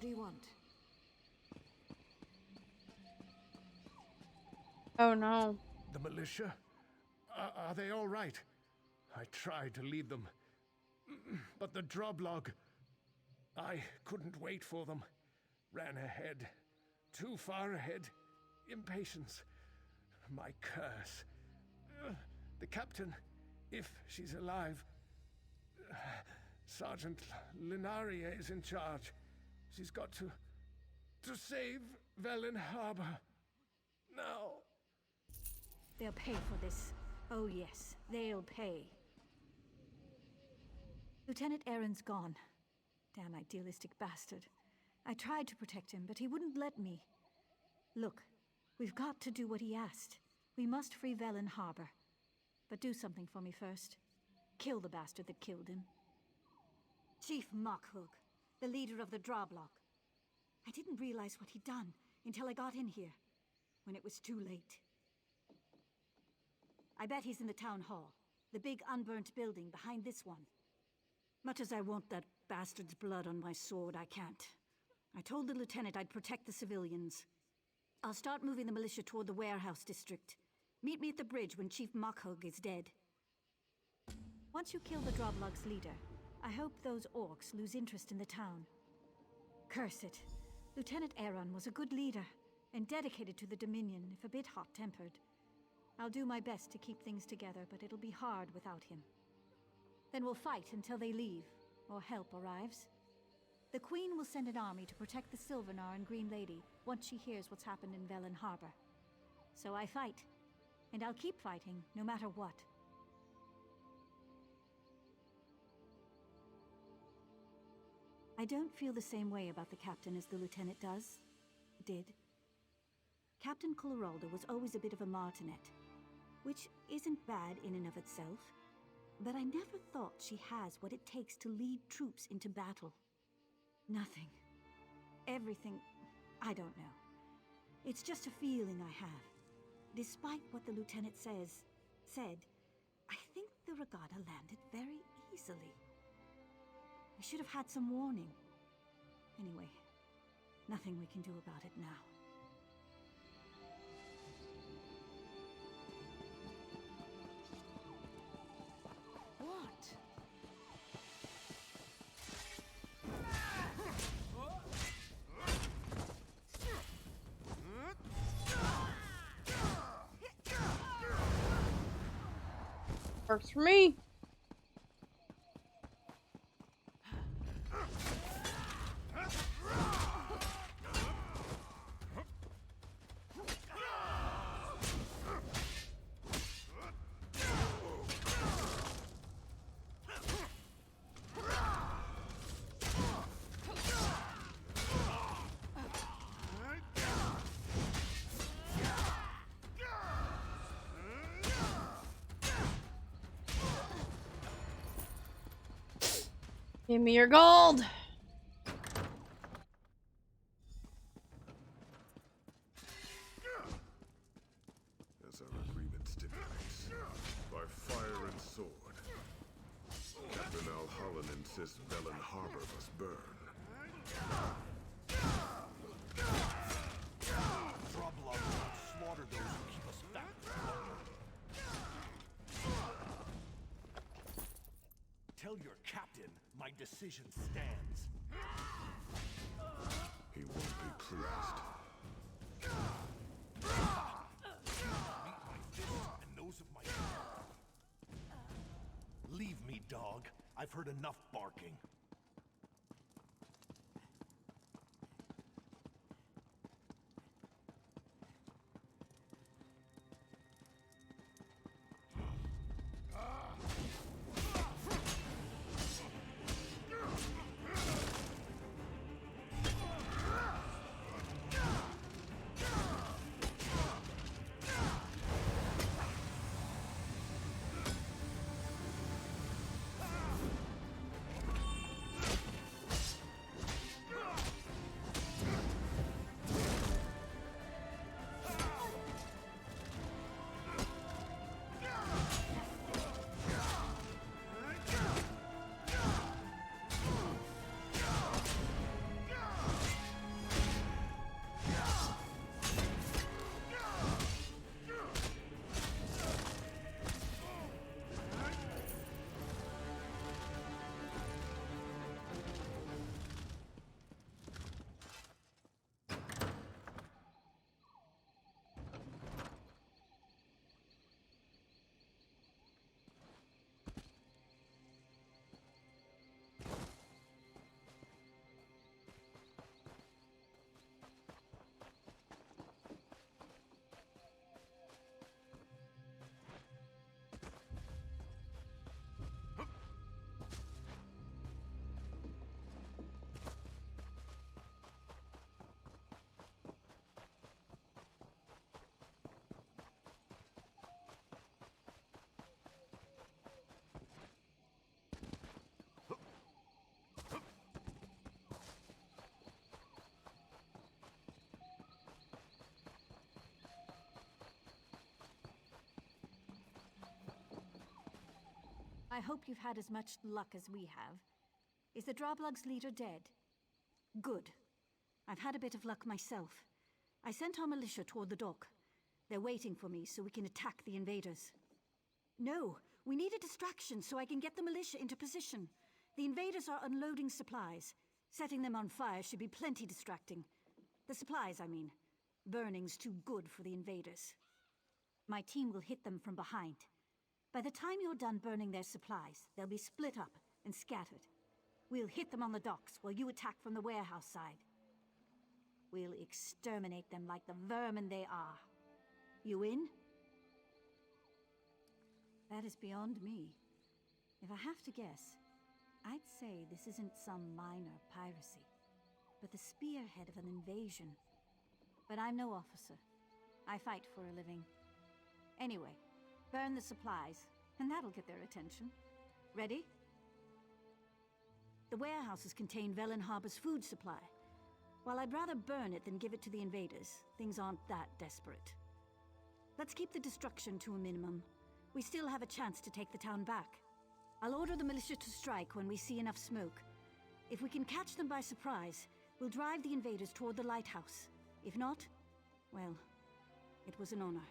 What do you want? Oh no. The militia? Are they all right? I tried to lead them, but the droblog... I couldn't wait for them. Ran ahead. Too far ahead. Impatience. My curse. The captain, if she's alive... Sergeant Linaria is in charge. She's got to save Velen Harbor. Now. They'll pay for this. Oh yes, they'll pay. Lieutenant Aaron's gone. Damn idealistic bastard. I tried to protect him, but he wouldn't let me. Look, we've got to do what he asked. We must free Velen Harbor. But do something for me first. Kill the bastard that killed him. Chief Mockhug, the leader of the Droblog. I didn't realize what he'd done until I got in here, when it was too late. I bet he's in the town hall, the big unburnt building behind this one. Much as I want that bastard's blood on my sword, I can't. I told the lieutenant I'd protect the civilians. I'll start moving the militia toward the warehouse district. Meet me at the bridge when Chief Mockhug is dead. Once you kill the Droblog's leader, I hope those orcs lose interest in the town. Curse it. Lieutenant Aaron was a good leader, and dedicated to the Dominion, if a bit hot-tempered. I'll do my best to keep things together, but it'll be hard without him. Then we'll fight until they leave, or help arrives. The Queen will send an army to protect the Sylvanar and Green Lady once she hears what's happened in Velen Harbor. So I fight, and I'll keep fighting, no matter what. I don't feel the same way about the captain as the lieutenant did. Captain Coloraldo was always a bit of a martinet, which isn't bad in and of itself, but I never thought she has what it takes to lead troops into battle. Nothing. Everything. I don't know. It's just a feeling I have. Despite what the lieutenant said, I think the regatta landed very easily. I should have had some warning. Anyway, nothing we can do about it now. What? Works for me. Give me your gold. As our agreement stipulates, by fire and sword, Captain Alhallen insists Velen Harbor must burn. Droblog will slaughter those who keep us back from hunger. Tell your captain my decision stands. He won't be pleased. Meet my fist and those of my people. Leave me, dog. I've heard enough barking. I hope you've had as much luck as we have. Is the Droblug's leader dead? Good. I've had a bit of luck myself. I sent our militia toward the dock. They're waiting for me so we can attack the invaders. No, we need a distraction so I can get the militia into position. The invaders are unloading supplies. Setting them on fire should be plenty distracting. The supplies, I mean. Burning's too good for the invaders. My team will hit them from behind. By the time you're done burning their supplies, they'll be split up and scattered. We'll hit them on the docks while you attack from the warehouse side. We'll exterminate them like the vermin they are. You in? That is beyond me. If I have to guess, I'd say this isn't some minor piracy, but the spearhead of an invasion. But I'm no officer. I fight for a living. Anyway, burn the supplies, and that'll get their attention. Ready? The warehouses contain Velen Harbor's food supply. While I'd rather burn it than give it to the invaders, things aren't that desperate. Let's keep the destruction to a minimum. We still have a chance to take the town back. I'll order the militia to strike when we see enough smoke. If we can catch them by surprise, we'll drive the invaders toward the lighthouse. If not, well, it was an honor.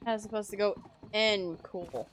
That's supposed to go in. Cool.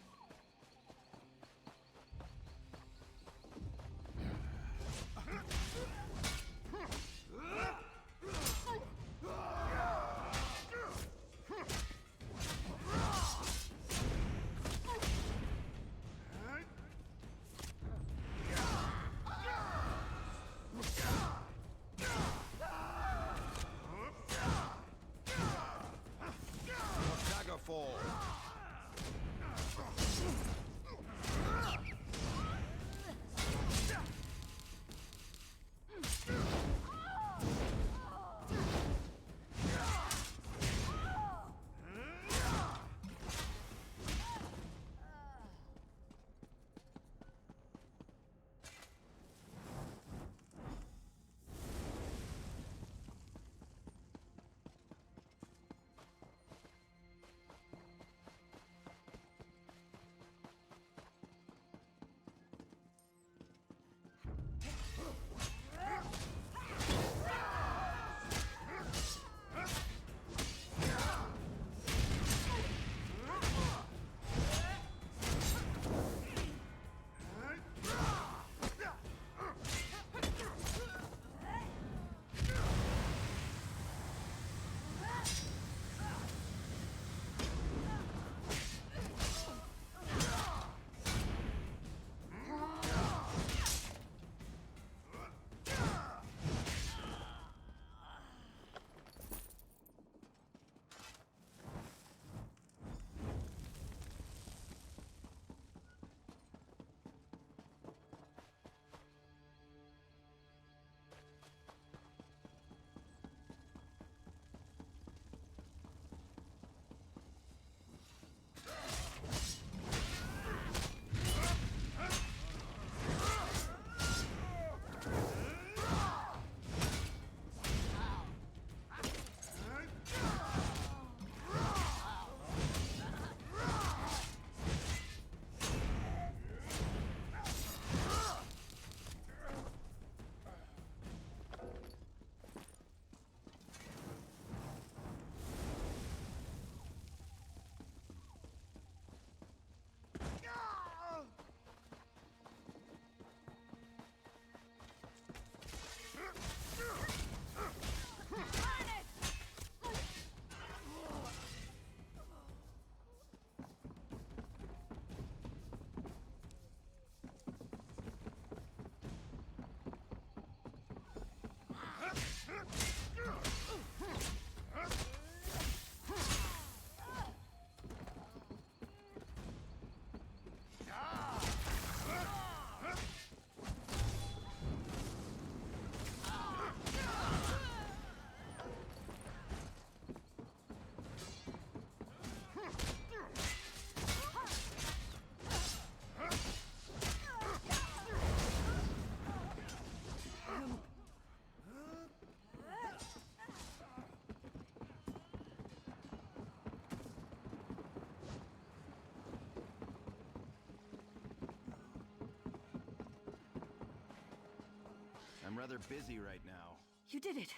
I'm rather busy right now. You did it.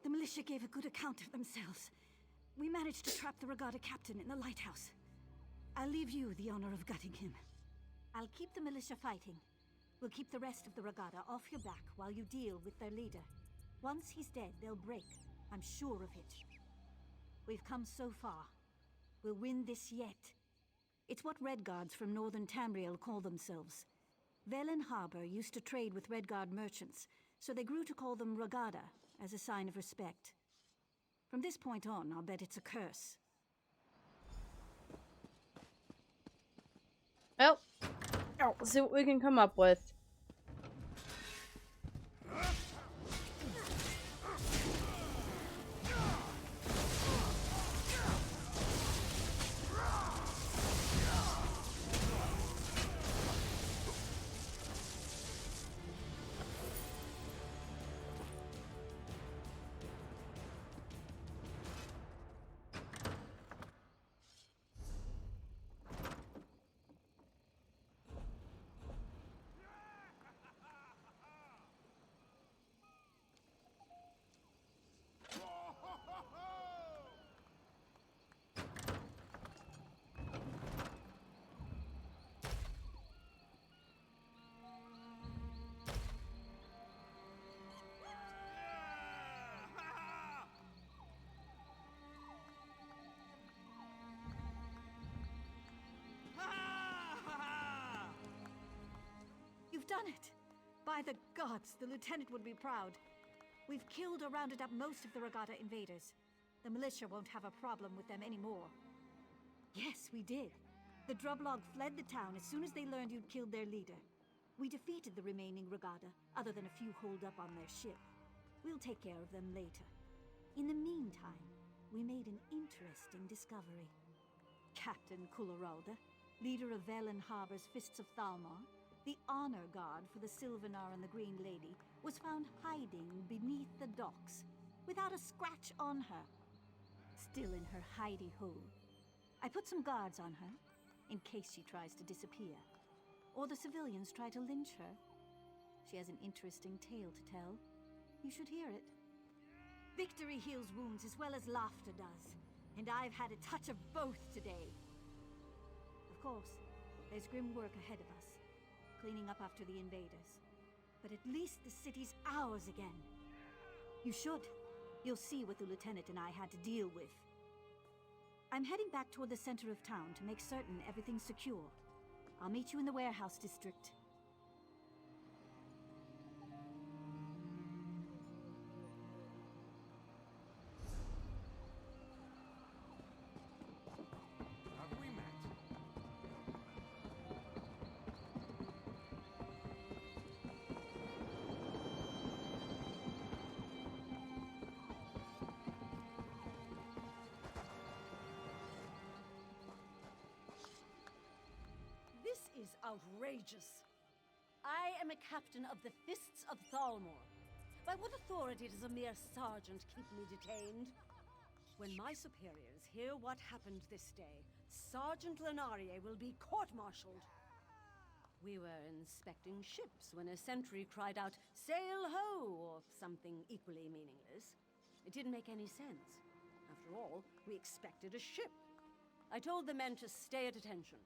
The militia gave a good account of themselves. We managed to trap the regatta captain in the lighthouse. I'll leave you the honor of gutting him. I'll keep the militia fighting. We'll keep the rest of the regatta off your back while you deal with their leader. Once he's dead, they'll break. I'm sure of it. We've come so far. We'll win this yet. It's what Redguards from northern Tamriel call themselves. Velen Harbor used to trade with Redguard merchants, so they grew to call them regatta as a sign of respect. From this point on, I'll bet it's a curse. Well, let's see what we can come up with. You've done it! By the gods, the lieutenant would be proud. We've killed or rounded up most of the regatta invaders. The militia won't have a problem with them anymore. Yes, we did. The Drublog fled the town as soon as they learned you'd killed their leader. We defeated the remaining regatta, other than a few holed up on their ship. We'll take care of them later. In the meantime, we made an interesting discovery. Captain Kularalda, leader of Velen Harbor's Fists of Thalmor, the honor guard for the Sylvanar and the Green Lady, was found hiding beneath the docks, without a scratch on her. Still in her hidey-hole. I put some guards on her, in case she tries to disappear. Or the civilians try to lynch her. She has an interesting tale to tell. You should hear it. Victory heals wounds as well as laughter does, and I've had a touch of both today. Of course, there's grim work ahead of us, cleaning up after the invaders. But at least the city's ours again. You should. You'll see what the lieutenant and I had to deal with. I'm heading back toward the center of town to make certain everything's secure. I'll meet you in the warehouse district. Have we met? This is outrageous. I am a captain of the Fists of Thalmor. By what authority does a mere sergeant keep me detained? When my superiors hear what happened this day, Sergeant Lenarie will be court-martialed. We were inspecting ships when a sentry cried out, "Sail ho!" or something equally meaningless. It didn't make any sense. After all, we expected a ship. I told the men to stay at attention.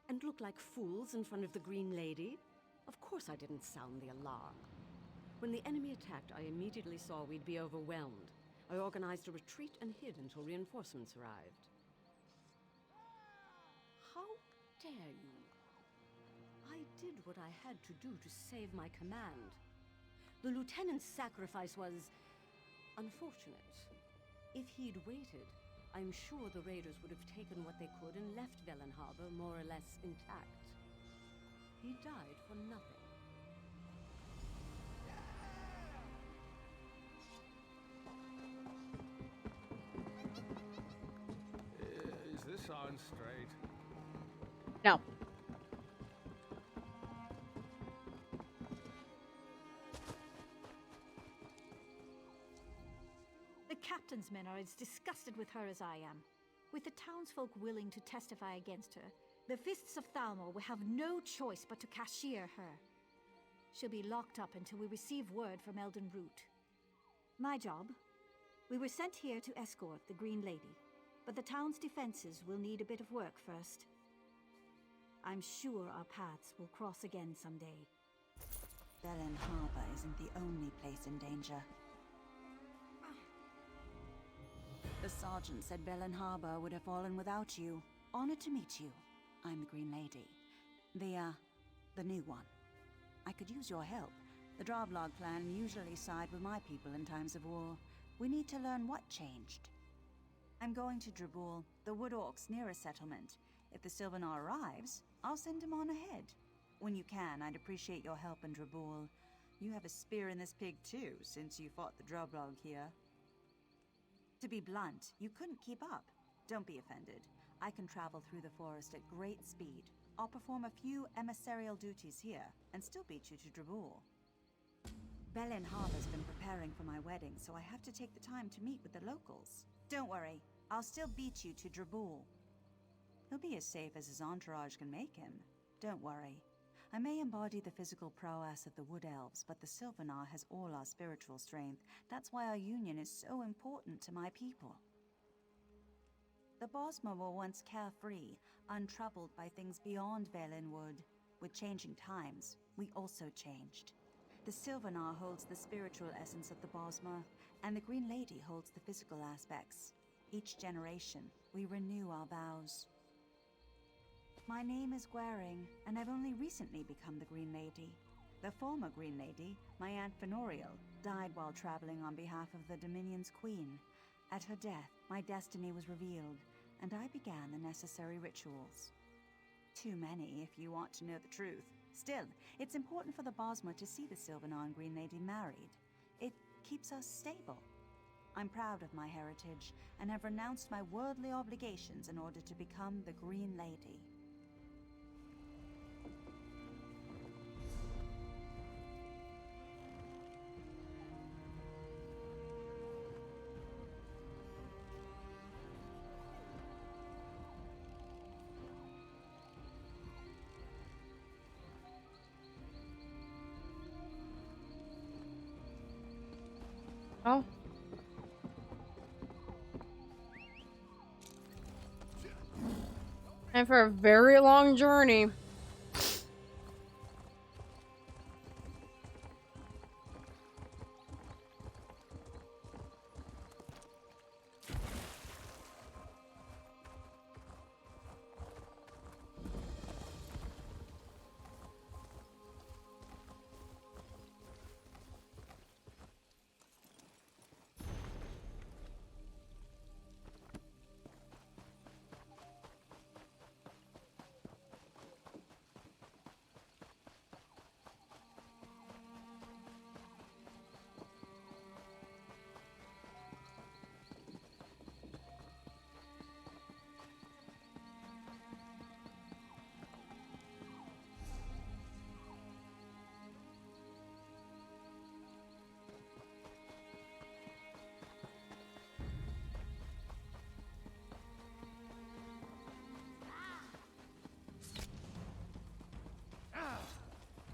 And look like fools in front of the Green Lady? Of course I didn't sound the alarm. When the enemy attacked, I immediately saw we'd be overwhelmed. I organized a retreat and hid until reinforcements arrived. How dare you? I did what I had to do to save my command. The lieutenant's sacrifice was unfortunate. If he'd waited, I'm sure the raiders would have taken what they could and left Velen Harbor more or less intact. He died for nothing. Is this on straight? No. The captain's men are as disgusted with her as I am. With the townsfolk willing to testify against her, the Fists of Thalmor will have no choice but to cashier her. She'll be locked up until we receive word from Elden Root. My job? We were sent here to escort the Green Lady, but the town's defenses will need a bit of work first. I'm sure our paths will cross again someday. Belen Harbor isn't the only place in danger. The sergeant said Belen Harbor would have fallen without you. Honored to meet you. I'm the Green Lady. The new one. I could use your help. The Dravlog clan usually side with my people in times of war. We need to learn what changed. I'm going to Drabul, the Wood Orcs' nearest settlement. If the Sylvanar arrives, I'll send him on ahead. When you can, I'd appreciate your help in Drabul. You have a spear in this pig too, since you fought the Dravlog here. To be blunt, you couldn't keep up. Don't be offended. I can travel through the forest at great speed. I'll perform a few emissarial duties here, and still beat you to Drabul. Belen Harbor's been preparing for my wedding, so I have to take the time to meet with the locals. Don't worry, I'll still beat you to Drabul. He'll be as safe as his entourage can make him. Don't worry. I may embody the physical prowess of the Wood Elves, but the Sylvanar has all our spiritual strength. That's why our union is so important to my people. The Bosmer were once carefree, untroubled by things beyond Valenwood. With changing times, we also changed. The Sylvanar holds the spiritual essence of the Bosmer, and the Green Lady holds the physical aspects. Each generation, we renew our vows. My name is Gwaring, and I've only recently become the Green Lady. The former Green Lady, my Aunt Fenoriel, died while traveling on behalf of the Dominion's Queen. At her death, my destiny was revealed, and I began the necessary rituals. Too many, if you want to know the truth. Still, it's important for the Bosmer to see the Sylvanar and Green Lady married. It keeps us stable. I'm proud of my heritage, and have renounced my worldly obligations in order to become the Green Lady. Oh. And for a very long journey.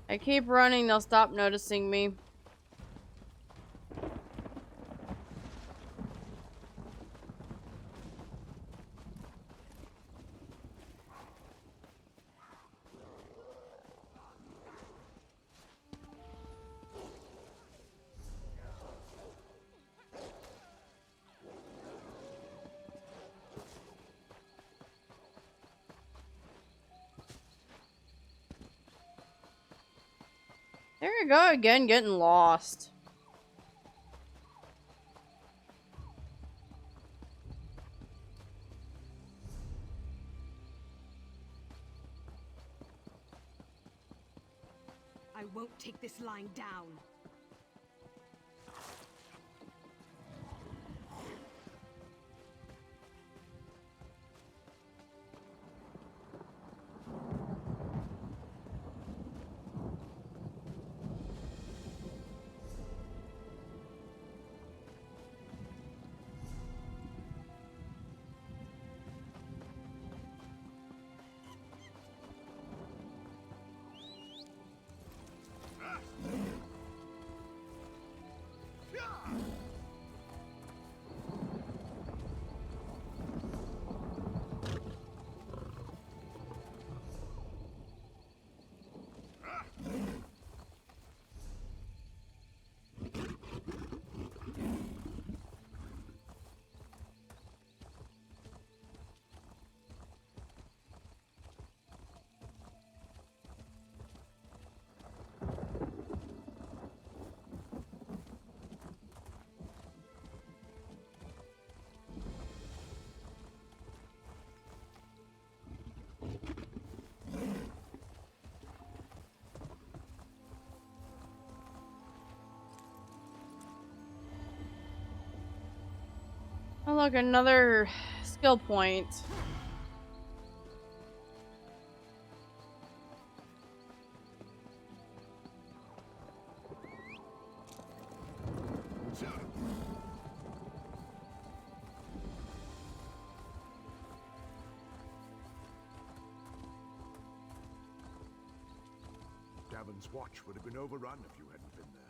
I keep running, they'll stop noticing me. There you go again, getting lost. I won't take this lying down. Oh, look, another skill point. Davon's watch would have been overrun if you hadn't been there.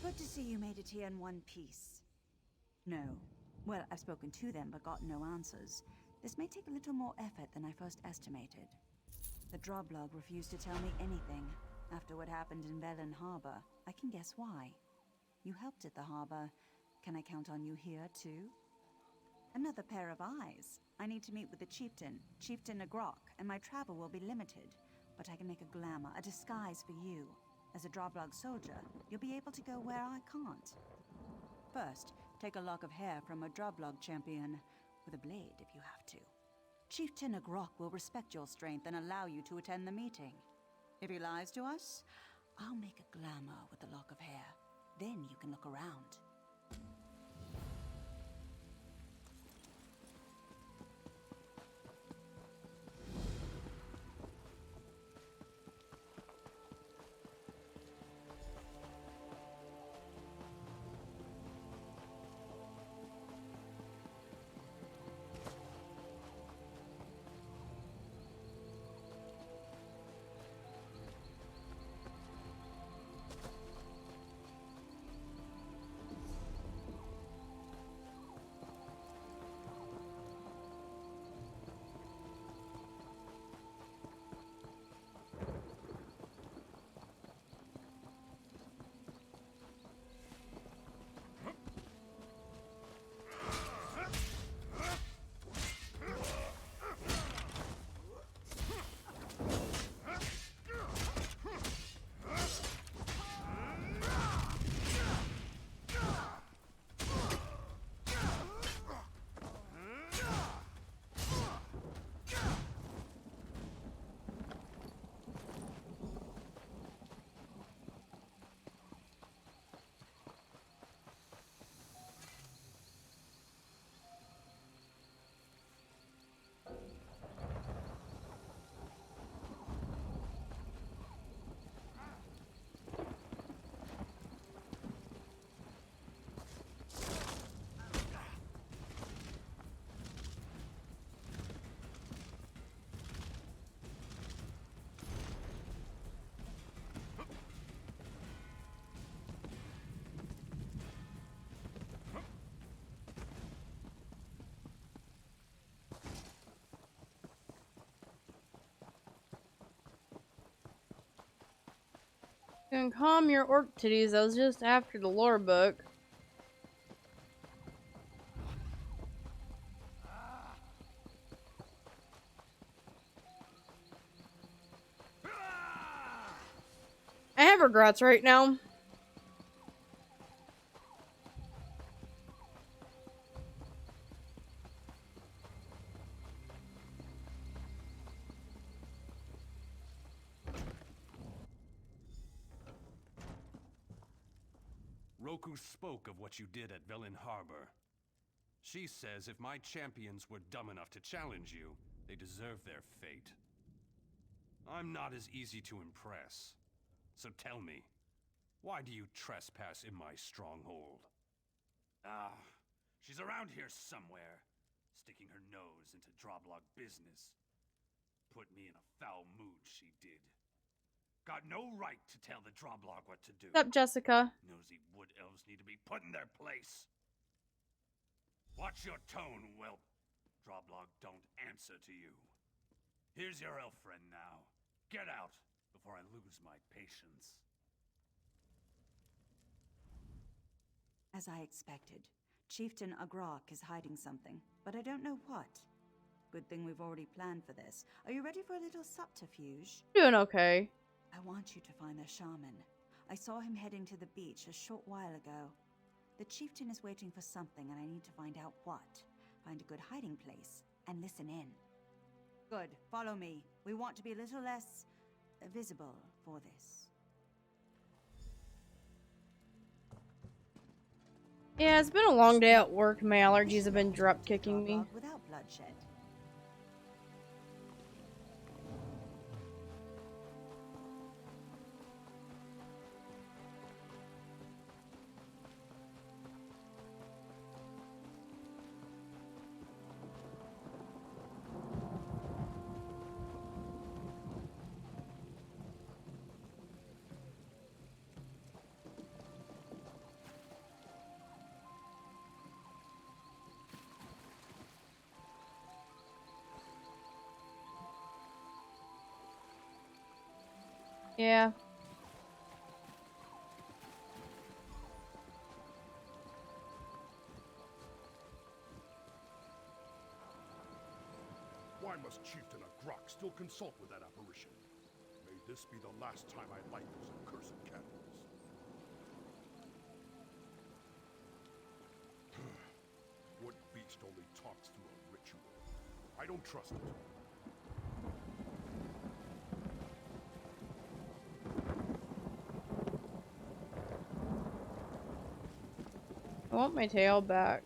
Good to see you made it here in one piece. No. Well, I've spoken to them but got no answers. This may take a little more effort than I first estimated. The Droblog refused to tell me anything. After what happened in Velen Harbor, I can guess why. You helped at the harbor. Can I count on you here, too? Another pair of eyes. I need to meet with the chieftain, Chieftain Nagrok, and my travel will be limited. But I can make a glamour, a disguise for you. As a Droblog soldier, you'll be able to go where I can't. First, take a lock of hair from a Droblog champion, with a blade if you have to. Chieftain Nagrok will respect your strength and allow you to attend the meeting. If he lies to us, I'll make a glamour with the lock of hair. Then you can look around. You can calm your orc titties. That was just after the lore book. I have regrets right now. Roku spoke of what you did at Velen Harbor. She says if my champions were dumb enough to challenge you, they deserve their fate. I'm not as easy to impress. So tell me, why do you trespass in my stronghold? She's around here somewhere, sticking her nose into Droblog business. Put me in a foul mood, she did. Got no right to tell the Droblog what to do. What's up, Jessica? Nosy wood elves need to be put in their place. Watch your tone, whelp. Droblog don't answer to you. Here's your elf friend now. Get out before I lose my patience. As I expected, Chieftain Agrok is hiding something, but I don't know what. Good thing we've already planned for this. Are you ready for a little subterfuge? Doing okay. I want you to find the shaman. I saw him heading to the beach a short while ago. The chieftain is waiting for something, and I need to find out what. Find a good hiding place, and listen in. Good, follow me. We want to be a little less visible for this. Yeah, it's been a long day at work. My allergies have been drop kicking me. Without bloodshed. Yeah. Why must Chieftain Agrok still consult with that apparition? May this be the last time I light those accursed candles. What beast only talks through a ritual? I don't trust it. I want my tail back.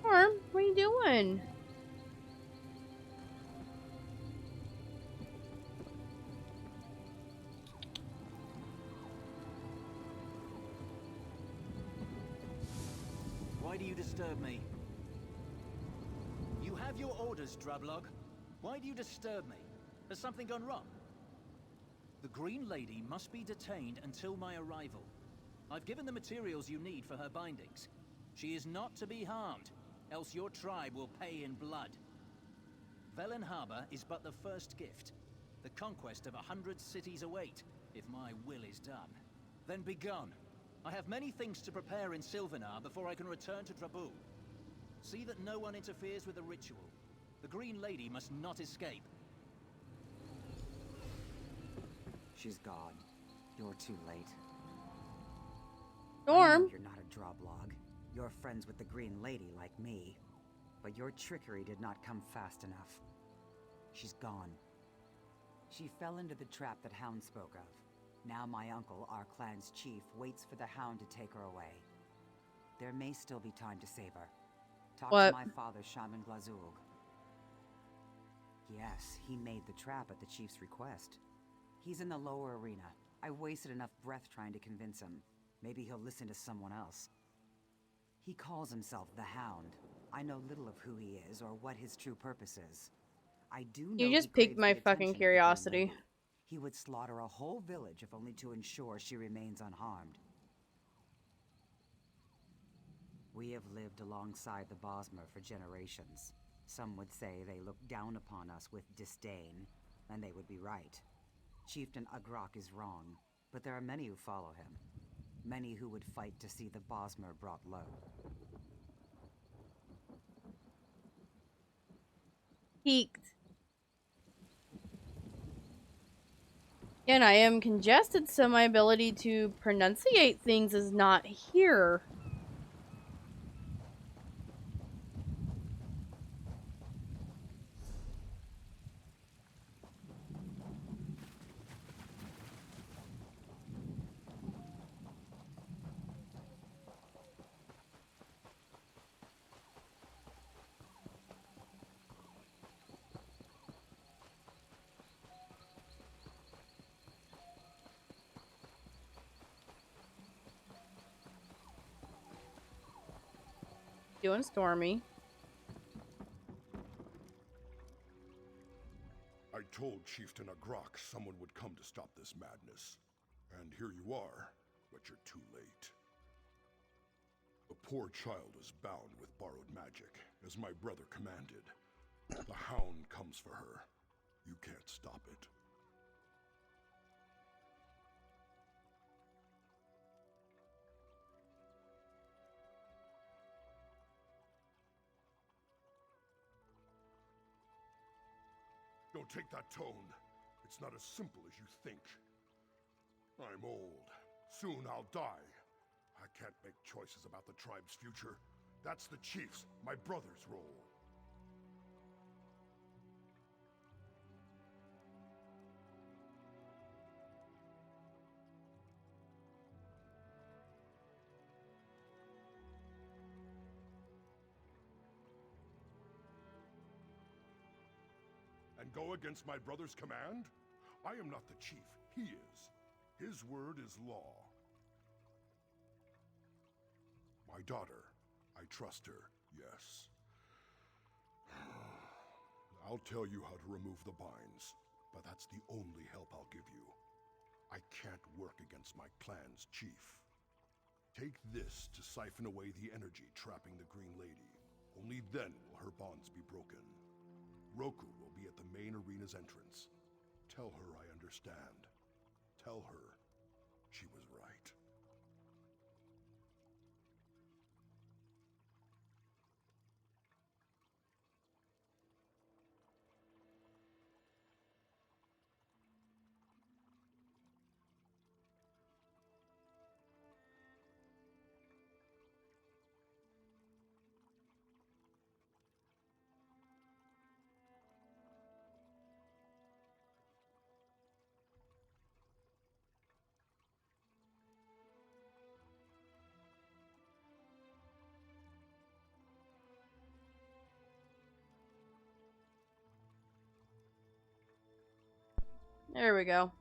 Storm, what are you doing? Why do you disturb me? You have your orders, Drublog. Why do you disturb me? Has something gone wrong? The Green Lady must be detained until my arrival. I've given the materials you need for her bindings. She is not to be harmed, else your tribe will pay in blood. Velen Harbor is but the first gift. The conquest of 100 cities await, if my will is done. Then begone. I have many things to prepare in Sylvanar before I can return to Drabul. See that no one interferes with the ritual. The Green Lady must not escape. She's gone. You're too late. Storm. I know you're not a Droblog. You're friends with the Green Lady like me. But your trickery did not come fast enough. She's gone. She fell into the trap that Hound spoke of. Now my uncle, our clan's chief, waits for the Hound to take her away. There may still be time to save her. Talk to my father, Shaman Glazug. Yes, he made the trap at the chief's request. He's in the lower arena. I wasted enough breath trying to convince him. Maybe he'll listen to someone else. He calls himself the Hound. I know little of who he is or what his true purpose is. I do know You just piqued my fucking curiosity. He would slaughter a whole village if only to ensure she remains unharmed. We have lived alongside the Bosmer for generations. Some would say they look down upon us with disdain, and they would be right. Chieftain Agrok is wrong, but there are many who follow him. Many who would fight to see the Bosmer brought low. Peaked. And I am congested, so my ability to pronunciate things is not here. Doing Stormy. I told Chieftain Agrok someone would come to stop this madness. And here you are, but you're too late. A poor child is bound with borrowed magic, as my brother commanded. The Hound comes for her. You can't stop it. Don't take that tone. It's not as simple as you think. I'm old. Soon I'll die. I can't make choices about the tribe's future. That's the chief's, my brother's role. And go against my brother's command? I am not the chief, he is. His word is law. My daughter, I trust her, yes. I'll tell you how to remove the binds, but that's the only help I'll give you. I can't work against my clan's chief. Take this to siphon away the energy trapping the Green Lady. Only then will her bonds be broken. Roku will be at the main arena's entrance. Tell her I understand. Tell her she was right. There we go.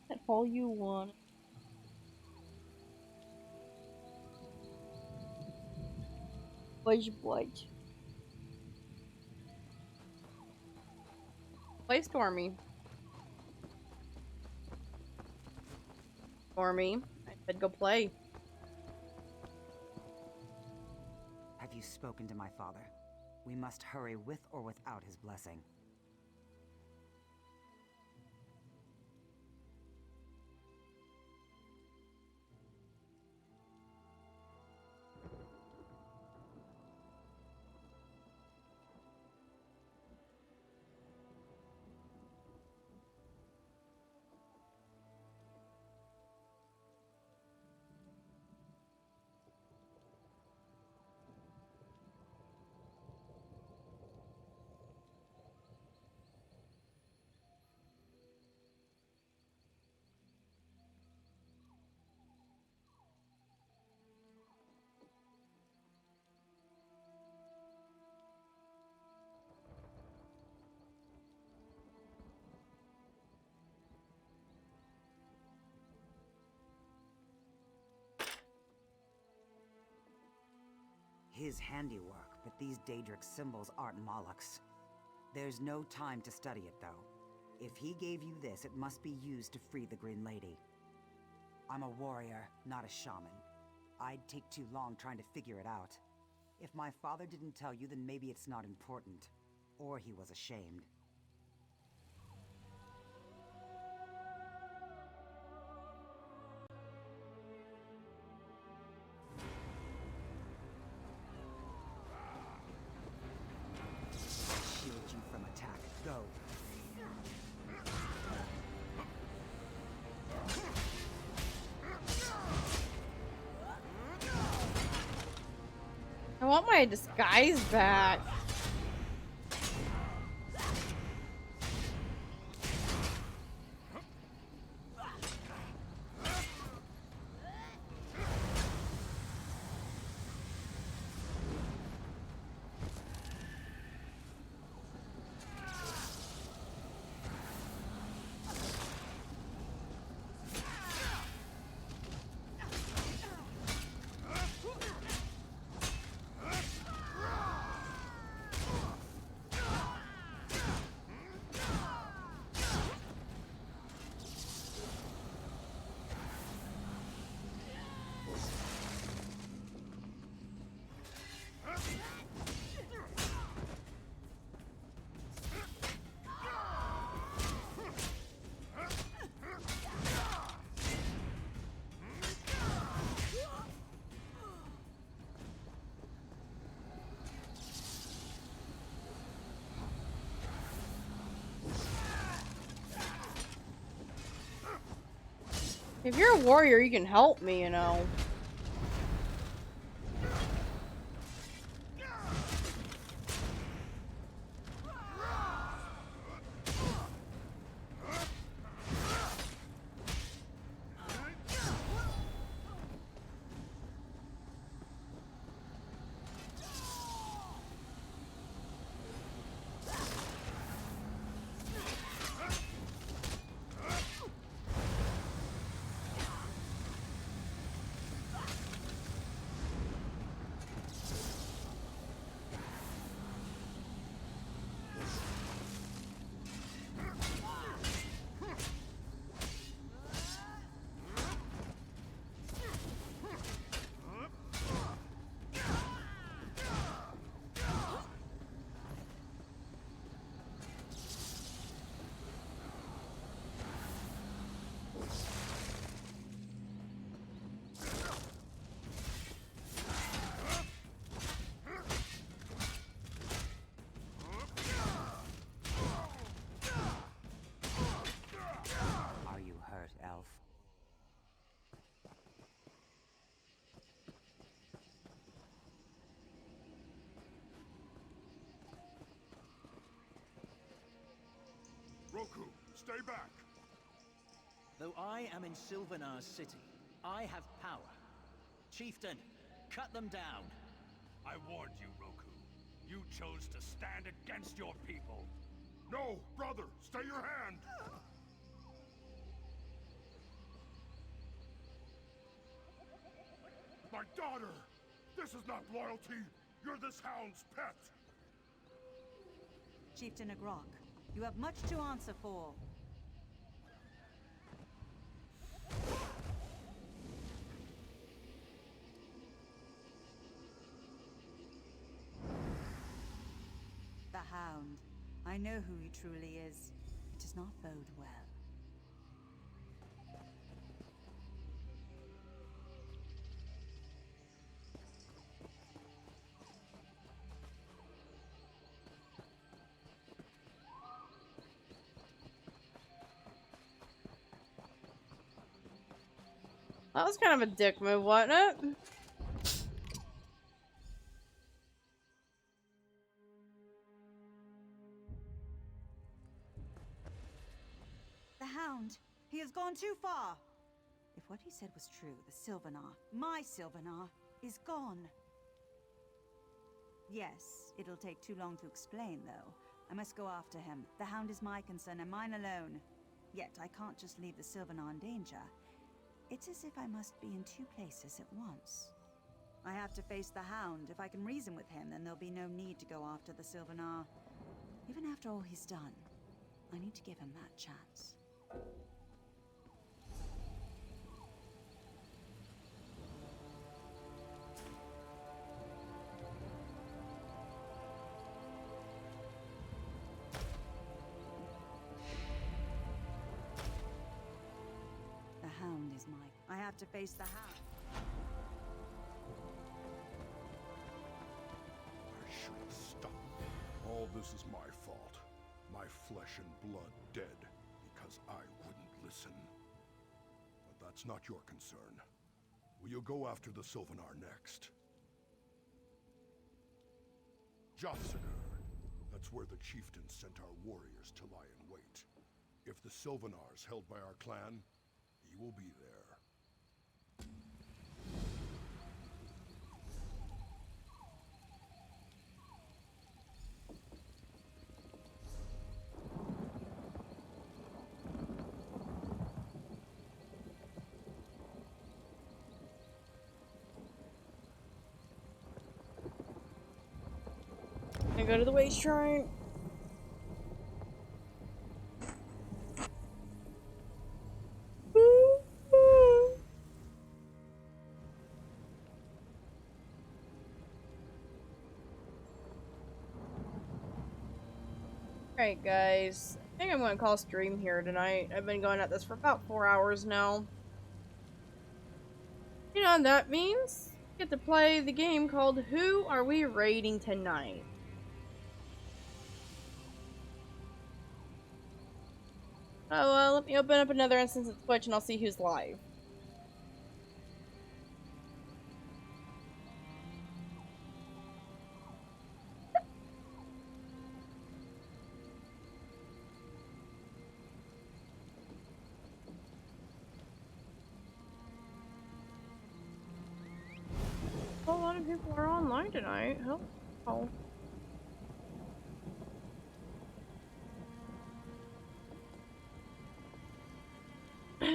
That's all you want. Was what? Play Stormy. Stormy. I said go play. Have you spoken to my father? We must hurry with or without his blessing. His handiwork, but these Daedric symbols aren't Moloch's. There's no time to study it, though. If he gave you this, it must be used to free the Green Lady. I'm a warrior, not a shaman. I'd take too long trying to figure it out. If my father didn't tell you, then maybe it's not important. Or he was ashamed. Shield you from attack. Go. I want my disguise back. If you're a warrior, you can help me, you know. Are you hurt, elf? Roku, stay back! Though I am in Sylvanar's city, I have power. Chieftain, cut them down. I warned you, Roku. You chose to stand against your people. No, brother, stay your hand! My daughter! This is not loyalty! You're this hound's pet! Chieftain Agrok, you have much to answer for. The Hound. I know who he truly is. It does not bode well. That was kind of a dick move, wasn't it? The Hound. He has gone too far. If what he said was true, the Sylvanar, my Sylvanar, is gone. Yes, it'll take too long to explain, though. I must go after him. The Hound is my concern and mine alone. Yet I can't just leave the Sylvanar in danger. It's as if I must be in two places at once. I have to face the Hound. If I can reason with him, then there'll be no need to go after the Sylvanar. Even after all he's done, I need to give him that chance. The Hound is mine. I have to face the Hound. I should have stopped. All this is my fault. My flesh and blood dead because I wouldn't listen. But that's not your concern. Will you go after the Sylvanar next? Jothsagar. That's where the chieftain sent our warriors to lie in wait. If the Sylvanar's held by our clan, he will be there. I go to the waste shrine. Alright guys, I think I'm going to call stream here tonight. I've been going at this for about 4 hours now. You know what that means? Get to play the game called Who Are We Raiding Tonight? Oh, let me open up another instance of Twitch and I'll see who's live. lot of people are online tonight. Oh.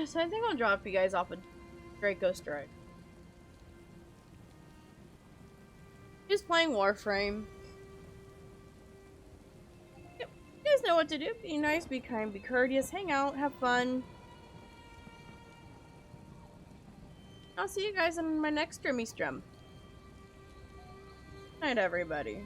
So I think I'll drop you guys off a Draco Strike. Just playing Warframe. Yep. You guys know what to do. Be nice, be kind, be courteous, hang out, have fun. I'll see you guys in my next streamy stream. Night, everybody.